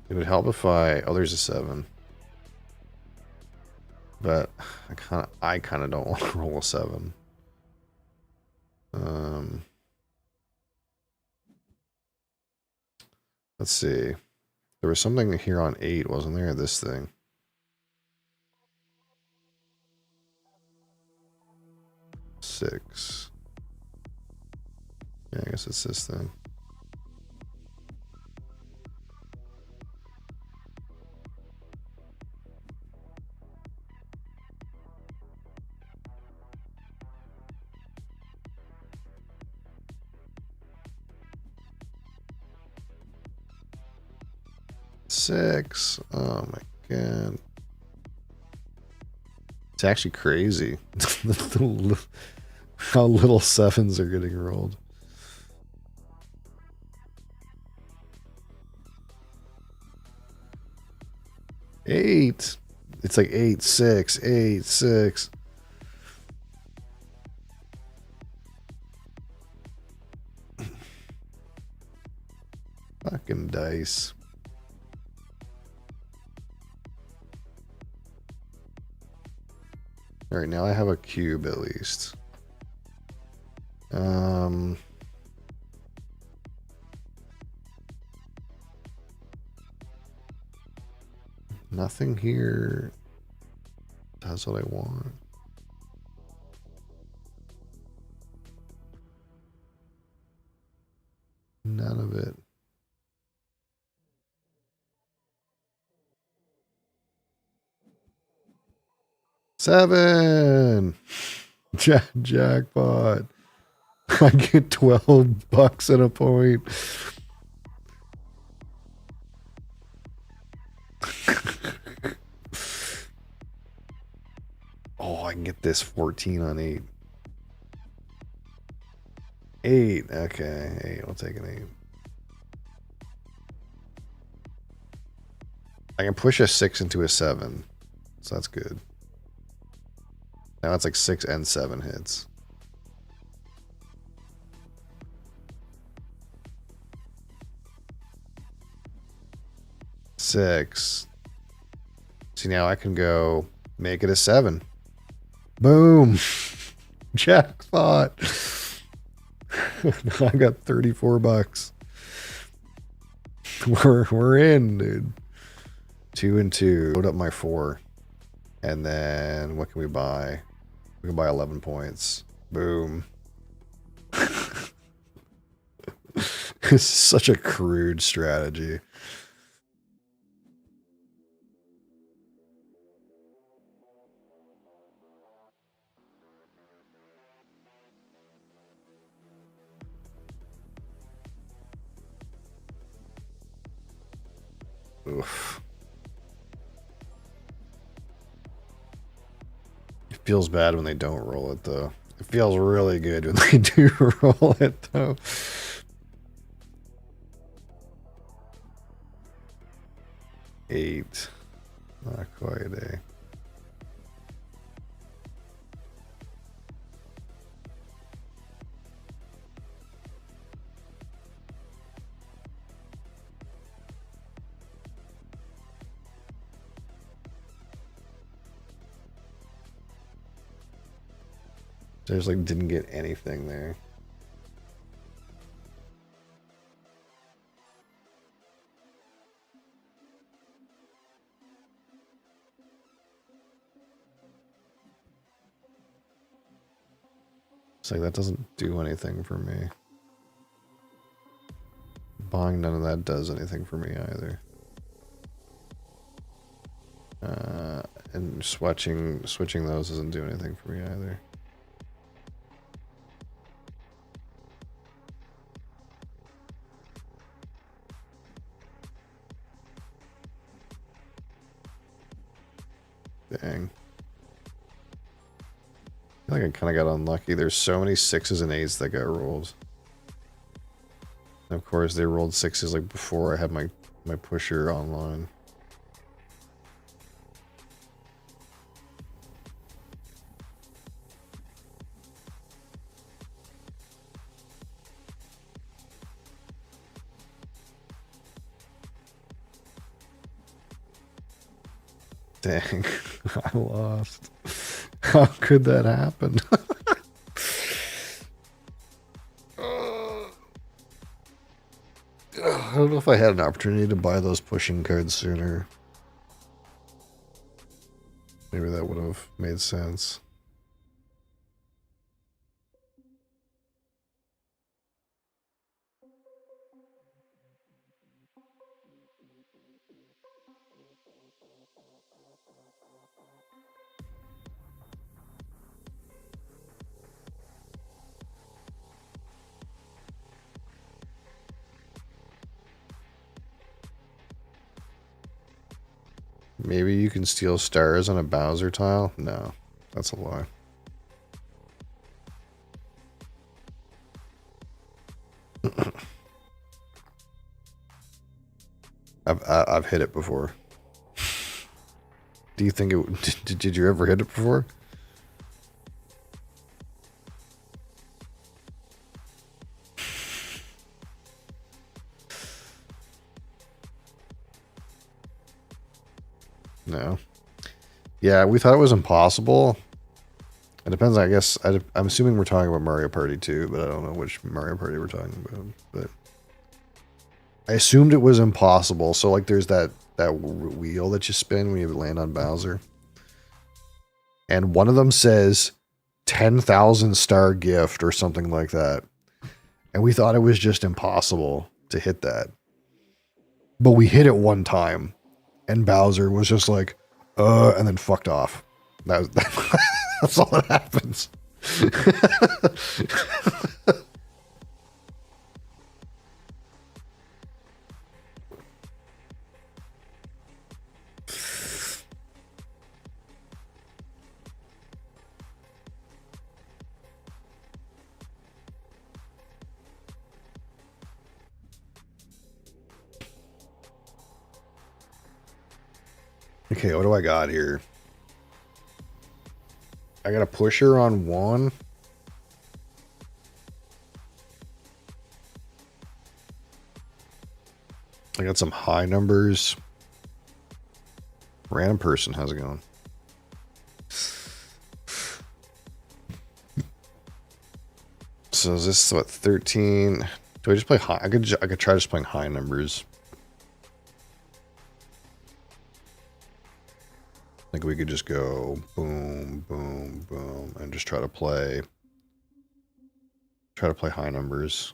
It would help if oh, there's a 7. But I kind of don't want to roll a 7. Let's see. There was something here on 8, wasn't there? This thing. Six. Yeah, I guess it's this thing. Six. Oh my god. It's actually crazy how little 7s are getting rolled. Eight. It's like 8, 6, 8, 6. Fucking dice. All right, now I have a cube at least. Nothing here. That's what I want. None of it. Seven. Jackpot. I get $12 at a point. Oh, I can get this 14 on 8. 8. Okay, 8. I'll take an 8. I can push a 6 into a 7. So that's good. Now it's like 6 and 7 hits. Six. See, now I can go make it a 7. Boom. Jackpot. I got $34. We're in, dude. 2 and 2. Load up my 4. And then what can we buy? We can buy 11 points. Boom. It's such a crude strategy. Oof. It feels bad when they don't roll it, though. It feels really good when they do roll it, though. Eight. Not quite a. Just like didn't get anything there. It's like that doesn't do anything for me. Buying none of that does anything for me either. And switching those doesn't do anything for me either. Dang. I feel like I kind of got unlucky. There's so many 6s and 8s that got rolled. And of course, they rolled 6s like before I had my pusher online. Dang, I lost. How could that happen? I don't know if I had an opportunity to buy those pushing cards sooner. Maybe that would have made sense. Maybe you can steal stars on a Bowser tile? No, that's a lie. I've hit it before. Do you think it? Did you ever hit it before? No. Yeah, we thought it was impossible. It depends, I guess. I'm assuming we're talking about Mario Party 2, but I don't know which Mario Party we're talking about. But I assumed it was impossible. So, like, there's that wheel that you spin when you land on Bowser. And one of them says 10,000 star gift or something like that. And we thought it was just impossible to hit that. But we hit it one time. And Bowser was just like, and then fucked off. That's all that happens. Okay, what do I got here? I got a pusher on one. I got some high numbers. Random person, how's it going? So is this what, 13? Do I just play high? I could try just playing high numbers. Like we could just go boom, boom, boom, and just try to play high numbers.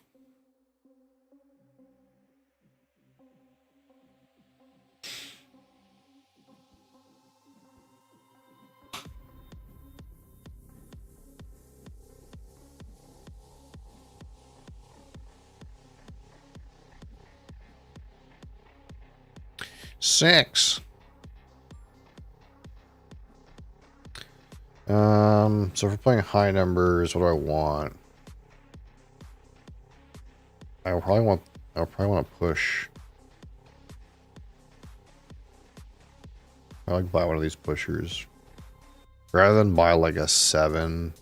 6. So if we're playing high numbers, what do I want? I'll probably want to push. I like buy one of these pushers. Rather than buy like a 7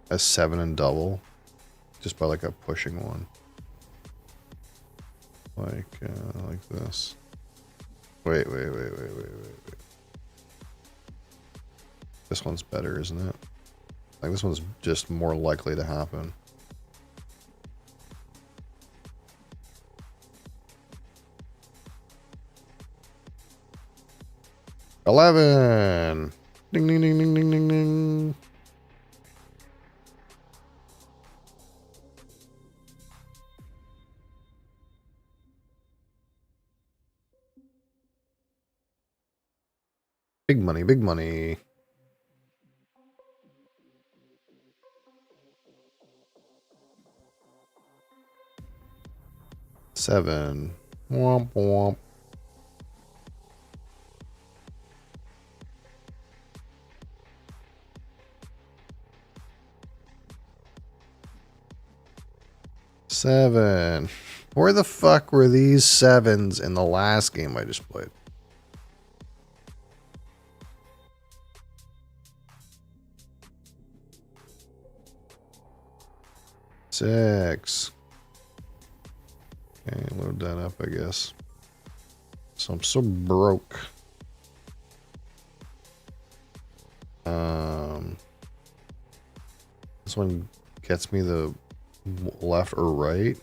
and double. Just buy like a pushing one. Like this. Wait. This one's better, isn't it? Like this one's just more likely to happen. $11. Ding ding ding ding ding ding ding. Big money, big money. $7. Womp womp. $7. Where the fuck were these 7s in the last game I just played? $6. Okay, load that up, I guess. So I'm so broke. This one gets me the left or right.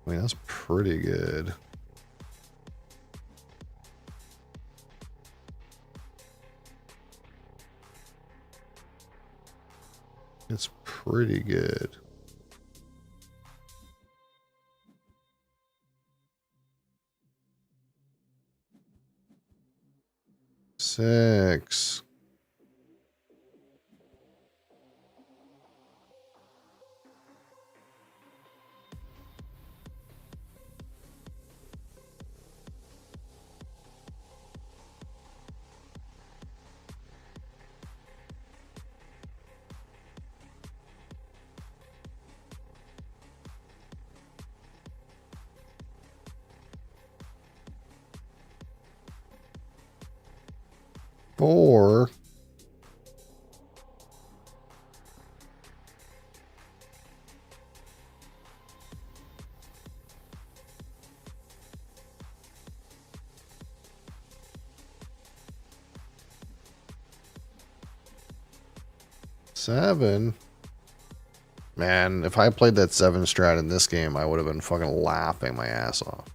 I mean, that's pretty good. It's pretty good. $6. $4. $7. Man, if I played that 7 strat in this game, I would have been fucking laughing my ass off.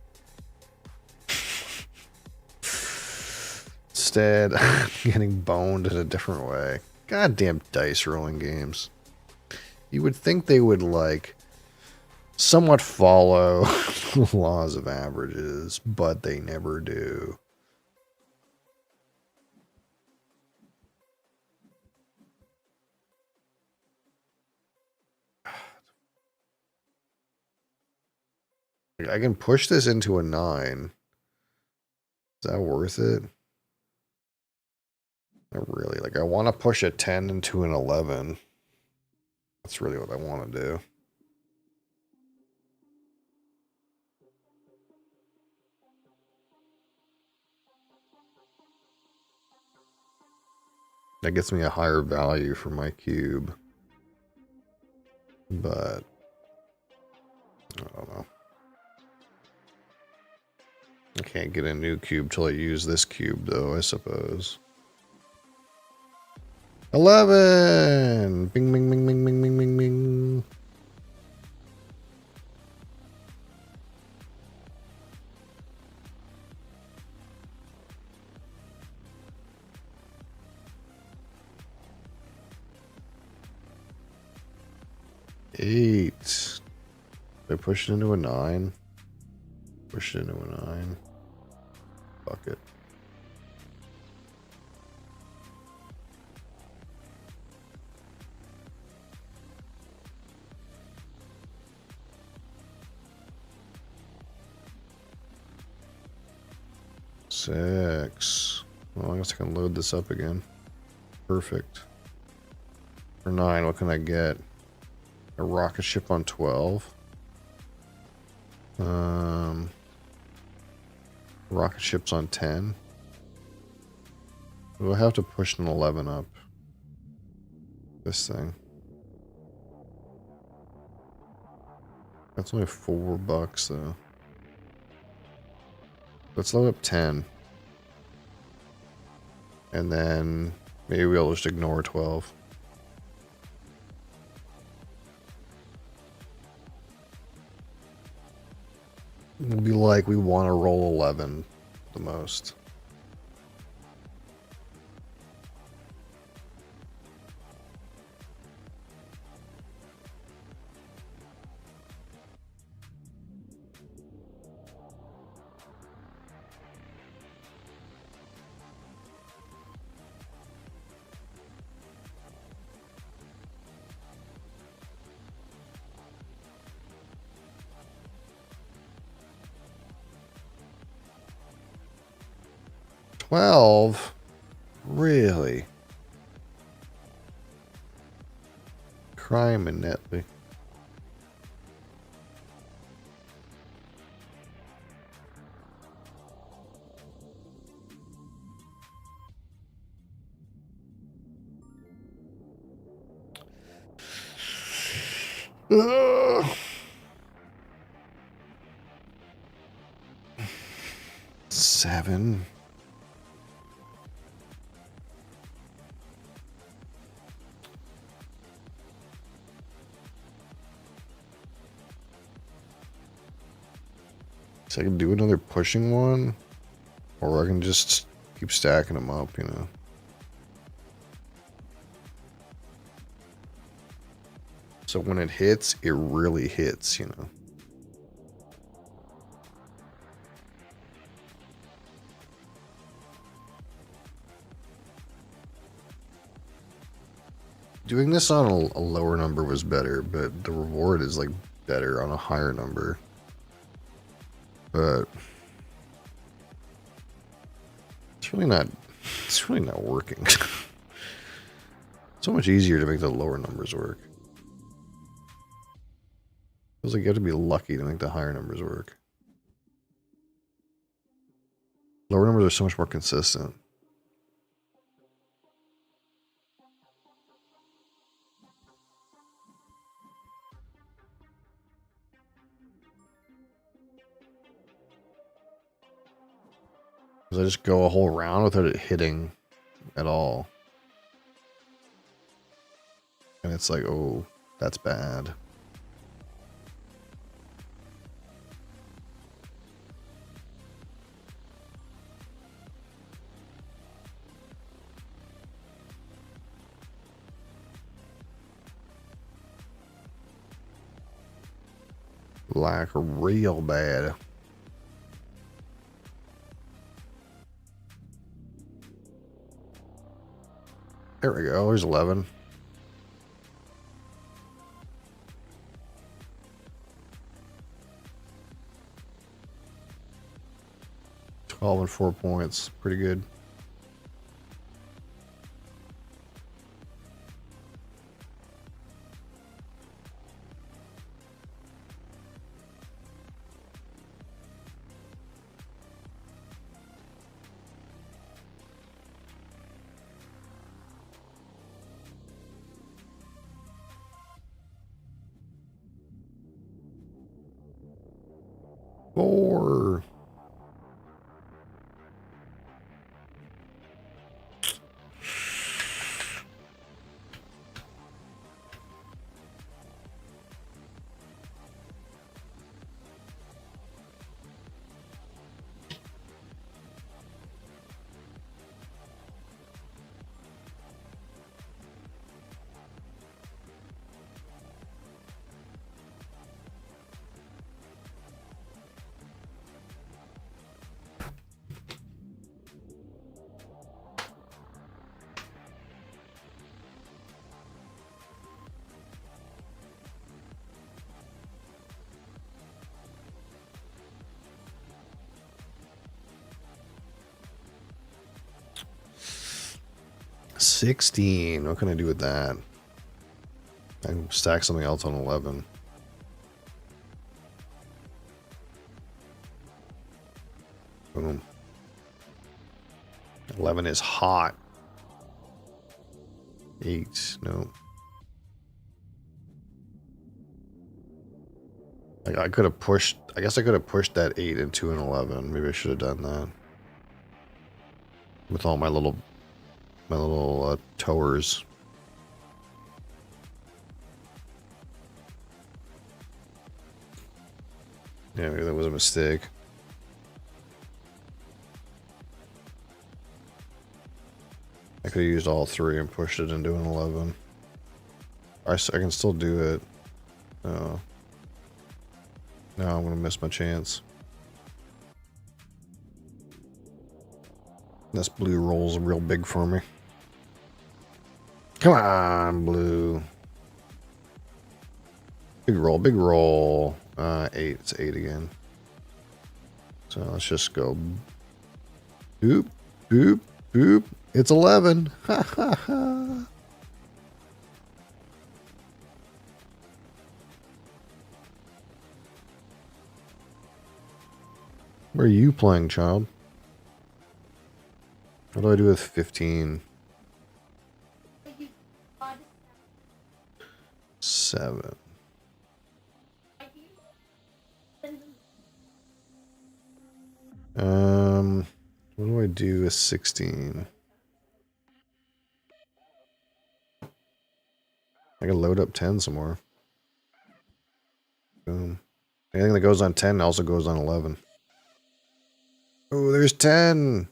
Instead, I'm getting boned in a different way. Goddamn dice rolling games. You would think they would, like, somewhat follow the laws of averages, but they never do. I can push this into a 9. Is that worth it? Not really. Like, I want to push a 10 into an 11. That's really what I want to do. That gets me a higher value for my cube. But I don't know. I can't get a new cube till I use this cube, though, I suppose. 11! Bing, bing, bing, bing, bing, bing, bing, bing. $8. Did I push it into a 9? Push it into a 9. Fuck it. 6. Well, I guess I can load this up again. Perfect. For 9, what can I get? A rocket ship on 12. Rocket ships on 10. We'll have to push an 11 up. This thing. That's only $4 though. Let's load up 10. And then maybe we'll just ignore 12. It'll be like we want to roll 11 the most. $12? Really? Crime and Netley. Ugh. 7. So I can do another pushing one, or I can just keep stacking them up, you know. So when it hits, it really hits, you know. Doing this on a lower number was better, but the reward is like better on a higher number. But it's really not working. So much easier to make the lower numbers work. Feels like you have to be lucky to make the higher numbers work. Lower numbers are so much more consistent. Because I just go a whole round without it hitting at all. And it's like, oh, that's bad. Like real bad. There we go. There's 11. All in 4 points. Pretty good. Four. 16. What can I do with that? I can stack something else on 11. Boom. 11 is hot. 8. No. Like I could have pushed. I guess I could have pushed that 8 into an 11. Maybe I should have done that. With all my little towers. Yeah, maybe that was a mistake. I could have used all 3 and pushed it into an 11. I can still do it. Oh. No, I'm going to miss my chance. This blue rolls real big for me. Come on, blue. Big roll, big roll. 8. It's 8 again. So let's just go. Boop, boop, boop. It's 11. Ha ha ha. Where are you playing, child? What do I do with 15? 7. What do I do with 16? I can load up 10 some more. Boom. Anything that goes on 10 also goes on 11. Oh, there's 10.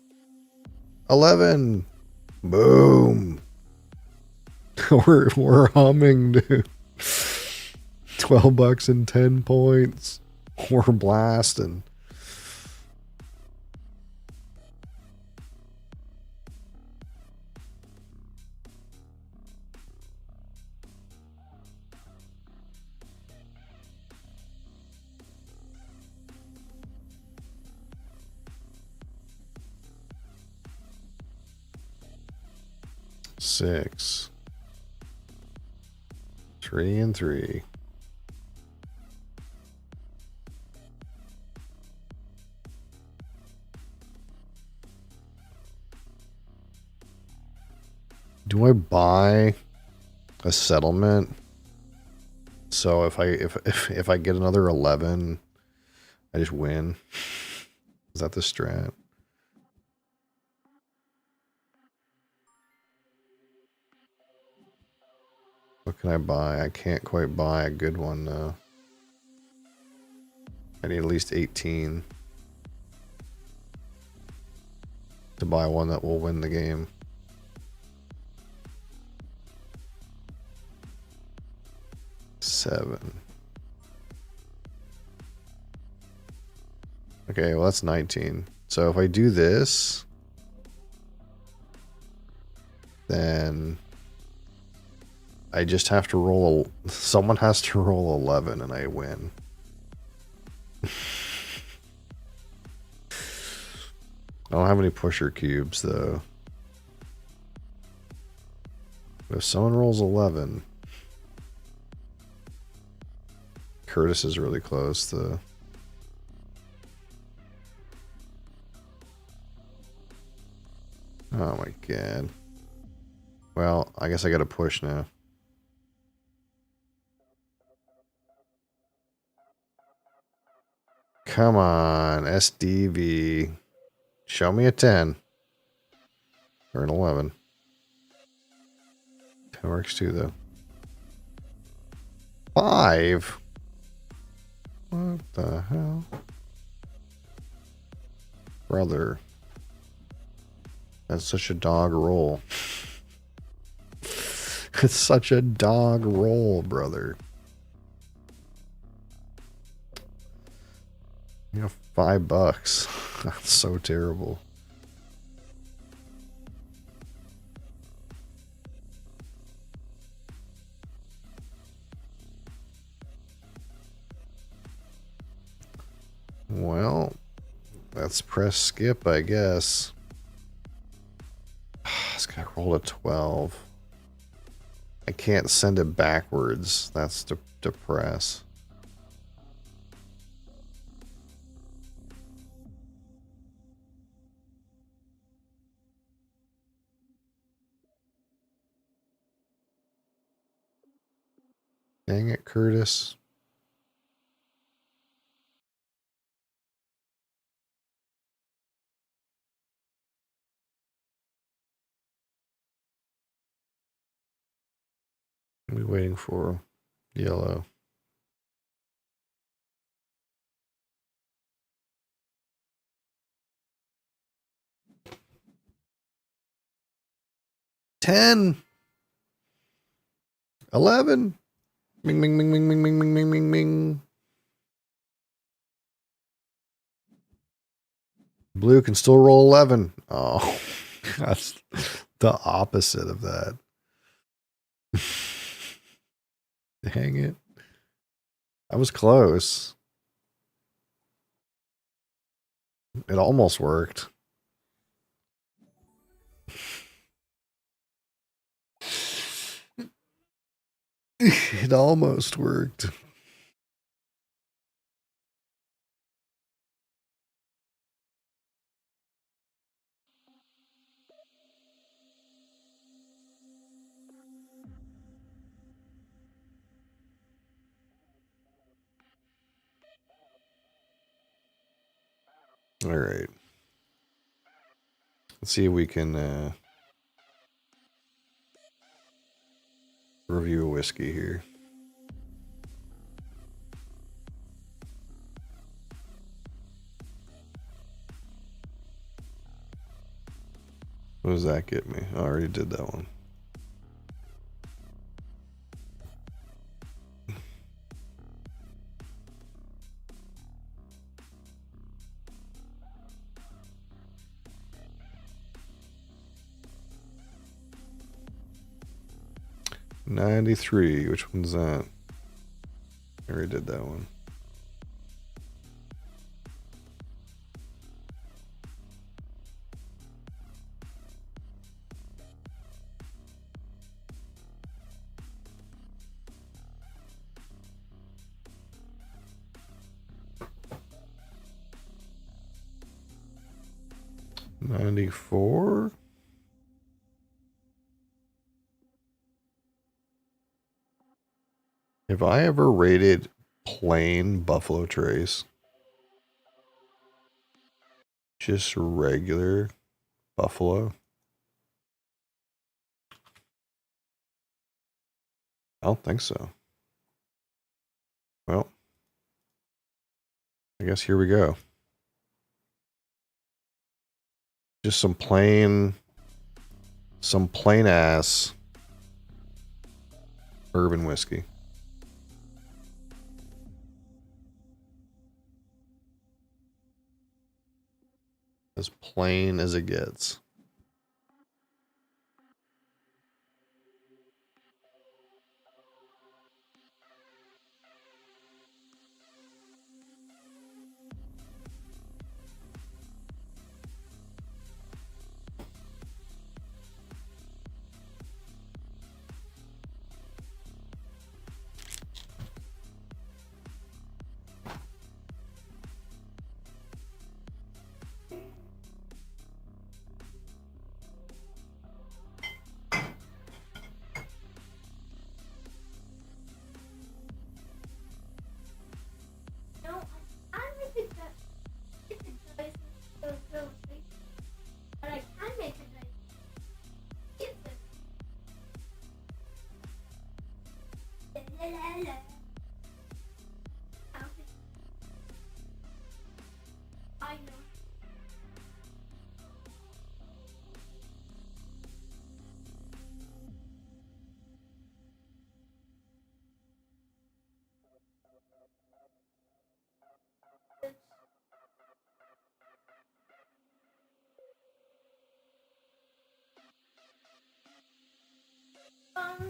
11. Boom. we're humming, dude. 12 bucks and 10 points. We're blasting. Six. 3 and 3. Do I buy a settlement? So if I get another 11, I just win. Is that the strat? What can I buy? I can't quite buy a good one though. I need at least 18 to buy one that will win the game. Seven. Okay, well that's 19. So if I do this, then I just have to roll someone has to roll 11 and I win. I don't have any pusher cubes though. But if someone rolls 11, Curtis is really close though. Oh my god. Well, I guess I gotta push now. Come on, SDV. Show me a 10. Or an 11. 10 works too, though. 5? What the hell? Brother. That's such a dog roll. It's such a dog roll, brother. You know, $5. That's so terrible. Well, let's press skip, I guess. This guy Roll a 12. I can't send it backwards. That's to press. Dang it, Curtis. What are we waiting for? Yellow. $10. 11. Ming, ming, ming, ming, ming, ming, ming, ming, ming, ming. Blue can still roll 11. Oh, that's the opposite of that. Dang it. I was close. It almost worked. It almost worked. All right. Let's see if we can review a whiskey here. What does that get me? I already did that one. $93. Which one's that? I already did that one. $94. Have I ever rated plain Buffalo Trace? Just regular Buffalo? I don't think so. Well, I guess here we go. Just some plain ass bourbon whiskey. As plain as it gets. No, I make it that it's a choice so but I can make it nice. It's a la la la. I know. Um,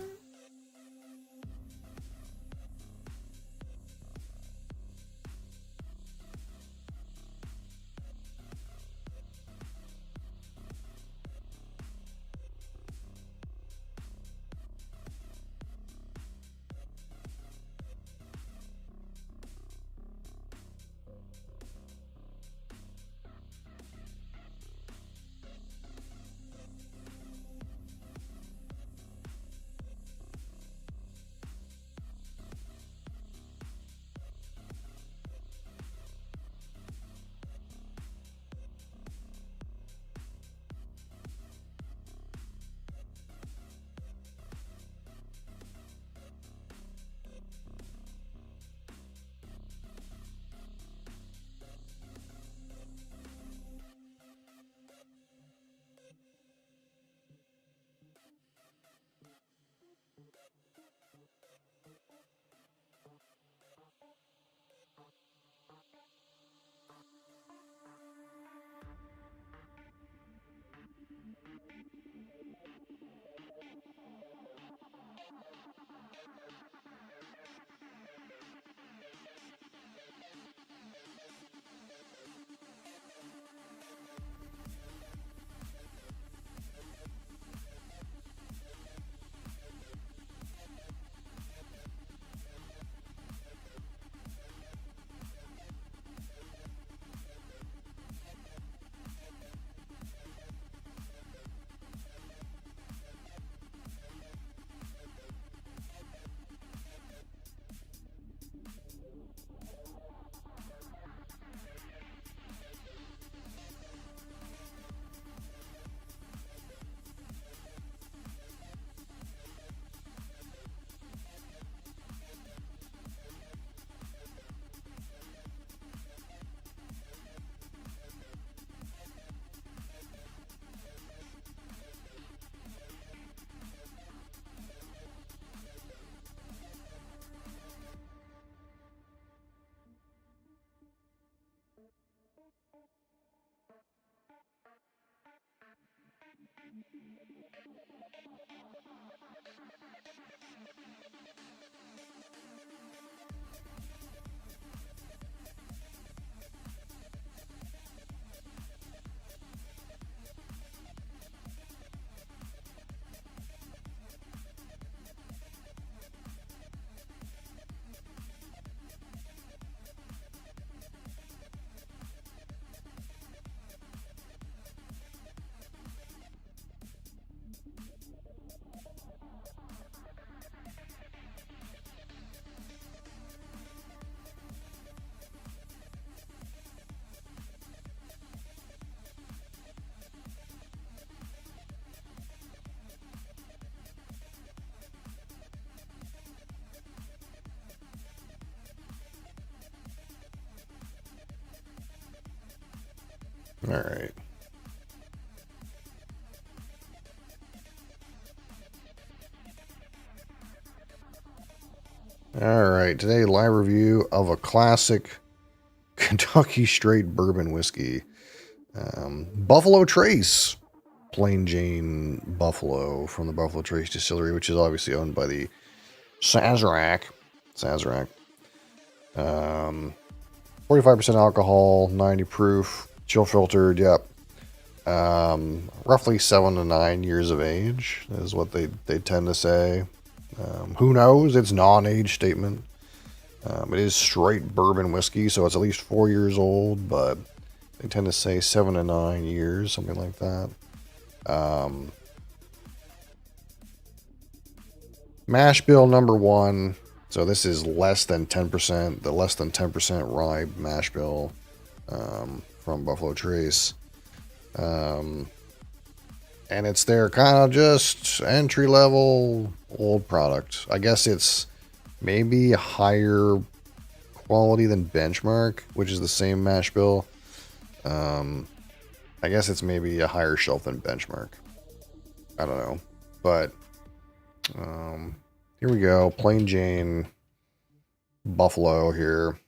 All right. All right. Today, live review of a classic Kentucky straight bourbon whiskey. Buffalo Trace. Plain Jane Buffalo from the Buffalo Trace Distillery, which is obviously owned by the Sazerac. 45% alcohol, 90 proof, chill filtered, yep. Roughly 7 to 9 years of age is what they tend to say. Who knows? It's non-age statement. It is straight bourbon whiskey, so it's at least 4 years old, but they tend to say 7 to 9 years, something like that. Mash bill number 1. So this is less than 10%, the less than 10% rye mash bill from Buffalo Trace. And it's their kind of just entry-level old product. I guess it's maybe higher quality than Benchmark, which is the same mash bill. I guess it's maybe a higher shelf than Benchmark. I don't know. But here we go. Plain Jane Buffalo here.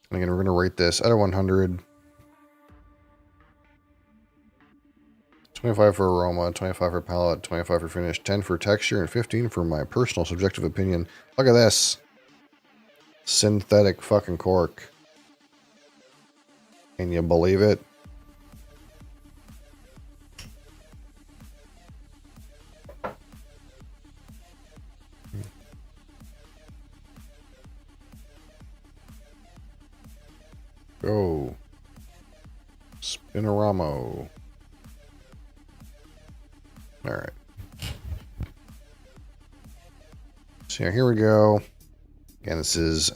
Again, we're going to rate this out of 100. 25 for aroma, 25 for palate, 25 for finish, 10 for texture, and 15 for my personal subjective opinion. Look at this. Synthetic fucking cork. Can you believe it? Go. Spinoramo. Alright. So here we go. Again, this is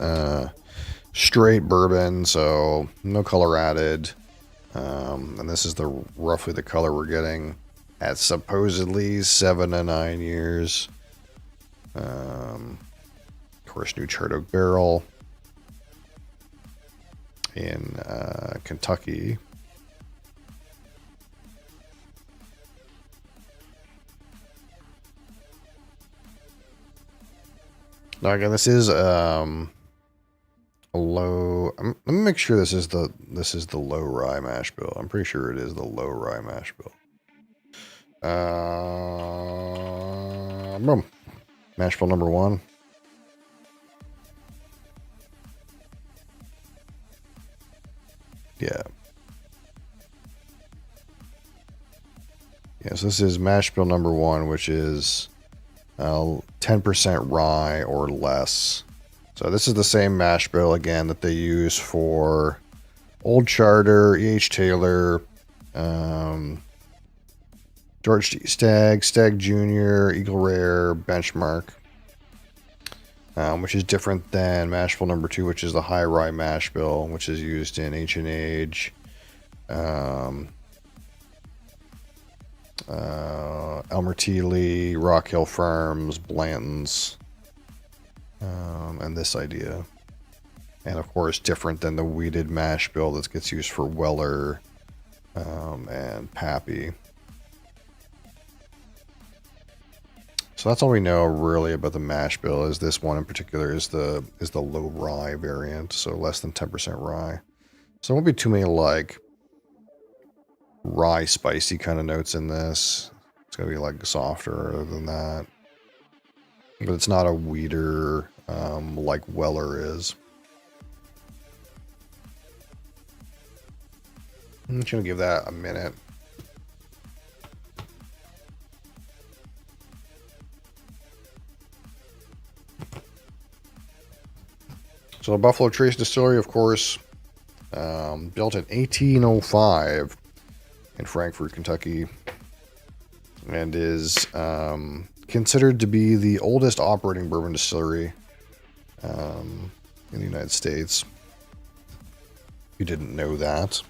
straight bourbon, so no color added. And this is roughly the color we're getting at supposedly 7 to 9 years. Of course, new charred oak barrel in Kentucky. Now again, this is a a low. Let me make sure this is the low rye mash bill. I'm pretty sure it is the low rye mash bill. Boom. Mash bill number 1. Yeah. Yes, this is mash bill number 1, which is 10% rye or less. So this is the same mash bill again that they use for Old Charter, E.H. Taylor, George T. Stagg, Stagg Jr., Eagle Rare, Benchmark, which is different than mash bill number 2, which is the high rye mash bill, which is used in H&H, Elmer T. Lee, Rock Hill Farms, Blanton's, and this idea. And of course, different than the wheated mash bill that gets used for Weller and Pappy. So that's all we know really about the mash bill. Is this one in particular is the low rye variant, so less than 10% rye. So there won't be too many like rye spicy kind of notes in this. It's gonna be like softer than that, but it's not a weeder like Weller is. I'm just gonna give that a minute. So the Buffalo Trace Distillery, of course, built in 1805 in Frankfort, Kentucky, and is considered to be the oldest operating bourbon distillery in the United States. You didn't know that.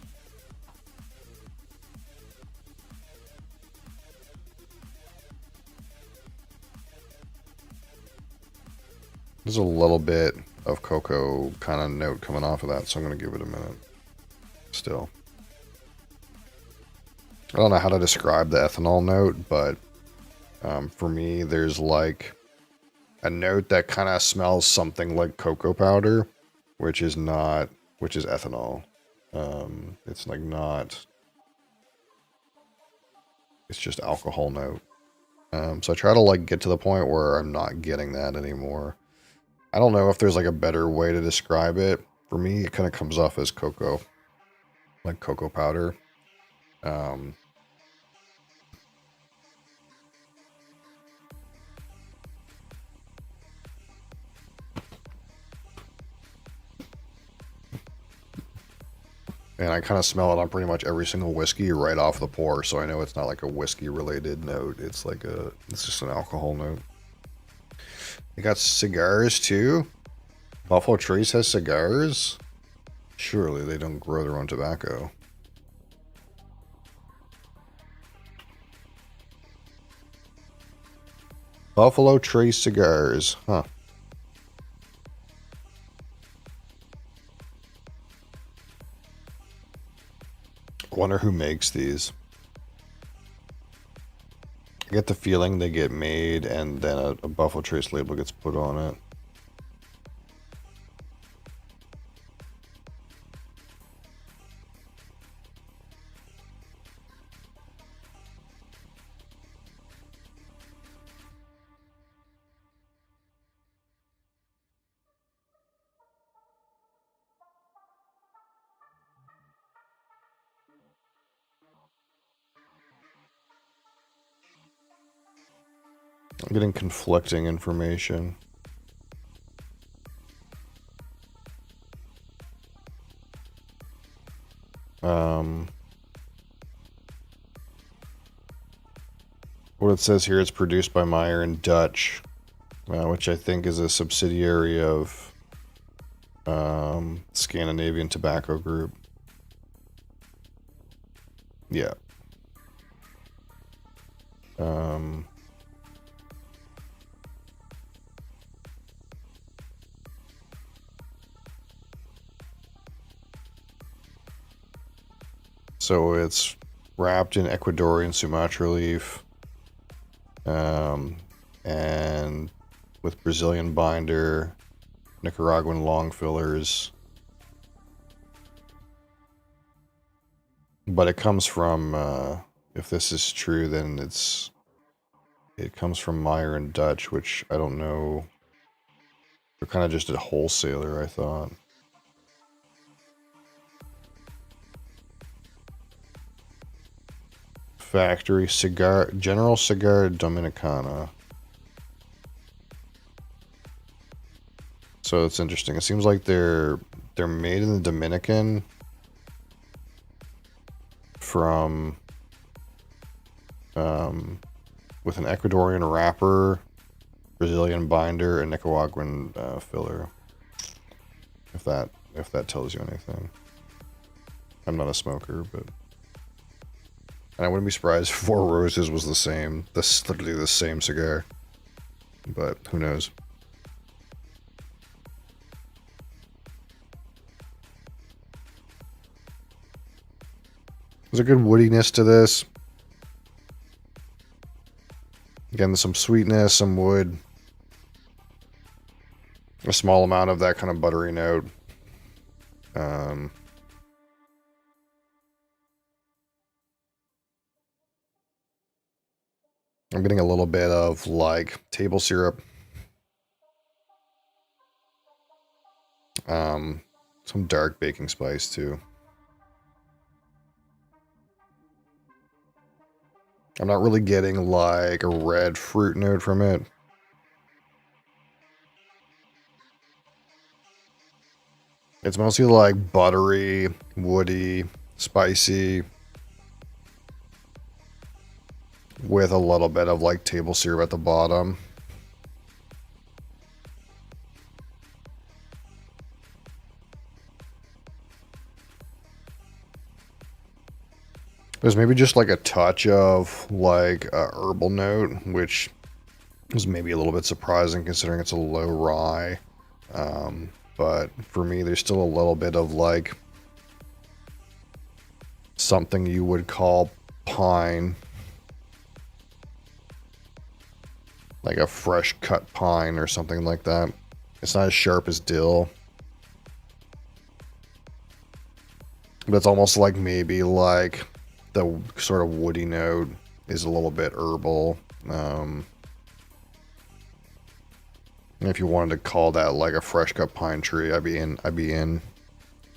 There's a little bit of cocoa kind of note coming off of that, so I'm going to give it a minute. Still. I don't know how to describe the ethanol note, but for me, there's like a note that kind of smells something like cocoa powder, which is ethanol. It's like not, it's just alcohol note. So I try to like get to the point where I'm not getting that anymore. I don't know if there's like a better way to describe it. For me, it kind of comes off as cocoa, like cocoa powder. And I kind of smell it on pretty much every single whiskey right off the pour, so I know it's not like a whiskey related note. It's like it's just an alcohol note. They got cigars too. Buffalo Trace has cigars. Surely they don't grow their own tobacco. Buffalo Trace cigars, huh? I wonder who makes these. I get the feeling they get made and then a Buffalo Trace label gets put on it. I'm getting conflicting information. What it says here is produced by Meyer and Dutch, which I think is a subsidiary of Scandinavian Tobacco Group. Yeah. So it's wrapped in Ecuadorian Sumatra leaf, and with Brazilian binder, Nicaraguan long fillers, But it comes from, if this is true, then it comes from Meyer and Dutch, which I don't know. They're kind of just a wholesaler, I thought. Factory Cigar, General Cigar Dominicana. So it's interesting. It seems like they're made in the Dominican from with an Ecuadorian wrapper, Brazilian binder, and Nicaraguan filler. If that tells you anything. I'm not a smoker, but and I wouldn't be surprised if Four Roses was the same. This literally the same cigar, but who knows? There's a good woodiness to this. Again, some sweetness, some wood. A small amount of that kind of buttery note. I'm getting a little bit of like table syrup. Some dark baking spice too. I'm not really getting like a red fruit note from it. It's mostly like buttery, woody, spicy, with a little bit of like table syrup at the bottom. There's maybe just like a touch of like a herbal note, which is maybe a little bit surprising considering it's a low rye. But for me, there's still a little bit of like something you would call pine. Like a fresh cut pine or something like that. It's not as sharp as dill. But it's almost like maybe like the sort of woody note is a little bit herbal. If you wanted to call that like a fresh cut pine tree, I'd be in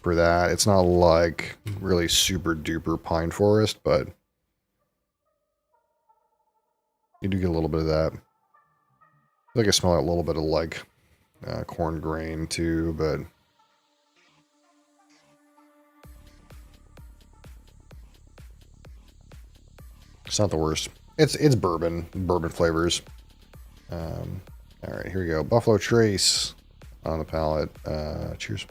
for that. It's not like really super duper pine forest, but you do get a little bit of that. I think I smell a little bit of like corn grain too, but it's not the worst. It's bourbon flavors. All right, here we go. Buffalo Trace on the palate. Cheers.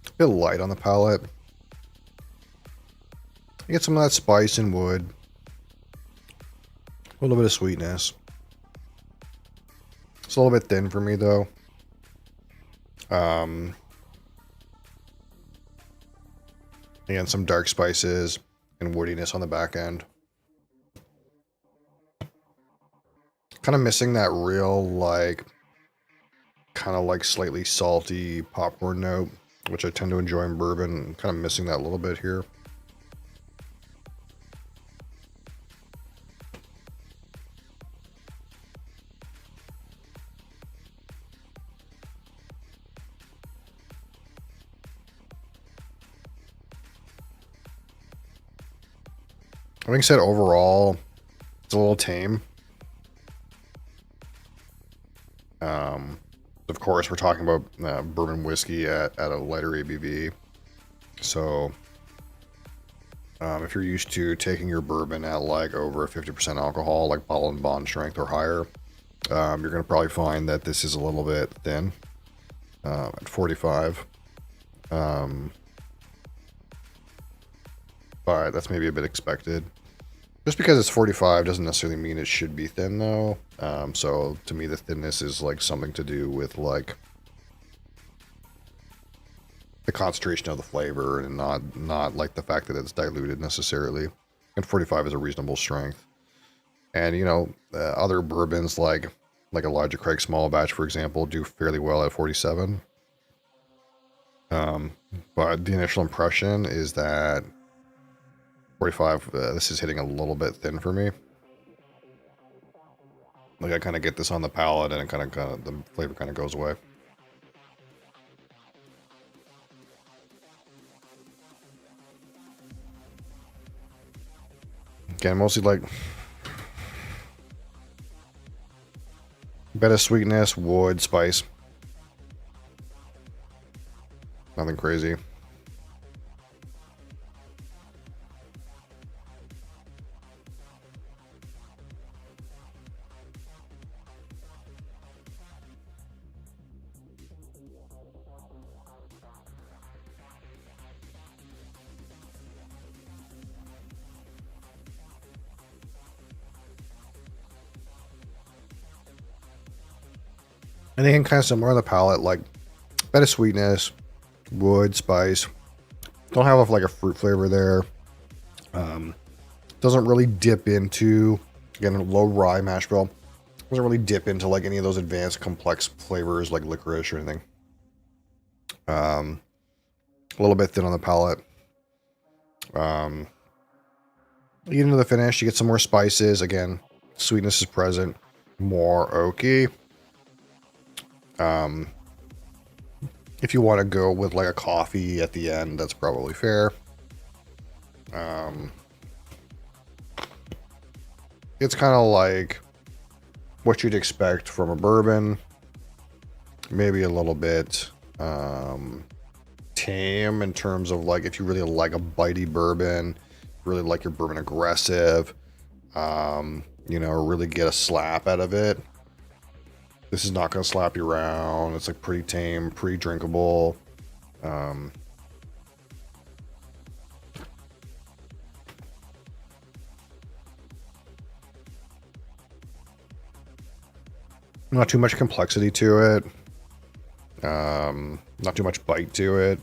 A bit light on the palate. You get some of that spice and wood. A little bit of sweetness. It's a little bit thin for me though. Again, some dark spices and woodiness on the back end. Kind of missing that real like kind of like slightly salty popcorn note, which I tend to enjoy in bourbon. Kind of missing that a little bit here. Having said overall, it's a little tame. Of course, we're talking about bourbon whiskey at a lighter ABV. So, if you're used to taking your bourbon at like over 50% alcohol, like bottle and bond strength or higher, you're going to probably find that this is a little bit thin at 45. But that's maybe a bit expected. Just because it's 45 doesn't necessarily mean it should be thin, though. So to me, the thinness is like something to do with like the concentration of the flavor, and not like the fact that it's diluted necessarily. And 45 is a reasonable strength. And you know, other bourbons like Elijah Craig Small Batch, for example, do fairly well at 47. But the initial impression is that 45, this is hitting a little bit thin for me. Like I kind of get this on the palate, and it kind of the flavor kind of goes away. Again, mostly like bit of sweetness, wood, spice. Nothing crazy. And again, kind of similar on the palate, like bit of sweetness, wood, spice. Don't have like a fruit flavor there. Doesn't really dip into, again, a low rye mash bill. Doesn't really dip into like any of those advanced complex flavors like licorice or anything. A little bit thin on the palate. You get into the finish, you get some more spices. Again, sweetness is present. More oaky. If you want to go with like a coffee at the end, that's probably fair. It's kind of like what you'd expect from a bourbon. Maybe a little bit tame in terms of like if you really like a bitey bourbon, really like your bourbon aggressive, you know, really get a slap out of it. This is not going to slap you around. It's like pretty tame, pretty drinkable. Not too much complexity to it. Not too much bite to it.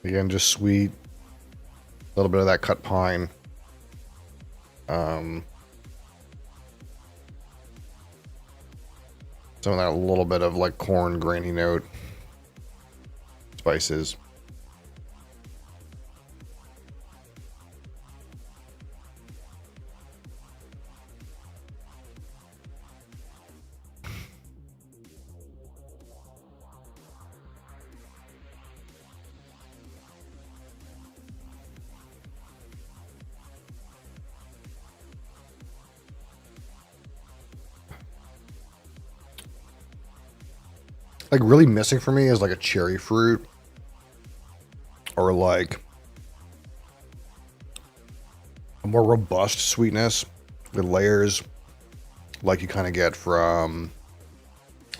Again, just sweet. A little bit of that cut pine. Some of that little bit of like corn grainy note. Spices. Like really missing for me is like a cherry fruit, or like a more robust sweetness with layers like you kind of get from,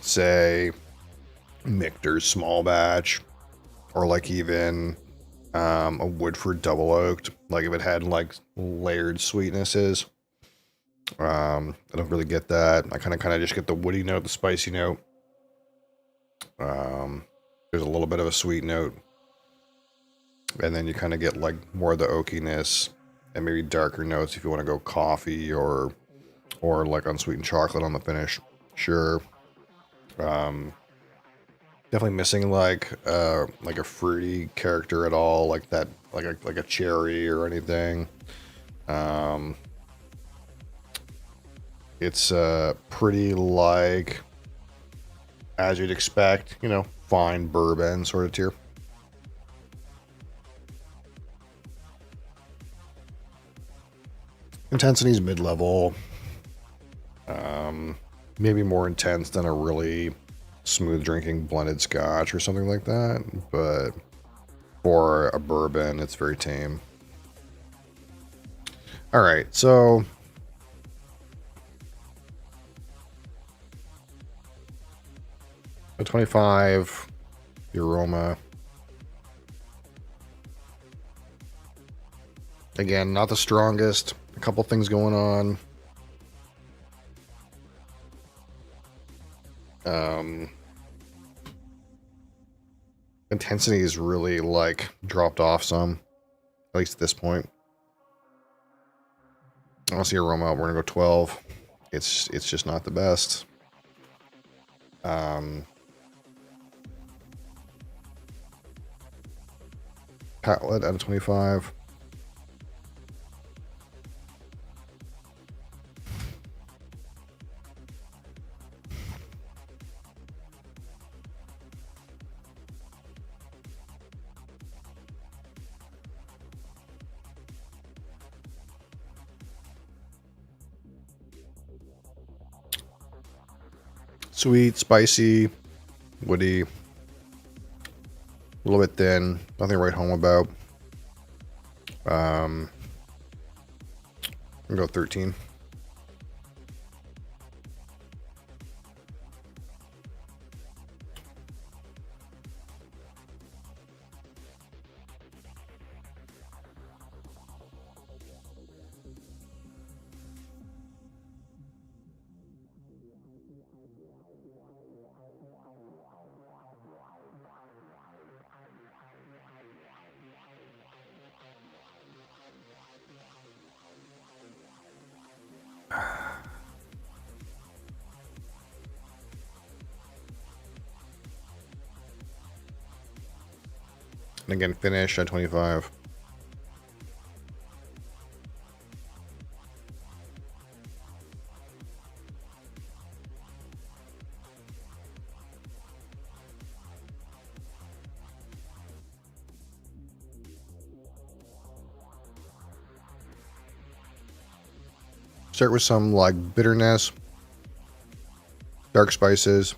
say, Michter's Small Batch, or like even a Woodford Double Oaked. Like if it had like layered sweetnesses. I don't really get that. I kind of just get the woody note, the spicy note. There's a little bit of a sweet note, and then you kind of get like more of the oakiness and maybe darker notes if you want to go coffee or like unsweetened chocolate on the finish. Sure. Definitely missing like a fruity character at all, like that, like a cherry or anything. It's pretty like, as you'd expect, you know, fine bourbon sort of tier. Intensity's mid-level. Maybe more intense than a really smooth drinking blended scotch or something like that. But For a bourbon, it's very tame. All right, so a 25, the aroma. Again, not the strongest. A couple things going on. Intensity is really like dropped off some, at least at this point. I don't see aroma. We're gonna go 12. It's just not the best. Palette out of 25. Sweet, spicy, woody, a little bit thin. Nothing to write home about. I'm gonna go 13. And again, finish at 25. Start with some like bitterness, dark spices,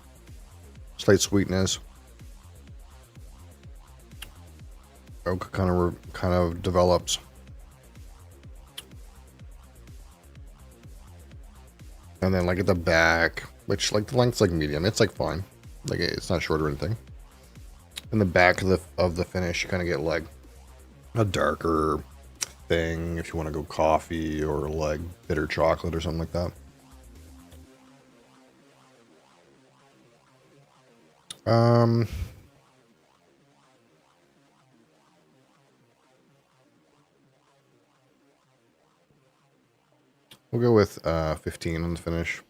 slight sweetness. Oak kind of develops. And then like at the back, which like the length's like medium, it's like fine, like it's not short or anything. In the back of the finish, you kind of get like a darker thing if you want to go coffee or like bitter chocolate or something like that. We'll go with 15 on the finish.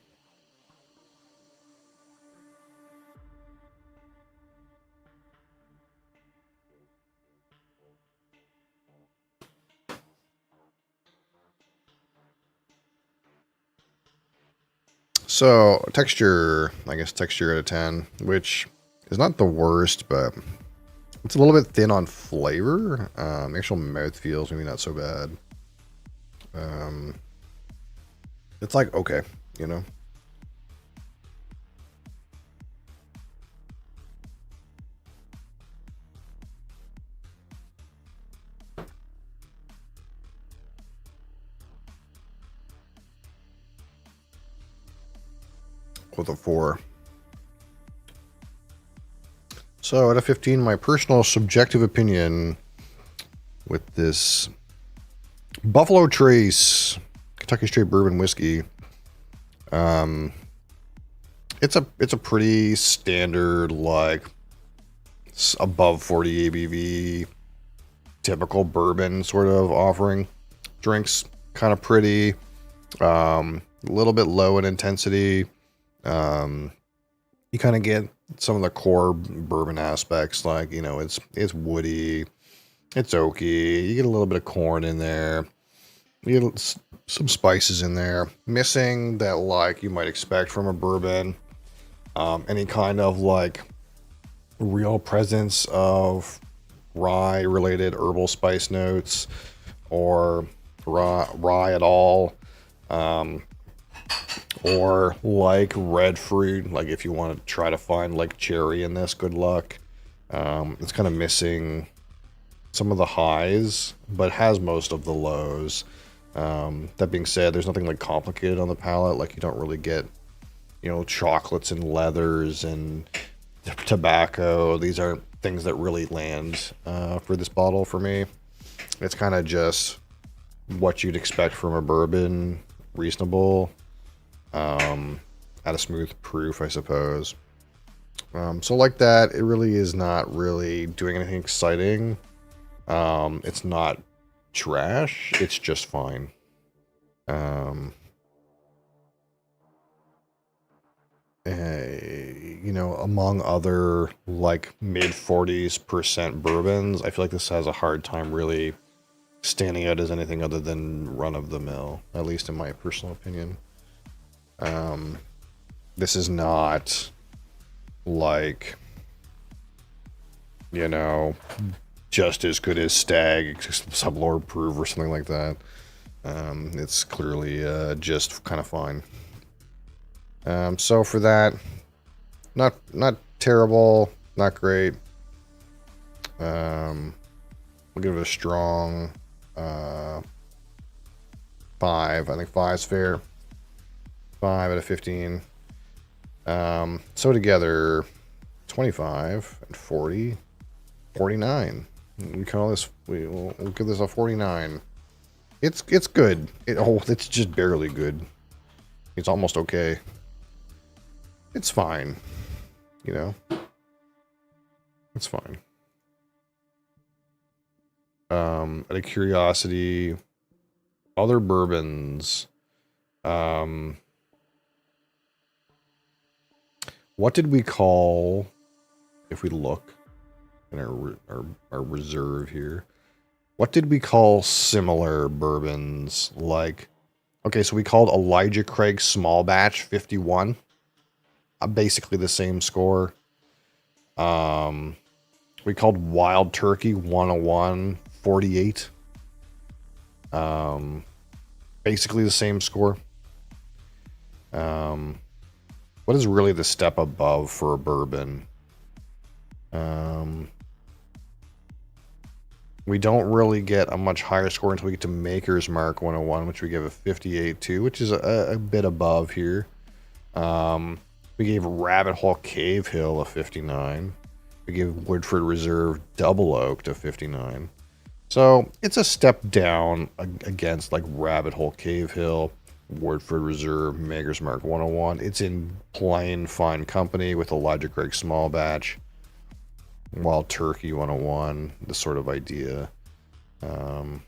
So texture, I guess texture out of 10, which is not the worst, but it's a little bit thin on flavor. Actual mouth feels maybe not so bad. It's like okay, you know. With a 4. So out of 15, my personal subjective opinion with this Buffalo Trace Kentucky Straight Bourbon Whiskey. It's a pretty standard, like above 40 ABV, typical bourbon sort of offering. Drinks kind of pretty, a little bit low in intensity. You kind of get some of the core bourbon aspects, like, you know, it's woody, it's oaky. You get a little bit of corn in there. You get some spices in there. Missing that, like, you might expect from a bourbon. Any kind of, like, real presence of rye-related herbal spice notes or rye at all. Or like red fruit, like if you want to try to find like cherry in this, good luck. It's kind of missing some of the highs, but has most of the lows. That being said, there's nothing like complicated on the palate. Like you don't really get, chocolates and leathers and tobacco. These aren't things that really land for this bottle for me. It's kind of just what you'd expect from a bourbon, reasonable, at a smooth proof, I suppose. So like that, it really is not really doing anything exciting. It's not trash, it's just fine. Among other like mid 40% bourbons, I feel like this has a hard time really standing out as anything other than run of the mill, at least in my personal opinion. This is not like, just as good as Stag, Sublord Proof or something like that. It's clearly just kind of fine. So for that, not terrible, not great. We'll give it a strong 5. I think 5's fair. 5 out of 15. So together, 25 and 40, 49. We call this. We'll give this a 49. It's good. It's just barely good. It's almost okay. It's fine. It's fine. Out of curiosity, other bourbons. What did we call, if we look in our reserve here, what did we call similar bourbons? Like, okay, so we called Elijah Craig Small Batch 51. Basically the same score. We called Wild Turkey 101 48. Basically the same score. What is really the step above for a bourbon? We don't really get a much higher score until we get to Maker's Mark 101, which we give a 58 to, which is a bit above here. We gave Rabbit Hole Cave Hill a 59. We gave Woodford Reserve Double Oaked a 59. So it's a step down against like Rabbit Hole Cave Hill, Woodford Reserve, Maker's Mark 101. It's in plain fine company with Elijah Craig Small Batch, Wild Turkey 101, this sort of idea. So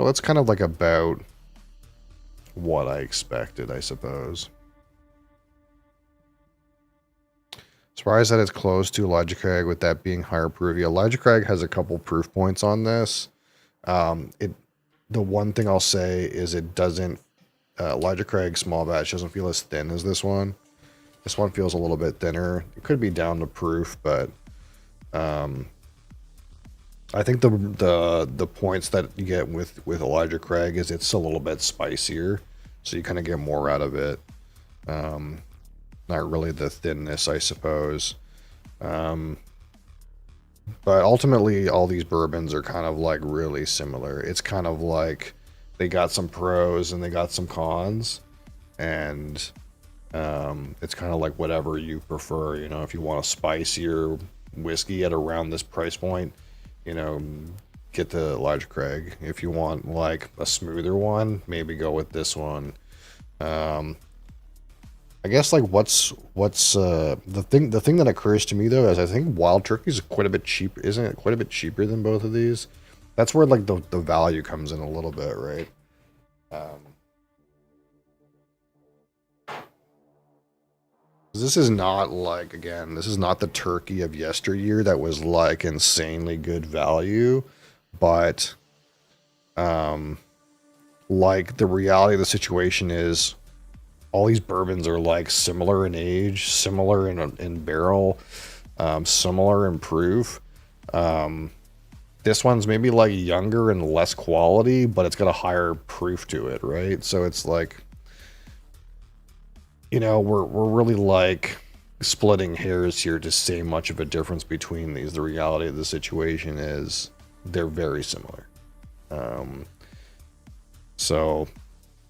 that's kind of like about what I expected, I suppose. Surprised that it's close to Elijah Craig with that being higher proof. Yeah, Elijah Craig has a couple proof points on this. The one thing I'll say is it doesn't, Elijah Craig Small Batch doesn't feel as thin as this one. This one feels a little bit thinner. It could be down to proof, but I think the points that you get with Elijah Craig is it's a little bit spicier, so you kind of get more out of it. Not really the thinness, I suppose. But ultimately, all these bourbons are kind of like really similar. It's kind of like they got some pros and they got some cons, and it's kind of like whatever you prefer. If you want a spicier whiskey at around this price point, get the Elijah Craig. If you want like a smoother one, maybe go with this one. I guess like what's the thing that occurs to me though is I think Wild Turkey is quite a bit cheap, isn't it? Quite a bit cheaper than both of these. That's where like the value comes in a little bit, right? This is not like, again, this is not the turkey of yesteryear that was like insanely good value, but like the reality of the situation is all these bourbons are like similar in age, similar in barrel, similar in proof. This one's maybe like younger and less quality, but it's got a higher proof to it, right? So it's like, we're really like splitting hairs here to say much of a difference between these. The reality of the situation is they're very similar. So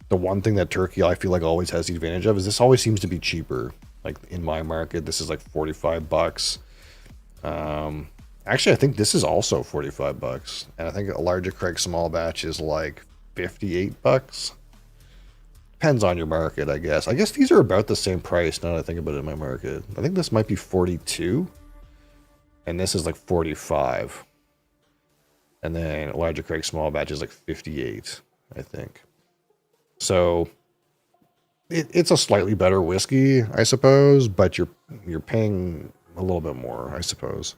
the one thing that turkey I feel like always has the advantage of is this always seems to be cheaper. Like in my market, this is like 45 bucks. Actually, I think this is also 45 bucks. And I think a larger Craig small batch is like 58 bucks. Depends on your market, I guess. I guess these are about the same price now that I think about it in my market. I think this might be 42. And this is like 45. And then a larger Craig small batch is like 58, I think. So it's a slightly better whiskey, I suppose, but you're paying a little bit more, I suppose.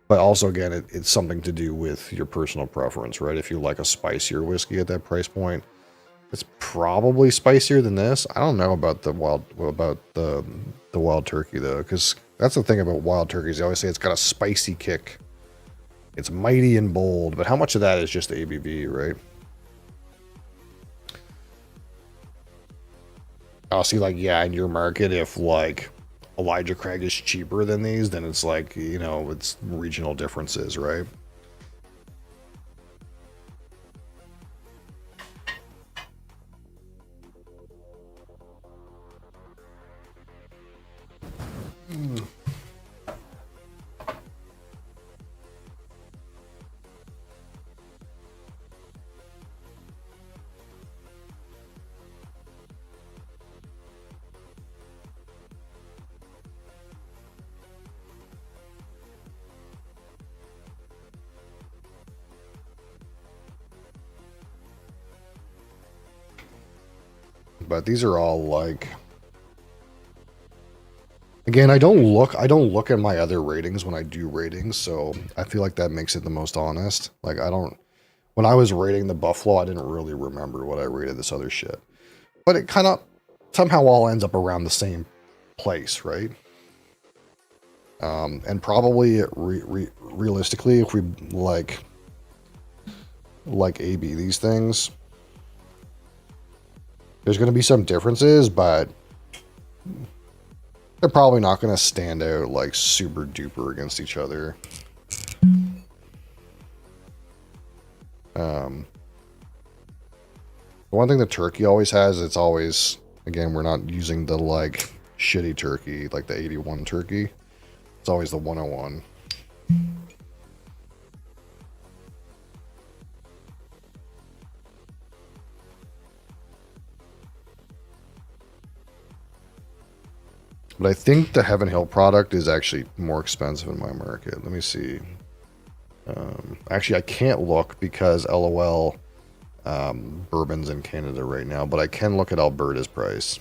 But also, again, it's something to do with your personal preference, right? If you like a spicier whiskey at that price point, it's probably spicier than this. I don't know about the wild turkey though, because that's the thing about wild turkeys. They always say it's got a spicy kick. It's mighty and bold, but how much of that is just ABV, right? I'll see, like, yeah, in your market, if like Elijah Craig is cheaper than these, then it's like, you know, it's regional differences, right? But these are all like, again, I don't look at my other ratings when I do ratings, so I feel like that makes it the most honest. Like, when I was rating the Buffalo, I didn't really remember what I rated this other shit. But it kind of somehow all ends up around the same place, right? And probably realistically, if we like AB these things, there's going to be some differences, but they're probably not going to stand out like super duper against each other. The one thing the turkey always has, it's always, again, we're not using the like shitty turkey, like the 81 turkey. It's always the 101. But I think the Heaven Hill product is actually more expensive in my market. Let me see. Actually, I can't look because LOL bourbon's in Canada right now, but I can look at Alberta's price.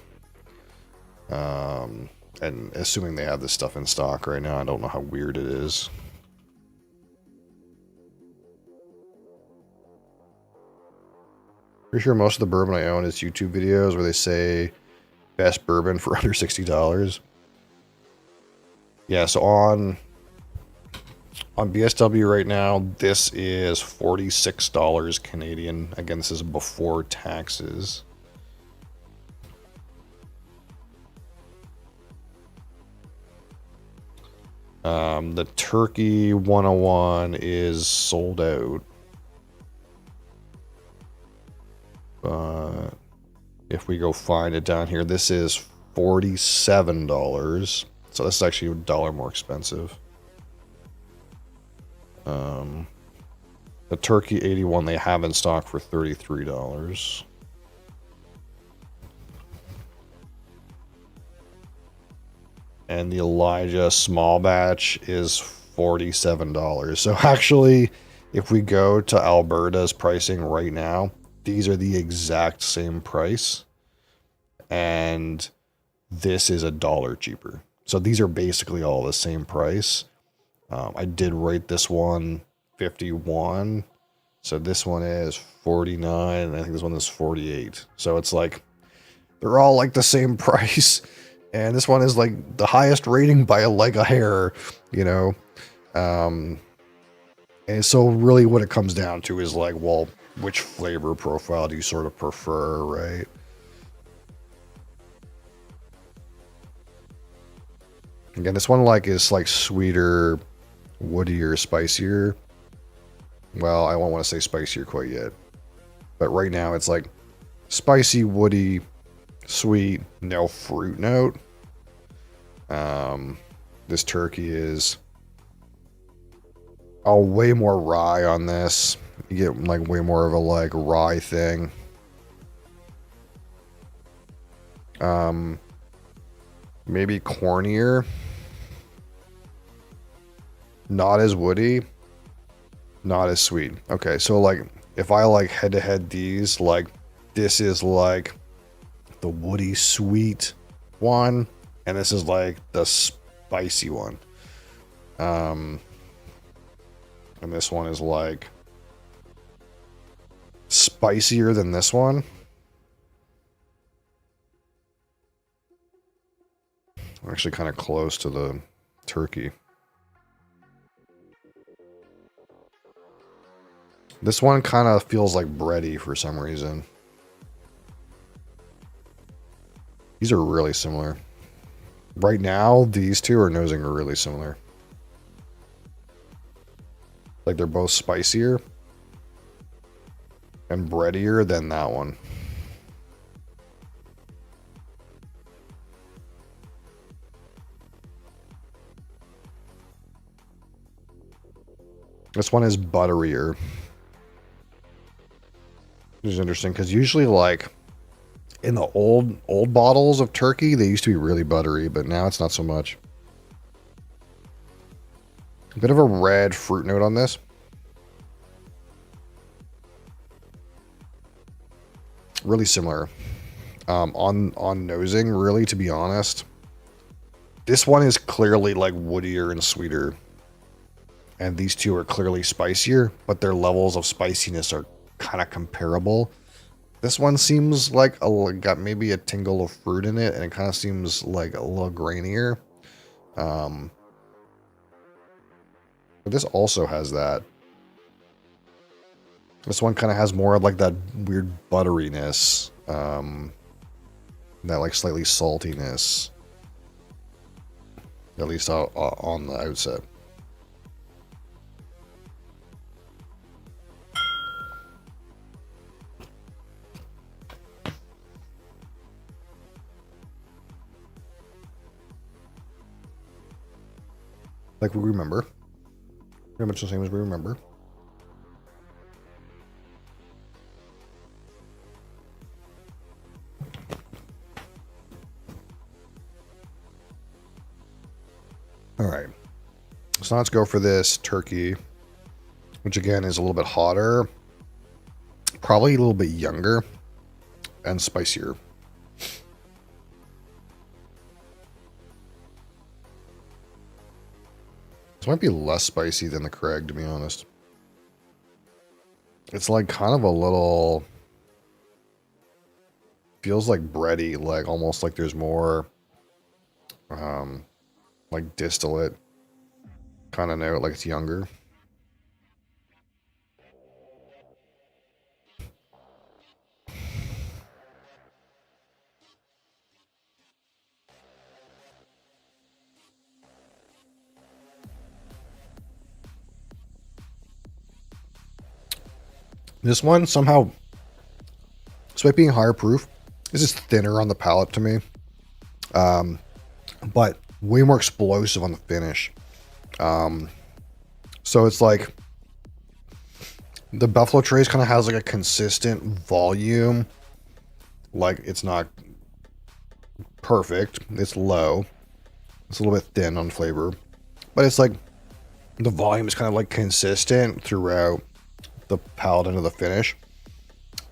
And assuming they have this stuff in stock right now, I don't know how weird it is. Pretty sure most of the bourbon I own is YouTube videos where they say best bourbon for under $60. Yeah, so on BSW right now, this is $46 Canadian. Again, this is before taxes. The Turkey 101 is sold out. But if we go find it down here, this is $47. So this is actually $1 more expensive. The Turkey 81 they have in stock for $33. And the Elijah small batch is $47. So actually, if we go to Alberta's pricing right now, these are the exact same price. And this is $1 cheaper. So these are basically all the same price. I did rate this one 51. So this one is 49. And I think this one is 48. So it's like, they're all like the same price. And this one is like the highest rating by like a hair, you know? And so really what it comes down to is like, well, which flavor profile do you sort of prefer, right? Again, this one like is like sweeter, woodier, spicier. Well, I won't want to say spicier quite yet. But right now it's like spicy, woody, sweet, no fruit note. This turkey is way more rye on this. You get like way more of a like rye thing. Maybe cornier. Not as woody. Not as sweet. Okay, so like if I like head to head these, like this is like the woody sweet one, and this is like the spicy one. And this one is like spicier than this one. Actually kind of close to the turkey. This one kind of feels like bready for some reason. These are really similar. Right now, these two are nosing really similar. Like they're both spicier and breadier than that one. This one is butterier. Which is interesting because usually like in the old bottles of turkey, they used to be really buttery, but now it's not so much. A bit of a red fruit note on this. Really similar. On nosing, really, to be honest. This one is clearly like woodier and sweeter. And these two are clearly spicier, but their levels of spiciness are kind of comparable. This one seems like got maybe a tingle of fruit in it, and it kind of seems like a little grainier. But this also has that. This one kind of has more of like that weird butteriness, that like slightly saltiness, at least on the outset. Like we remember. Pretty much the same as we remember. Alright. So now let's go for this turkey, which again is a little bit hotter. Probably a little bit younger and spicier. This might be less spicy than the Craig, to be honest. It's like kind of a little... Feels like bready, like almost like there's more... like distillate kind of note, like it's younger. This one somehow, despite being higher proof, this is thinner on the palate to me, but way more explosive on the finish. So it's like the Buffalo Trace kind of has like a consistent volume. Like it's not perfect. It's low. It's a little bit thin on flavor, but it's like the volume is kind of like consistent throughout the palate into the finish.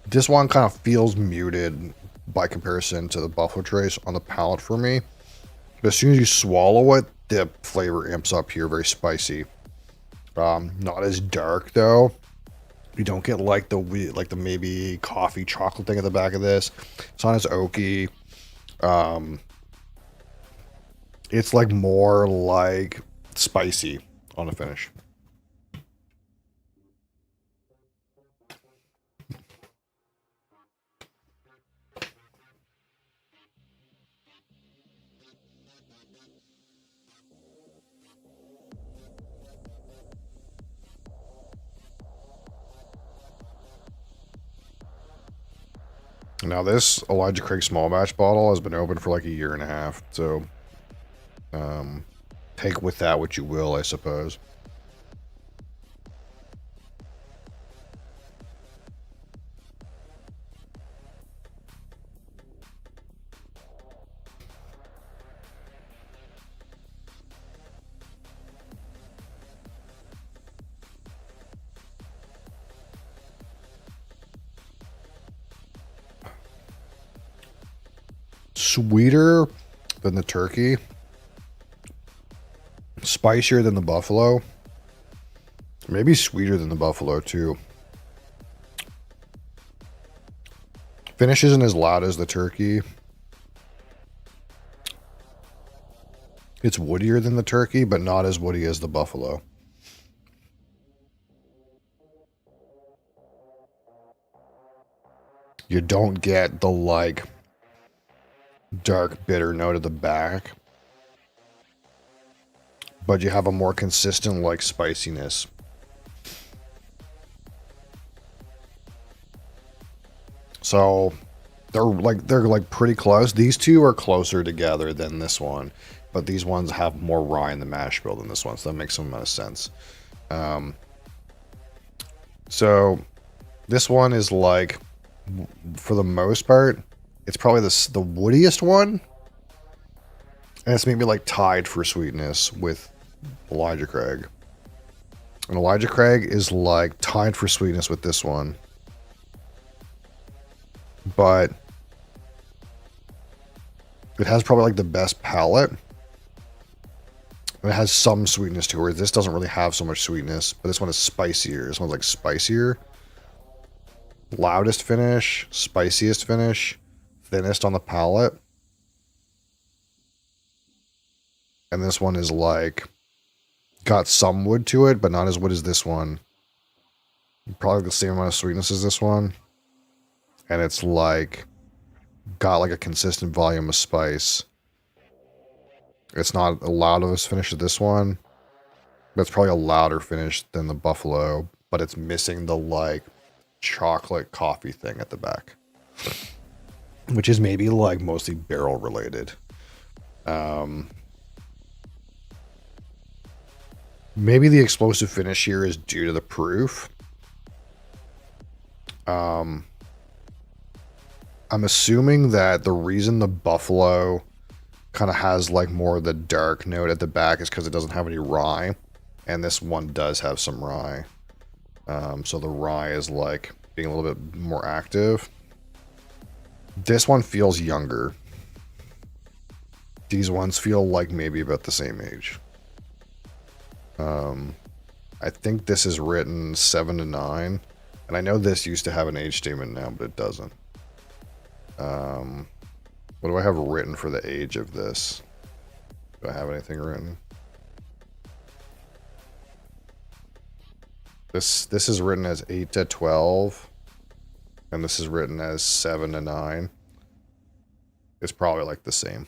This one kind of feels muted by comparison to the Buffalo Trace on the palate for me. But as soon as you swallow it, the flavor amps up here, very spicy. Not as dark though. You don't get like the maybe coffee chocolate thing at the back of this. It's not as oaky. It's like more like spicy on the finish. Now this Elijah Craig small batch bottle has been open for like a year and a half, so take with that what you will, I suppose. Sweeter than the turkey, spicier than the buffalo, maybe sweeter than the buffalo too. Finish isn't as loud as the turkey. It's woodier than the turkey, but not as woody as the buffalo. You don't get the like dark bitter note at the back, but you have a more consistent like spiciness. So they're like pretty close. These two are closer together than this one, but these ones have more rye in the mash bill than this one, so that makes some amount of sense. So this one is like, for the most part, it's probably the woodiest one, and it's maybe like tied for sweetness with Elijah Craig. And Elijah Craig is like tied for sweetness with this one, but it has probably like the best palate. It has some sweetness to it. This doesn't really have so much sweetness, but this one is spicier. This one's like spicier. Loudest finish, spiciest finish, thinnest on the palate. And this one is like got some wood to it, but not as wood as this one. Probably the same amount of sweetness as this one. And it's like got like a consistent volume of spice. It's not a loud of a finish as this one, but it's probably a louder finish than the buffalo, but it's missing the like chocolate coffee thing at the back, which is maybe like mostly barrel related. Maybe the explosive finish here is due to the proof. I'm assuming that the reason the buffalo kind of has like more of the dark note at the back is because it doesn't have any rye, and this one does have some rye. So the rye is like being a little bit more active. This one feels younger. These ones feel like maybe about the same age. I think this is written 7 to 9, and I know this used to have an age statement now, but it doesn't. What do I have written for the age of this? Do I have anything written? This is written as 8 to 12, and this is written as 7 to 9. It's probably like the same.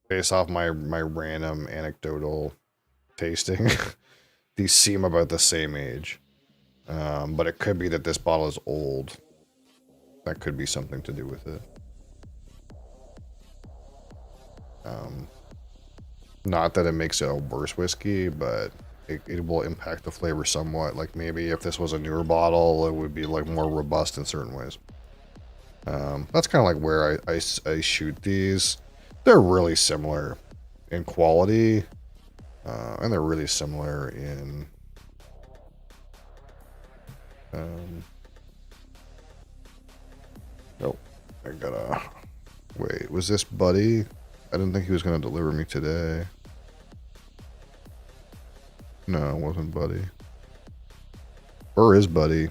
Based off my random anecdotal tasting, these seem about the same age. But it could be that this bottle is old. That could be something to do with it. Not that it makes it a worse whiskey, but it will impact the flavor somewhat. Like maybe if this was a newer bottle, it would be like more robust in certain ways. That's kind of like where I shoot these. They're really similar in quality, and they're really similar in oh, I gotta wait, was this Buddy? I didn't think he was gonna deliver me today. No, it wasn't Buddy. Or is Buddy?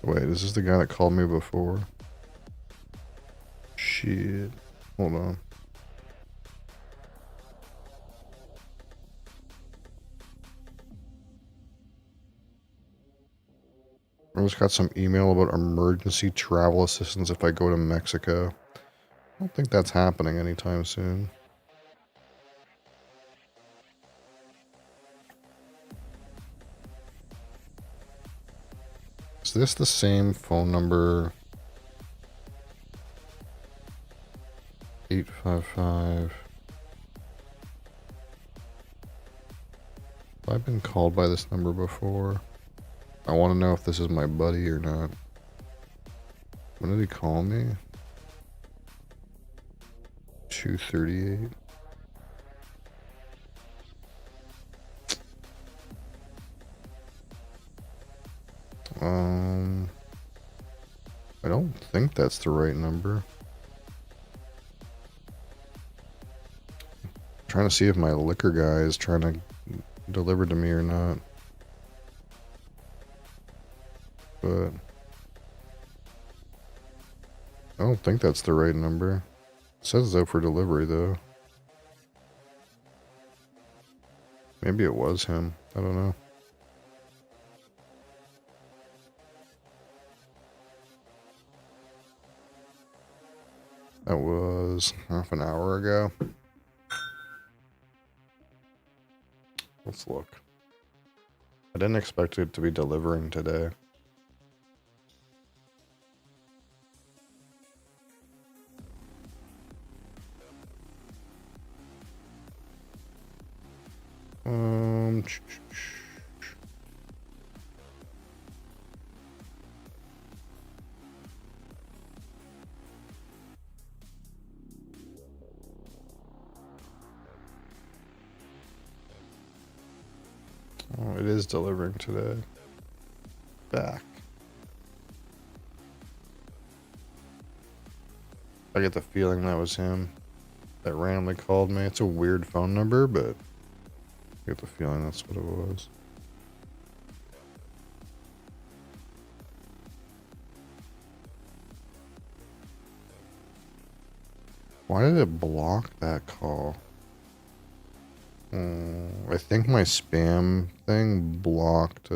Wait, is this the guy that called me before? Shit. Hold on. I just got some email about emergency travel assistance if I go to Mexico. I don't think that's happening anytime soon. Is this the same phone number? 855. Have I been called by this number before? I want to know if this is my buddy or not. When did he call me? 2:38. I don't think that's the right number. I'm trying to see if my liquor guy is trying to deliver to me or not. But I don't think that's the right number. It says it's out for delivery though. Maybe it was him. I don't know. That was half an hour ago. Let's look. I didn't expect it to be delivering today. Oh, it is delivering today. Back. I get the feeling that was him that randomly called me. It's a weird phone number, but I get the feeling that's what it was. Why did it block that call? I think my spam thing blocked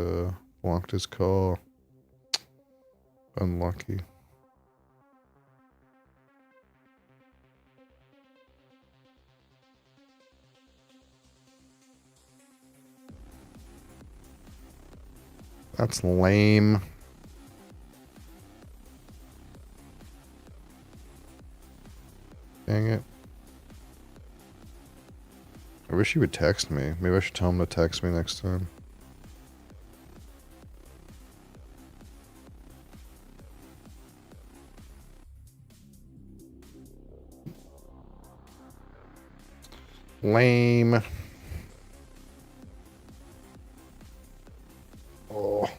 his call. Unlucky. That's lame. Dang it. I wish he would text me. Maybe I should tell him to text me next time. Lame. Oh.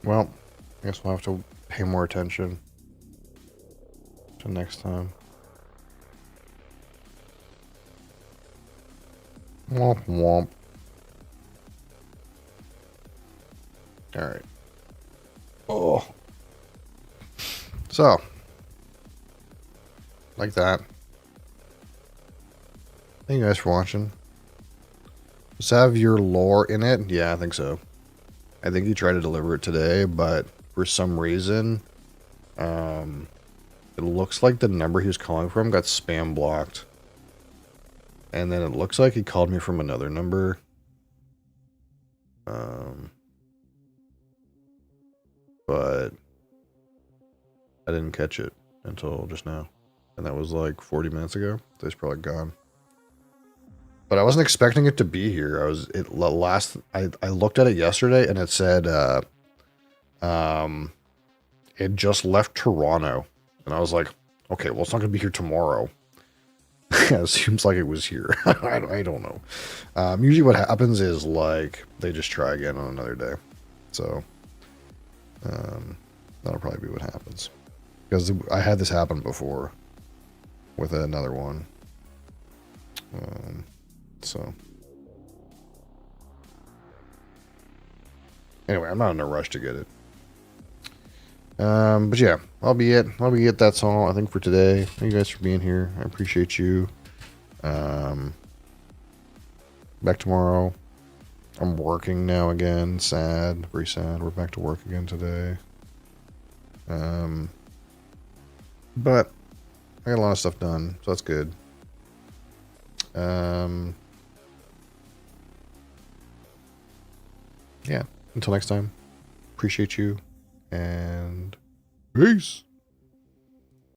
Well, I guess we'll have to pay more attention to next time. Womp womp. Alright. Oh. So. Like that. Thank you guys for watching. Does it have your lore in it? Yeah, I think so. I think he tried to deliver it today, but for some reason, it looks like the number he was calling from got spam blocked. And then it looks like he called me from another number. But I didn't catch it until just now. And that was like 40 minutes ago. So he's probably gone. But I wasn't expecting it to be here. I looked at it yesterday and it said It just left Toronto. And I was like, okay, well, it's not going to be here tomorrow. It seems like it was here. I don't know. Usually what happens is, like, they just try again on another day. So, that'll probably be what happens. Because I had this happen before with another one. So, anyway, I'm not in a rush to get it. But yeah, I'll be it. That's all I think for today. Thank you guys for being here. I appreciate you. Back tomorrow. I'm working now again. Sad, very sad. We're back to work again today. But I got a lot of stuff done, so that's good. Yeah. Until next time. Appreciate you. And peace.